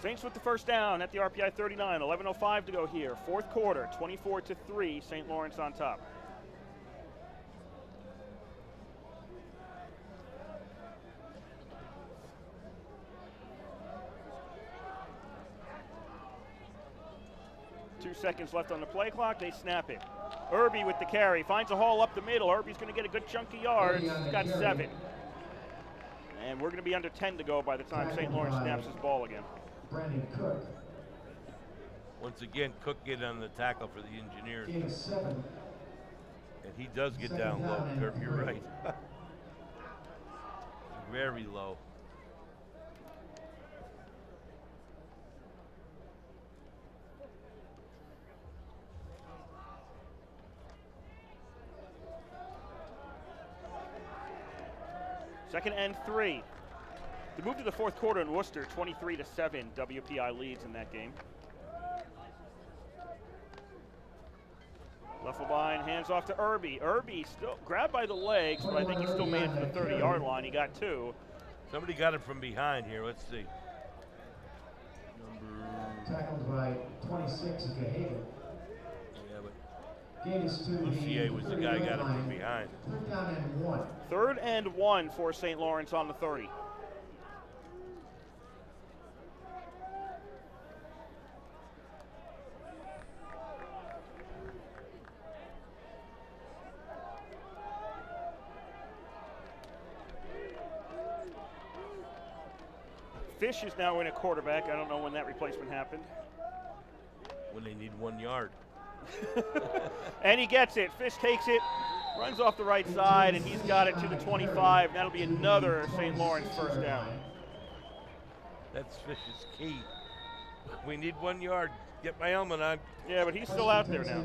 Saints with the first down at the RPI 39, 11:05 to go here. 4th quarter, 24-3, St. Lawrence on top. Two seconds left on the play clock, they snap it. Irby with the carry, finds a hole up the middle. Irby's gonna get a good chunk of yards, he's got 7. And we're gonna be under 10 to go by the time St. Lawrence snaps his ball again. Brandon Cook. Once again, Cook get on the tackle for the Engineers. And he does get down low, Kirk, you're right. Very low. Second and 3. To move to the 4th quarter in Worcester, 23-7, WPI leads in that game. Leffelbein hands off to Irby. Irby still grabbed by the legs, but I think he still made it to the 30-yard line. He got 2. Somebody got it from behind here. Let's see. Tackled by 26 of Gahagan. Yeah, but Lucier was the guy who got it from behind. 3rd down and 1. 3rd and 1 for St. Lawrence on the 30. Fish is now in a quarterback. I don't know when that replacement happened. When they need 1 yard. And he gets it. Fish takes it, runs off the right side, and he's got it to the 25. That'll be another St. Lawrence first down. That's Fish's key. We need 1 yard. Get my helmet on. Yeah, but he's still out there now.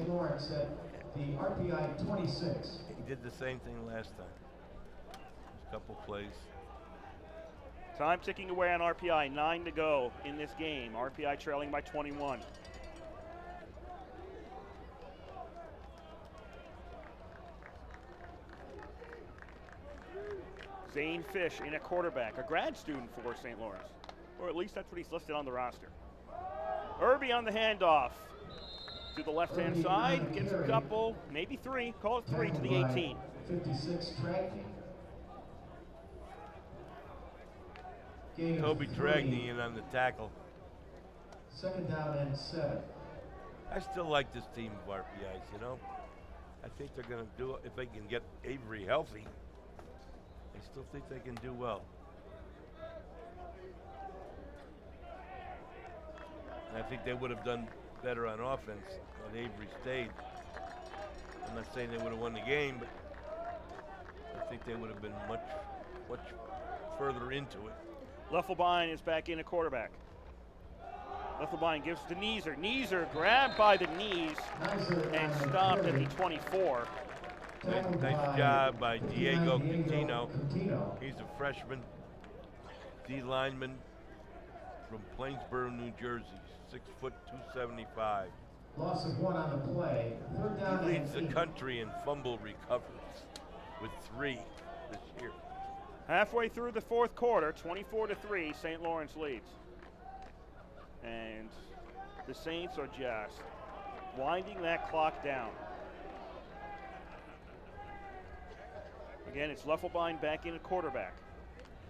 The RPI 26. He did the same thing last time. A couple plays. Time ticking away on RPI. 9 to go in this game. RPI trailing by 21. Zane Fish in a quarterback, a grad student for St. Lawrence. Or at least that's what he's listed on the roster. Irby on the handoff. To the left-hand side, gets a couple, maybe 3, call it 3 to the 18. 56 tracking. Toby Dragney in on the tackle. 2nd down and 7. I still like this team of RPIs, you know. I think they're going to do it if they can get Avery healthy. I still think they can do well. And I think they would have done better on offense had Avery stayed. I'm not saying they would have won the game, but I think they would have been much further into it. Leffelbein is back in a quarterback. Leffelbein gives to Neeser. Neeser grabbed by the knees and stopped at the 24. Nice job by Diego Cantino. He's a freshman D lineman from Plainsboro, New Jersey, 6 foot 275. Loss of 1 on the play. 3rd down. He leads the country in fumble recoveries with 3 this year. Halfway through the 4th quarter, 24-3, St. Lawrence leads. And the Saints are just winding that clock down. Again, it's Leffelbein back in a quarterback.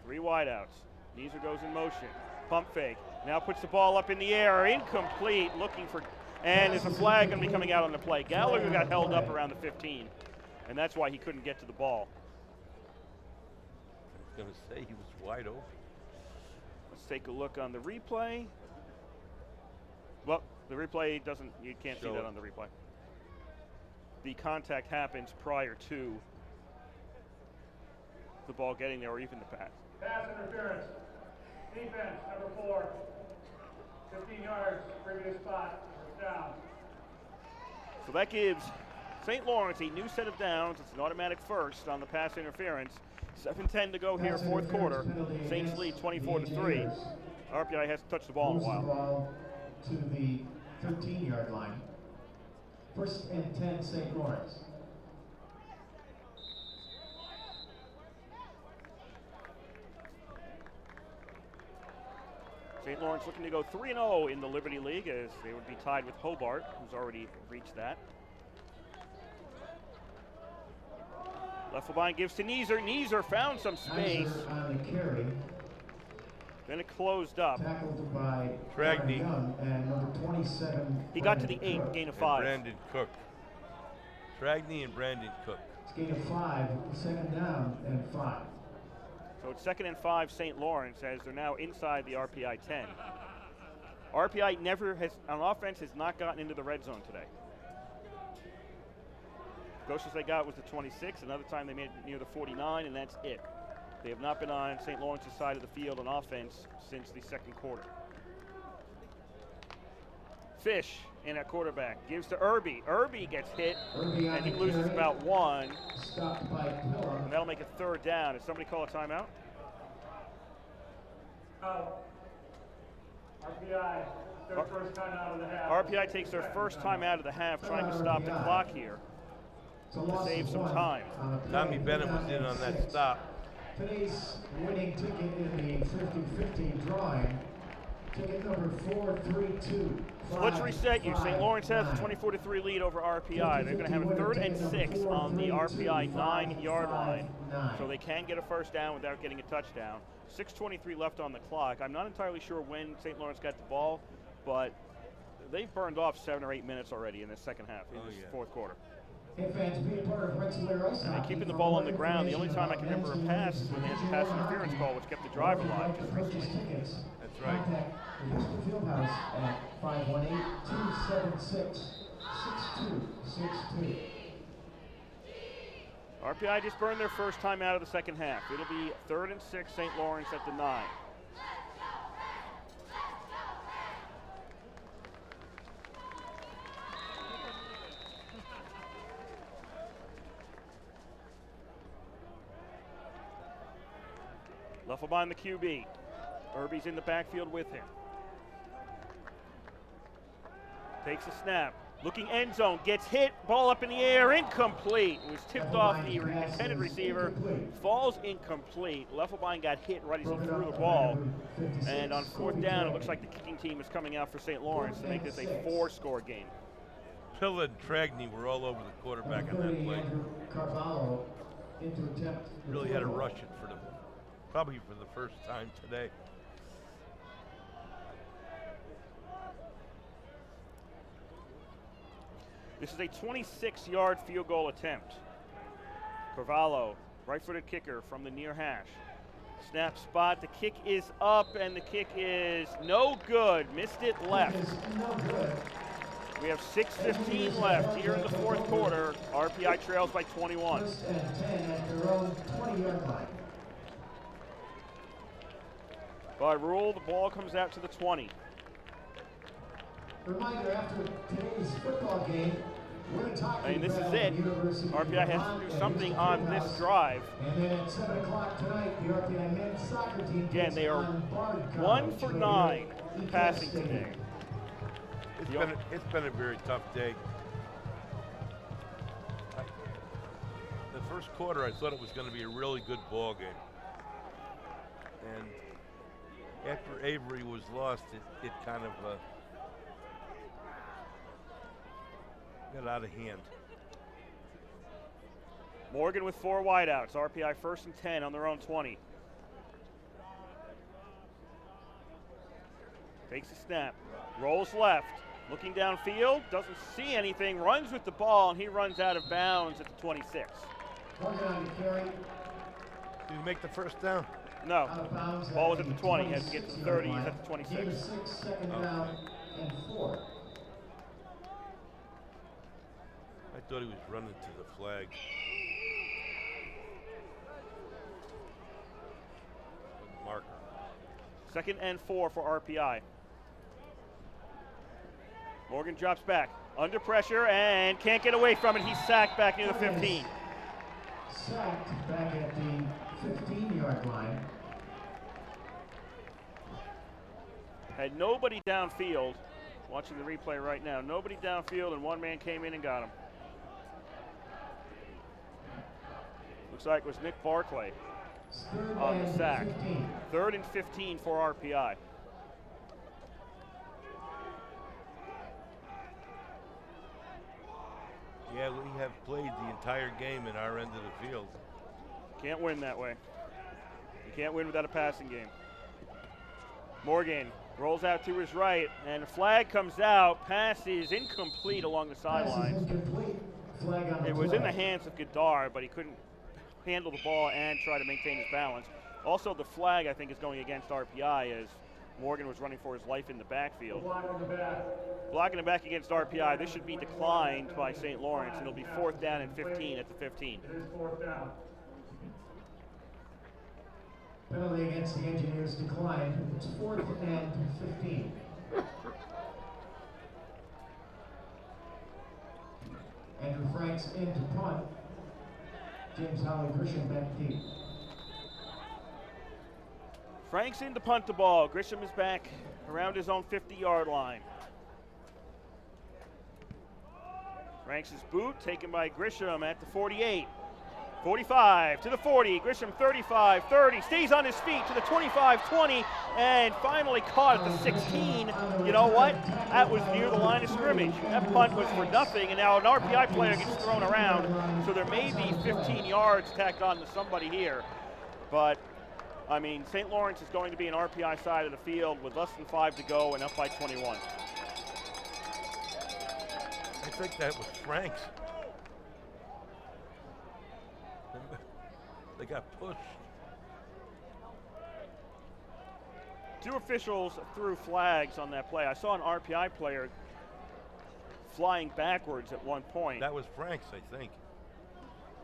3 wideouts. Neeser goes in motion. Pump fake. Now puts the ball up in the air. Incomplete. Looking for, and there's a flag going to be coming out on the play. Gallagher got held up around the 15, and that's why he couldn't get to the ball. I was going to say he was wide open. Let's take a look on the replay. Well, the replay doesn't, you can't see that on the replay. The contact happens prior to the ball getting there, or even the pass. Pass interference. Defense, number 4. 15 yards, previous spot, first down. So that gives St. Lawrence a new set of downs. It's an automatic first on the pass interference. 7:10 to go here, 4th quarter. Saints lead 24-3. RPI hasn't touched the ball in a while. Ball to the 13-yard line. 1st and 10, St. Lawrence. St. Lawrence looking to go 3-0 in the Liberty League, as they would be tied with Hobart, who's already reached that. Leffelbein gives to Neeser. Neeser found some space. On the carry. Then it closed up. Tackled by Dragney. And number 27. He got to the 8, gain of 5. Brandon Cook. Dragney and Brandon Cook. It's gain of 5, 2nd down and 5. So it's 2nd and 5, St. Lawrence, as they're now inside the RPI 10. RPI never has, on offense, has not gotten into the red zone today. Closest they got was the 26. Another time they made it near the 49, and that's it. They have not been on St. Lawrence's side of the field on offense since the 2nd quarter. Fish in at quarterback gives to Irby. Irby gets hit, and he loses about 1. Stopped by Pillar. And that'll make it 3rd down. Did somebody call a timeout? RPI, their first time out of the half. RPI takes their first time out of the half, trying to stop the clock here to save some time. Tommy Bennett was in on that stop. Today's winning ticket in the 50-50 drawing, ticket number 432. So let's reset you. St. Lawrence has a 24-3 lead over RPI. They're going to have a 3rd and 6 on the RPI 9-yard line, so they can get a first down without getting a touchdown. 6:23 left on the clock. I'm not entirely sure when St. Lawrence got the ball, but they've burned off 7 or 8 minutes already in the second half, in this 4th quarter. Hey fans, be a part of Rensselaer Ice And Hockey. keeping the ball on the ground. The only time I can remember a pass is when they had the pass interference call, which kept the drive alive just recently. That's right. Contact the Houston Fieldhouse at 518-276-6262. RPI just burned their first time out of the second half. It'll be 3rd and 6, St. Lawrence at the 9. Leffelbein the QB. Irby's in the backfield with him. Takes a snap. Looking end zone. Gets hit. Ball up in the air. Incomplete. It was tipped off the intended receiver. Falls incomplete. Leffelbein got hit right as he threw the ball. And on 4th down, it looks like the kicking team is coming out for St. Lawrence to make this a 4-score game. Pilla and Tragney were all over the quarterback on that play. Really had to rush it for probably for the first time today. This is a 26-yard field goal attempt. Carvalho, right-footed kicker from the near hash. Snap spot, the kick is up, and the kick is no good. Missed it left. We have 6:15 left here in the 4th quarter. RPI trails by 21. First and 10 at their own 20-yard line. By rule, the ball comes out to the 20. Reminder, after today's football game, we're going to talk I mean, this is it. RPI has to do something on this drive. And then at 7 o'clock tonight, the RPI men's soccer team Again, they are 1 for 9 passing today. It's been a very tough day. The first quarter, I thought it was going to be a really good ball game. And after Avery was lost, it kind of got out of hand. Morgan with 4 wideouts. RPI 1st and 10 on their own 20. Takes a snap. Rolls left. Looking downfield. Doesn't see anything. Runs with the ball, and he runs out of bounds at the 26. Morgan on the carry. Did he make the first down? No. Ball was at the 20. Has to get to the 30. He's at the 26. 6, second down, and 4. I thought he was running to the flag. Marker. 2nd and 4 for RPI. Morgan drops back. Under pressure and can't get away from it. He's sacked back near the 15. Sacked back at the 15-yard line. Had nobody downfield. Watching the replay right now. Nobody downfield, and one man came in and got him. Looks like it was Nick Barclay on the sack. 3rd and 15 for RPI. Yeah, we have played the entire game in our end of the field. Can't win that way. You can't win without a passing game. Morgan rolls out to his right, and a flag comes out. Pass is incomplete along the sidelines. It was in the hands of Godard, but he couldn't handle the ball and try to maintain his balance. Also, the flag, I think, is going against RPI as Morgan was running for his life in the backfield. Blocking the back against RPI. This should be declined by St. Lawrence, and it'll be 4th down and 15 at the 15. It is 4th down. Penalty against the Engineers declined. It's 4th and 15. Andrew Franks into punt. James Holly Grisham back deep. Franks in to punt the ball. Grisham is back around his own 50-yard line. Franks' boot taken by Grisham at the 48. 45 to the 40. Grisham 35, 30. Stays on his feet to the 25, 20, and finally caught at the 16. You know what? That was near the line of scrimmage. That punt was for nothing, and now an RPI player gets thrown around. So there may be 15 yards tacked on to somebody here. But, I mean, St. Lawrence is going to be an RPI side of the field with less than 5 to go and up by 21. I think that was Franks. They got pushed. Two officials threw flags on that play. I saw an RPI player flying backwards at one point. That was Frank's, I think.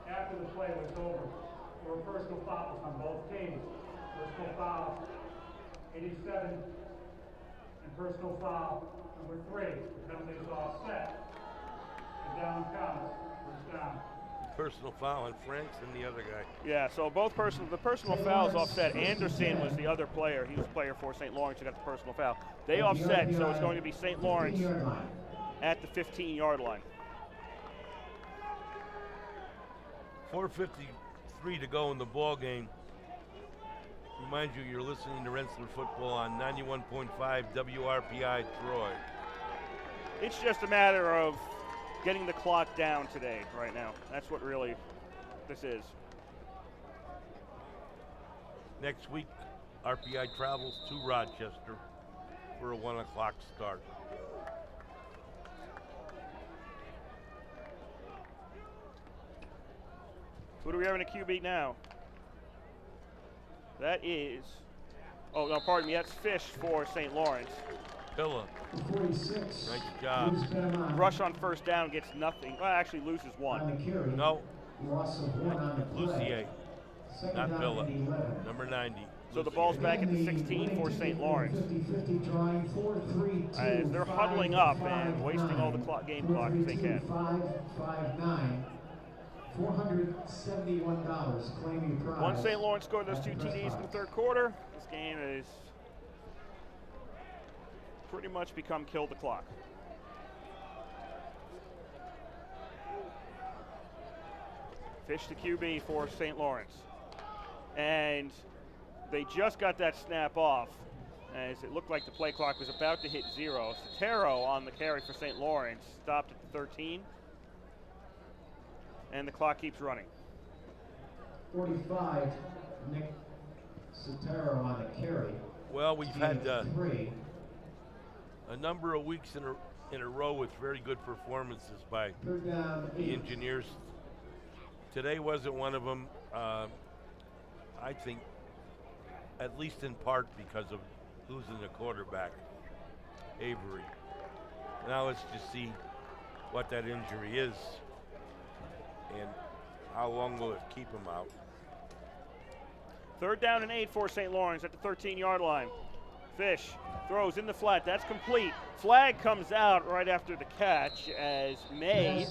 After the play was over, there were personal fouls on both teams. Personal foul 87 and personal foul number 3. The penalty is offset. The down counts. First down. Personal foul on Frank's and the other guy. Yeah, so the personal fouls offset. Anderson was the other player. He was a player for St. Lawrence who got the personal foul. They offset, so it's going to be St. Lawrence at the 15-yard line. 4:53 to go in the ball game. Remind you, you're listening to Rensselaer Football on 91.5 WRPI Troy. It's just a matter of getting the clock down today, right now. That's what really this is. Next week, RPI travels to Rochester for a 1 o'clock start. Who do we have in a QB now? That is, oh no, pardon me, that's Fish for St. Lawrence. Pilla, 46. nice job. Rush on first down gets nothing. Well, actually loses one. No, Loss of 1 on the play. Lucier, not Pilla, number 90. So the ball's back at the 16 for St. Lawrence. As they're huddling up and wasting all the game clock as they can. $471. Claim your prize. Once St. Lawrence scored those 2 TDs in the third quarter, this game is pretty much become kill the clock. Fish the QB for St. Lawrence. And they just got that snap off as it looked like the play clock was about to hit 0. Sotero on the carry for St. Lawrence stopped at the 13. And the clock keeps running. 45, Nick Sotero on the carry. Well, we've had a number of weeks in a row with very good performances by the Engineers. Today wasn't one of them. I think, at least in part because of losing the quarterback, Avery. Now let's just see what that injury is and how long will it keep him out. 3rd down and 8 for St. Lawrence at the 13-yard line. Fish throws in the flat. That's complete. Flag comes out right after the catch as May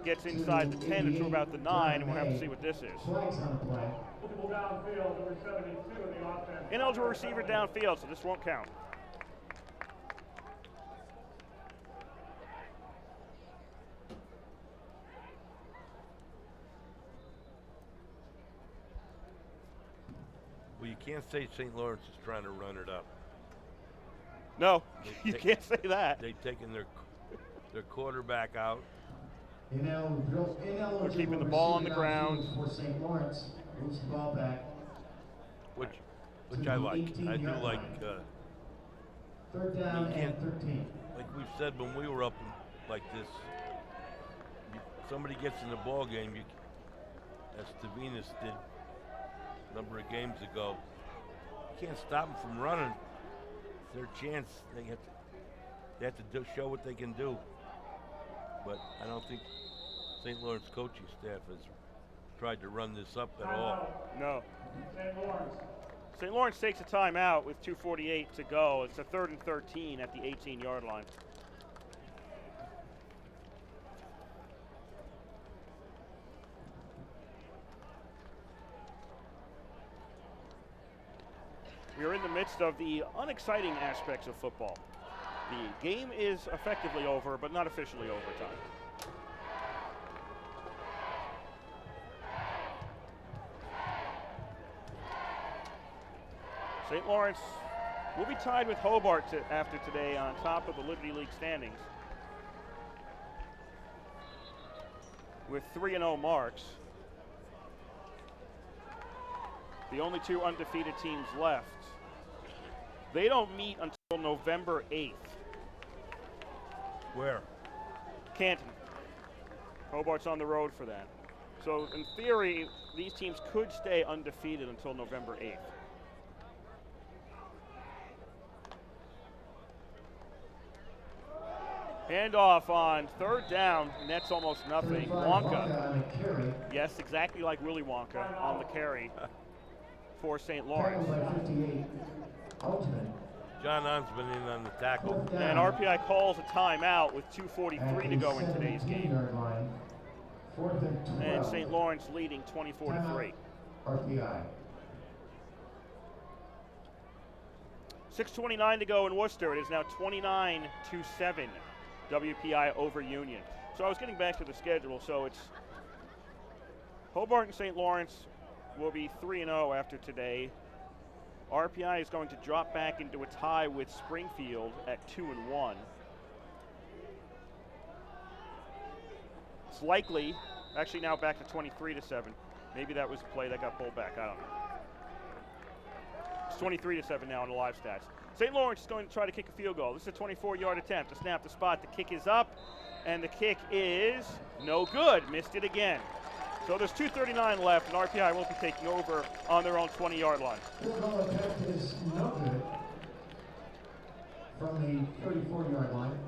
gets inside the 10 and to about the 9, and we'll have to see what this is. Ineligible receiver downfield, so this won't count. Well, you can't say St. Lawrence is trying to run it up. No, you can't say that. They've taken their quarterback out. They're keeping the ball on the ground. For St. Lawrence, moves the ball back. Which I like. I do like. 3rd down and 13. Like we've said when we were up like this, somebody gets in the ball game, as Tavinas did a number of games ago. You can't stop them from running. It's their chance. They have to show what they can do. But I don't think St. Lawrence coaching staff has tried to run this up at all. No. St. Lawrence takes a timeout with 2:48 to go. It's a 3rd and 13 at the 18-yard line. We are in the midst of the unexciting aspects of football. The game is effectively over, but not officially overtime. St. Lawrence will be tied with Hobart after today on top of the Liberty League standings with 3-0 marks. The only 2 undefeated teams left. They don't meet until November 8th. Where? Canton. Hobart's on the road for that. So in theory, these teams could stay undefeated until November 8th. Handoff on third down, nets almost nothing. Wonka. Yes, exactly like Willy Wonka on the carry for St. Lawrence. John Hunsman in on the tackle. And RPI calls a timeout with 2:43 to go in today's game. And St. Lawrence leading 24-3. RPI. 6:29 to go in Worcester. It is now 29-7. WPI over Union. So I was getting back to the schedule. So it's Hobart and St. Lawrence will be 3-0 after today. RPI is going to drop back into a tie with Springfield at 2-1. It's likely, actually now back to 23-7. Maybe that was a play that got pulled back. I don't know. It's 23-7 now on the live stats. St. Lawrence is going to try to kick a field goal. This is a 24-yard attempt to snap the spot. The kick is up, and the kick is no good. Missed it again. So there's 2:39 left, and RPI won't be taking over on their own 20-yard line. Field goal attempt is no good from the 34-yard line.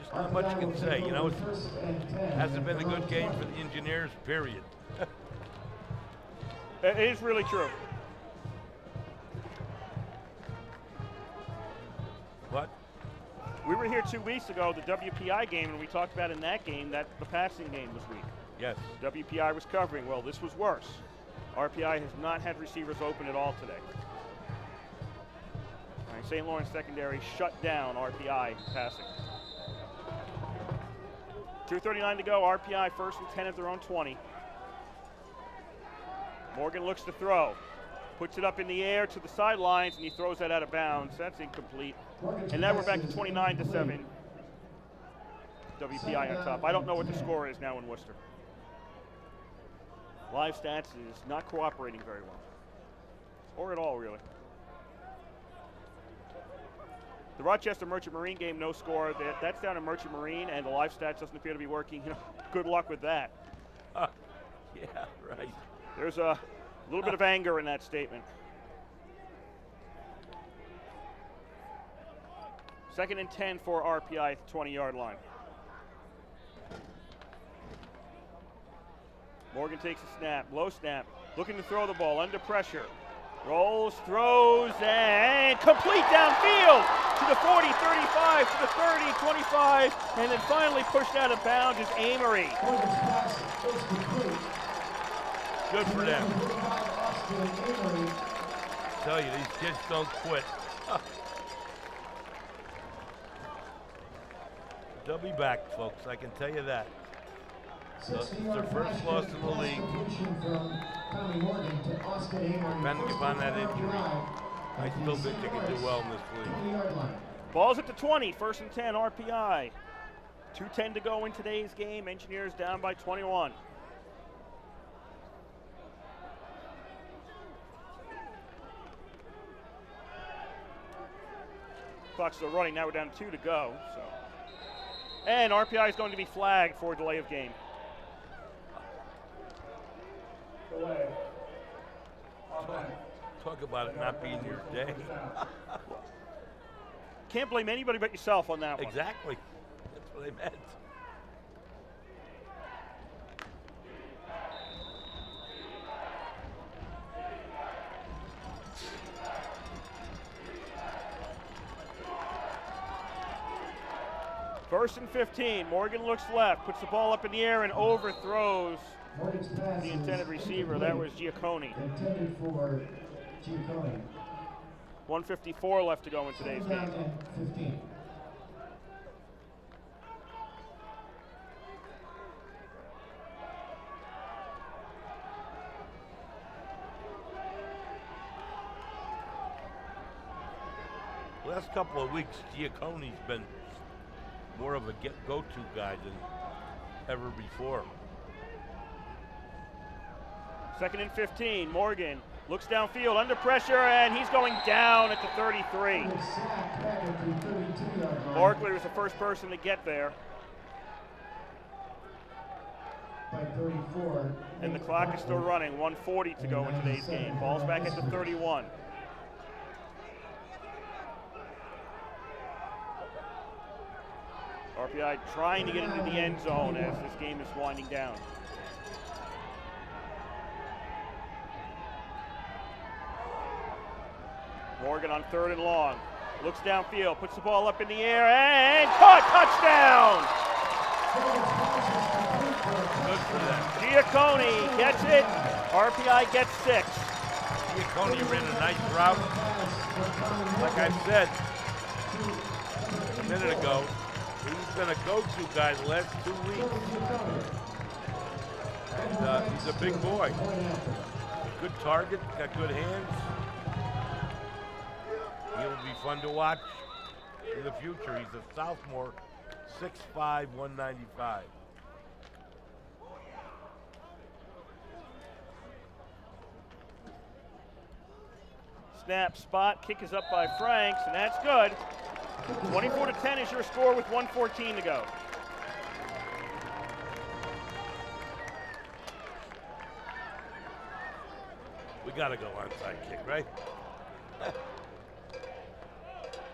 Just not much you can say. You know, it hasn't been a good game for the Engineers, period. It is really true. What? We were here 2 weeks ago, the WPI game, and we talked about in that game that the passing game was weak. Yes. WPI was covering. Well, this was worse. RPI has not had receivers open at all today. All right, St. Lawrence secondary shut down RPI passing. 2:39 to go. RPI first and 10 at their own 20. Morgan looks to throw. Puts it up in the air to the sidelines, and he throws that out of bounds. That's incomplete. And now we're back to 29-7. WPI on top. I don't know what the score is now in Worcester. Live stats is not cooperating very well. Or at all, really. The Rochester Merchant Marine game, no score. That's down in Merchant Marine, and the live stats doesn't appear to be working. You know, good luck with that. Yeah, right. There's a little bit of anger in that statement. Second and 10 for RPI at the 20-yard line. Morgan takes a snap, low snap, looking to throw the ball under pressure. Rolls, throws, and complete downfield to the 40, 35, to the 30, 25, and then finally pushed out of bounds is Amory. Good for them. Tell you, these kids don't quit. They'll be back, folks. I can tell you that. It's their first loss in the league. Depending upon that injury, I still think they can do well in this league. Ball's at the 20, first and 10, RPI. 2:10 to go in today's game. Engineers down by 21. Clock's still running. Now we're down to 2 to go. So, and RPI is going to be flagged for delay of game. Delay. Talk about it not being your day. Can't blame anybody but yourself on that one. Exactly. That's what I meant. First and 15. Morgan looks left, puts the ball up in the air, and overthrows the intended receiver. That was Giacconi. Intended for Giacconi. 1:54 left to go in today's game. 15. Last couple of weeks, Giacconi's been more of a go-to guy than ever before. Second and 15. Morgan looks downfield under pressure, and he's going down at the 33. Barkley was the first person to get there. by 34. And the clock is still running, 1:40 to go in today's game. Ball's back at the 31. RPI trying to get into the end zone as this game is winding down. Morgan on 3rd and long. Looks downfield, puts the ball up in the air, and caught! Touchdown! Good for them. Giacconi gets it. RPI gets 6. Giacconi ran a nice route. Like I said a minute ago, he's been a go-to guy the last 2 weeks. And he's a big boy. Good target, got good hands. He'll be fun to watch in the future. He's a sophomore, 6'5", 195. Snap, spot, kick is up by Franks, and that's good. 24-10 is your score with 1:14 to go. We gotta go onside kick, right?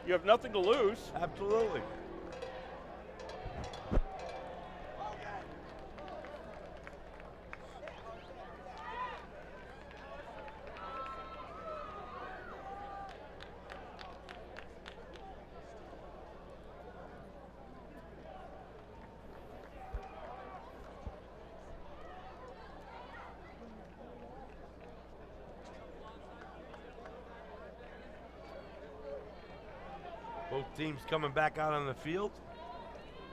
You have nothing to lose. Absolutely. Both teams coming back out on the field.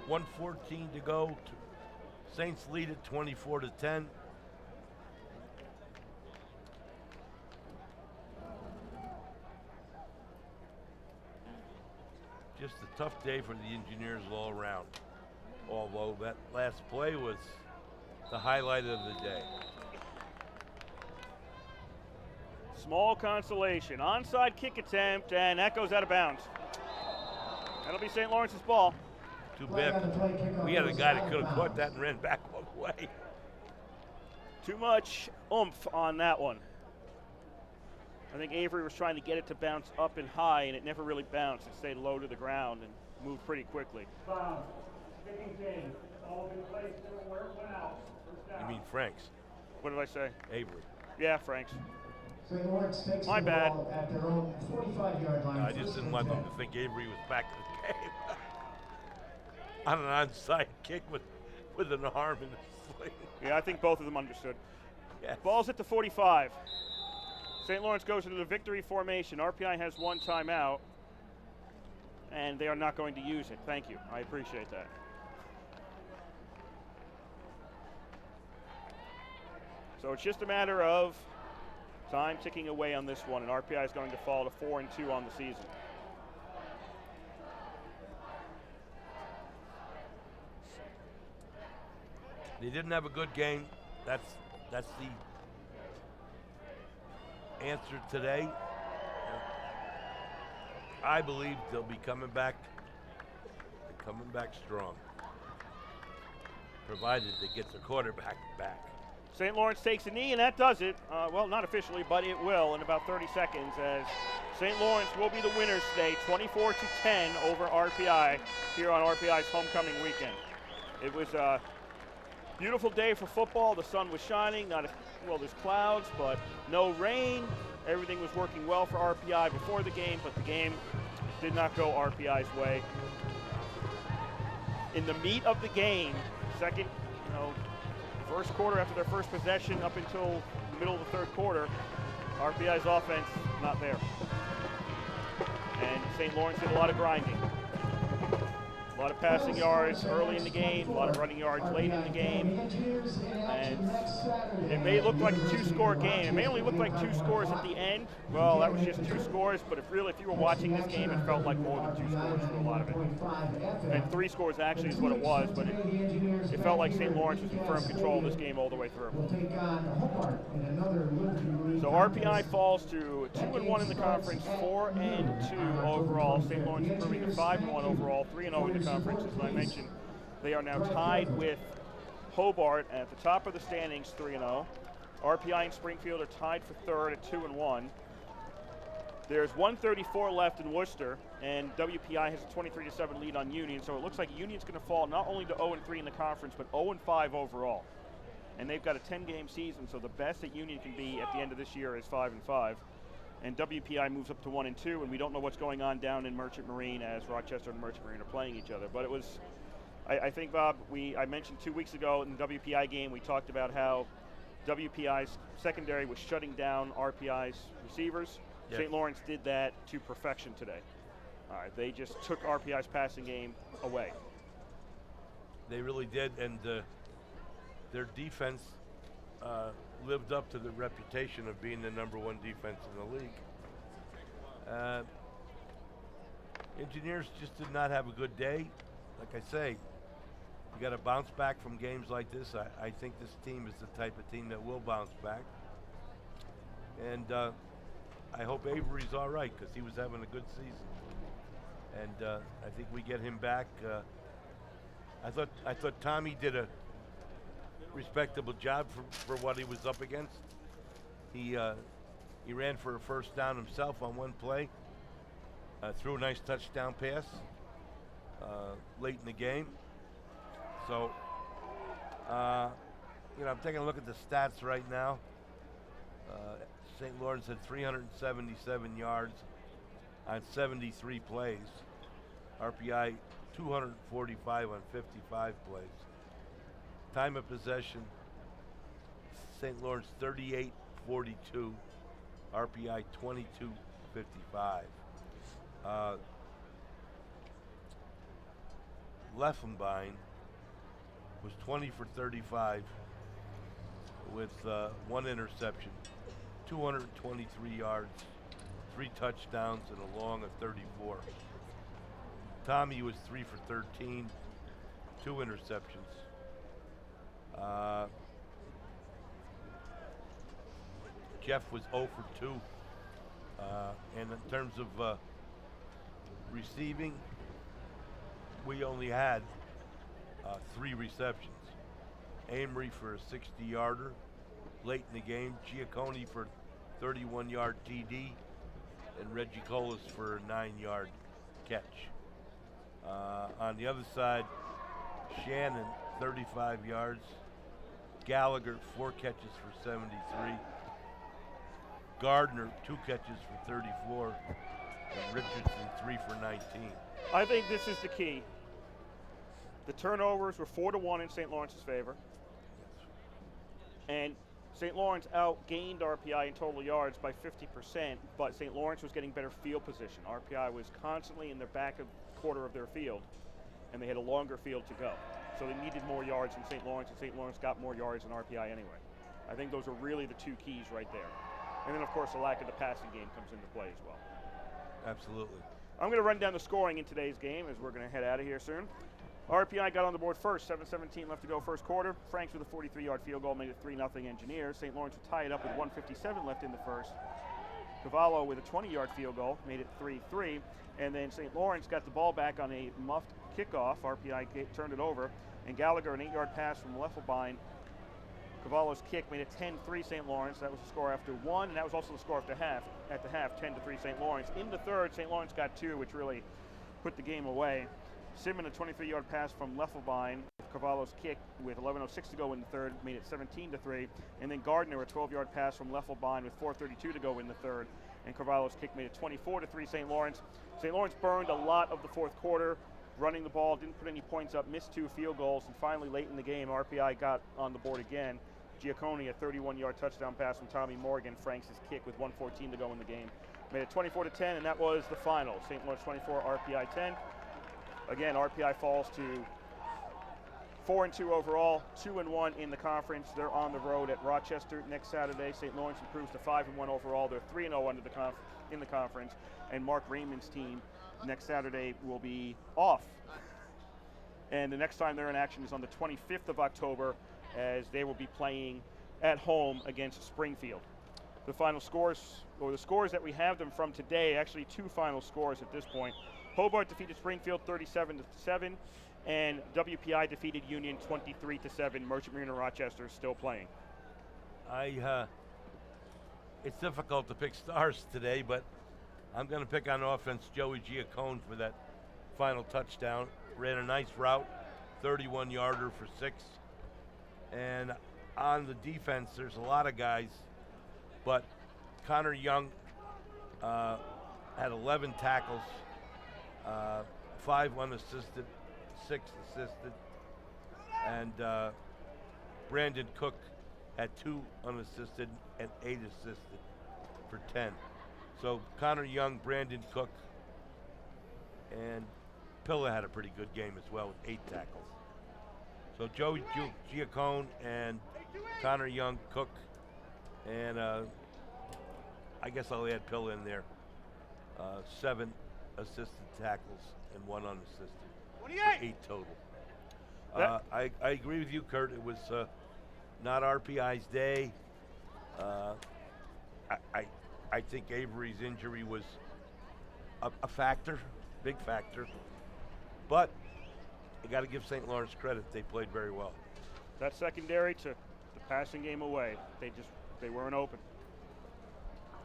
1:14 to go. Saints lead it 24-10. Just a tough day for the Engineers all around. Although that last play was the highlight of the day. Small consolation. Onside kick attempt, and that goes out of bounds. That'll be St. Lawrence's ball. Too bad. We had a guy that could have caught that and ran back all the way. Too much oomph on that one. I think Avery was trying to get it to bounce up and high, and it never really bounced. It stayed low to the ground and moved pretty quickly. You mean Franks? What did I say? Avery. Yeah, Franks. St. Lawrence takes My the bad. ball at their own 45-yard line. I just didn't want them to think Avery was back in the game. On an onside kick with an arm in the sling. Yeah, I think both of them understood. Yes. Ball's at the 45. St. Lawrence goes into the victory formation. RPI has one timeout, and they are not going to use it. Thank you. I appreciate that. So it's just a matter of time ticking away on this one, and RPI is going to fall to 4-2 on the season. They didn't have a good game. That's the answer today. I believe they'll be coming back strong, provided they get the quarterback back. St. Lawrence takes a knee, and that does it. Well, not officially, but it will in about 30 seconds, as St. Lawrence will be the winners today, 24-10 over RPI here on RPI's homecoming weekend. It was a beautiful day for football. The sun was shining. Well, there's clouds, but no rain. Everything was working well for RPI before the game, but the game did not go RPI's way. In the meat of the game, first quarter after their first possession up until the middle of the third quarter, RPI's offense not there. And St. Lawrence did a lot of grinding. A lot of passing yards early in the game, a lot of running yards late in the game. And it may look like a two-score game. It may only look like 2 scores at the end. Well, that was just 2 scores, but if you were watching this game, it felt like more than 2 scores for a lot of it. And 3 scores actually is what it was, but it felt like St. Lawrence was in firm control of this game all the way through. So RPI falls to 2-1 in the conference, 4-2 overall. St. Lawrence improving to 5-1 overall, 3-0 in the conference. As I mentioned, they are now tied with Hobart at the top of the standings, 3-0. RPI and Springfield are tied for third at 2-1. There's 134 left in Worcester, and WPI has a 23-7 lead on Union, so it looks like Union's going to fall not only to 0-3 in the conference, but 0-5 overall. And they've got a 10-game season, so the best that Union can be at the end of this year is 5-5. And WPI moves up to 1-2, and we don't know what's going on down in Merchant Marine as Rochester and Merchant Marine are playing each other. But it was, I think, Bob, I mentioned 2 weeks ago in the WPI game, we talked about how WPI's secondary was shutting down RPI's receivers. Yes. St. Lawrence did that to perfection today. All right, they just took RPI's passing game away. They really did, and their defense lived up to the reputation of being the #1 defense in the league. Engineers just did not have a good day. Like I say, you got to bounce back from games like this. I think this team is the type of team that will bounce back. And I hope Avery's all right, because he was having a good season. And I think we get him back. I thought Tommy did a respectable job for what he was up against. He ran for a first down himself on one play, threw a nice touchdown pass late in the game. So, I'm taking a look at the stats right now. St. Lawrence had 377 yards on 73 plays. RPI 245 on 55 plays. Time of possession, St. Lawrence 38-42, RPI 22-55. Leffenbein was 20 for 35 with one interception, 223 yards, 3 touchdowns, and a long of 34. Tommy was 3 for 13, 2 interceptions. Jeff was 0 for 2. And in terms of receiving, we only had 3 receptions. Amory for a 60-yarder late in the game, Giacconi for 31-yard TD, and Reggie Colas for a 9-yard catch. On the other side, Shannon, 35 yards. Gallagher, 4 catches for 73. Gardner, 2 catches for 34. And Richardson, 3 for 19. I think this is the key. The turnovers were 4-1 in St. Lawrence's favor. And St. Lawrence outgained RPI in total yards by 50%, but St. Lawrence was getting better field position. RPI was constantly in the back of quarter of their field, and they had a longer field to go. So they needed more yards than St. Lawrence, and St. Lawrence got more yards than RPI anyway. I think those are really the 2 keys right there. And then, of course, the lack of the passing game comes into play as well. Absolutely. I'm going to run down the scoring in today's game as we're going to head out of here soon. RPI got on the board first, 7:17 left to go first quarter. Franks with a 43-yard field goal made it 3-0 Engineers. St. Lawrence would tie it up with 1:57 left in the first. Cavallo with a 20-yard field goal made it 3-3. And then St. Lawrence got the ball back on a muffed kickoff. RPI turned it over. And Gallagher, an 8-yard pass from Leffenbein. Cavallo's kick made it 10-3 St. Lawrence. That was the score after 1, and that was also the score after half. At the half, 10-3 St. Lawrence. In the third, St. Lawrence got 2, which really put the game away. Simon, a 23-yard pass from Leffenbein. Cavallo's kick with 11:06 to go in the third made it 17-3. And then Gardner, a 12-yard pass from Leffenbein with 4:32 to go in the third. And Cavallo's kick made it 24-3 St. Lawrence. St. Lawrence burned a lot of the fourth quarter, running the ball, didn't put any points up, missed 2 field goals, and finally late in the game, RPI got on the board again. Giacconi, a 31-yard touchdown pass from Tommy Morgan. Franks' kick with 1:14 to go in the game made it 24-10, and that was the final. St. Lawrence 24, RPI 10. Again, RPI falls to 4-2 overall, 2-1 in the conference. They're on the road at Rochester next Saturday. St. Lawrence improves to 5-1 overall. They're 3-0 in the conference. And Mark Raymond's team next Saturday will be off. And the next time they're in action is on the 25th of October, as they will be playing at home against Springfield. The final scores, or the scores that we have them from today, actually 2 final scores at this point. Hobart defeated Springfield 37-7, and WPI defeated Union 23-7. Merchant Marine and Rochester still playing. It's difficult to pick stars today, but I'm going to pick on offense Joey Giacone for that final touchdown. Ran a nice route, 31-yarder for 6. And on the defense, there's a lot of guys, but Connor Young had 11 tackles, 5 unassisted, 6 assisted, and Brandon Cook had 2 unassisted and 8 assisted for 10. So Connor Young, Brandon Cook, and Pilla had a pretty good game as well with 8 tackles. So Joey Giacone and Connor Young, Cook, and I guess I'll add Pilla in there. 7 assisted tackles and 1 unassisted. 8 total. I agree with you, Kurt. It was not RPI's day. I think Avery's injury was a factor, big factor. But you got to give St. Lawrence credit; they played very well. That secondary took the passing game away. They weren't open.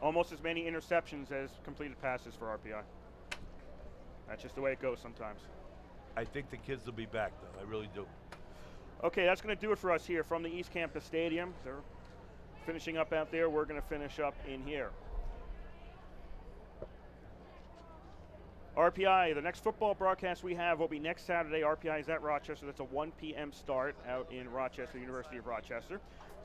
Almost as many interceptions as completed passes for RPI. That's just the way it goes sometimes. I think the kids will be back, though. I really do. Okay, that's going to do it for us here from the East Campus Stadium. They're finishing up out there. We're going to finish up in here. RPI, the next football broadcast we have will be next Saturday. RPI is at Rochester. That's a 1 p.m. start out in Rochester, University of Rochester.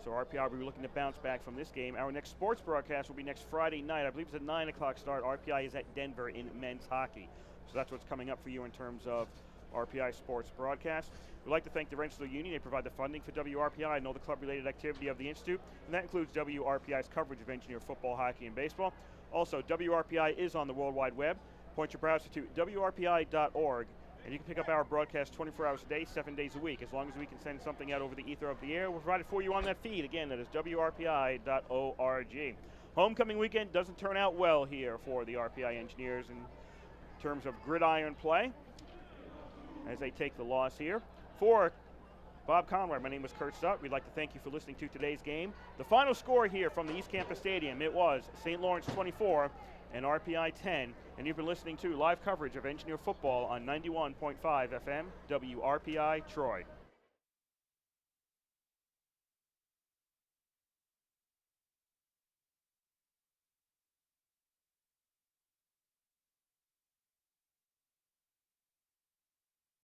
So RPI will be looking to bounce back from this game. Our next sports broadcast will be next Friday night. I believe it's a 9 o'clock start. RPI is at Denver in men's hockey. So that's what's coming up for you in terms of RPI sports broadcast. We'd like to thank the Rensselaer Union. They provide the funding for WRPI and all the club-related activity of the Institute, and that includes WRPI's coverage of Engineer football, hockey, and baseball. Also, WRPI is on the World Wide Web. Point your browser to WRPI.org, and you can pick up our broadcast 24 hours a day, 7 days a week. As long as we can send something out over the ether of the air, we'll provide it for you on that feed. Again, that is WRPI.org. Homecoming weekend doesn't turn out well here for the RPI Engineers in terms of gridiron play, as they take the loss here. For Bob Conroy, my name is Kurt Stutt. We'd like to thank you for listening to today's game. The final score here from the East Campus Stadium, it was St. Lawrence 24 and RPI 10, and you've been listening to live coverage of Engineer football on 91.5 FM, WRPI Troy.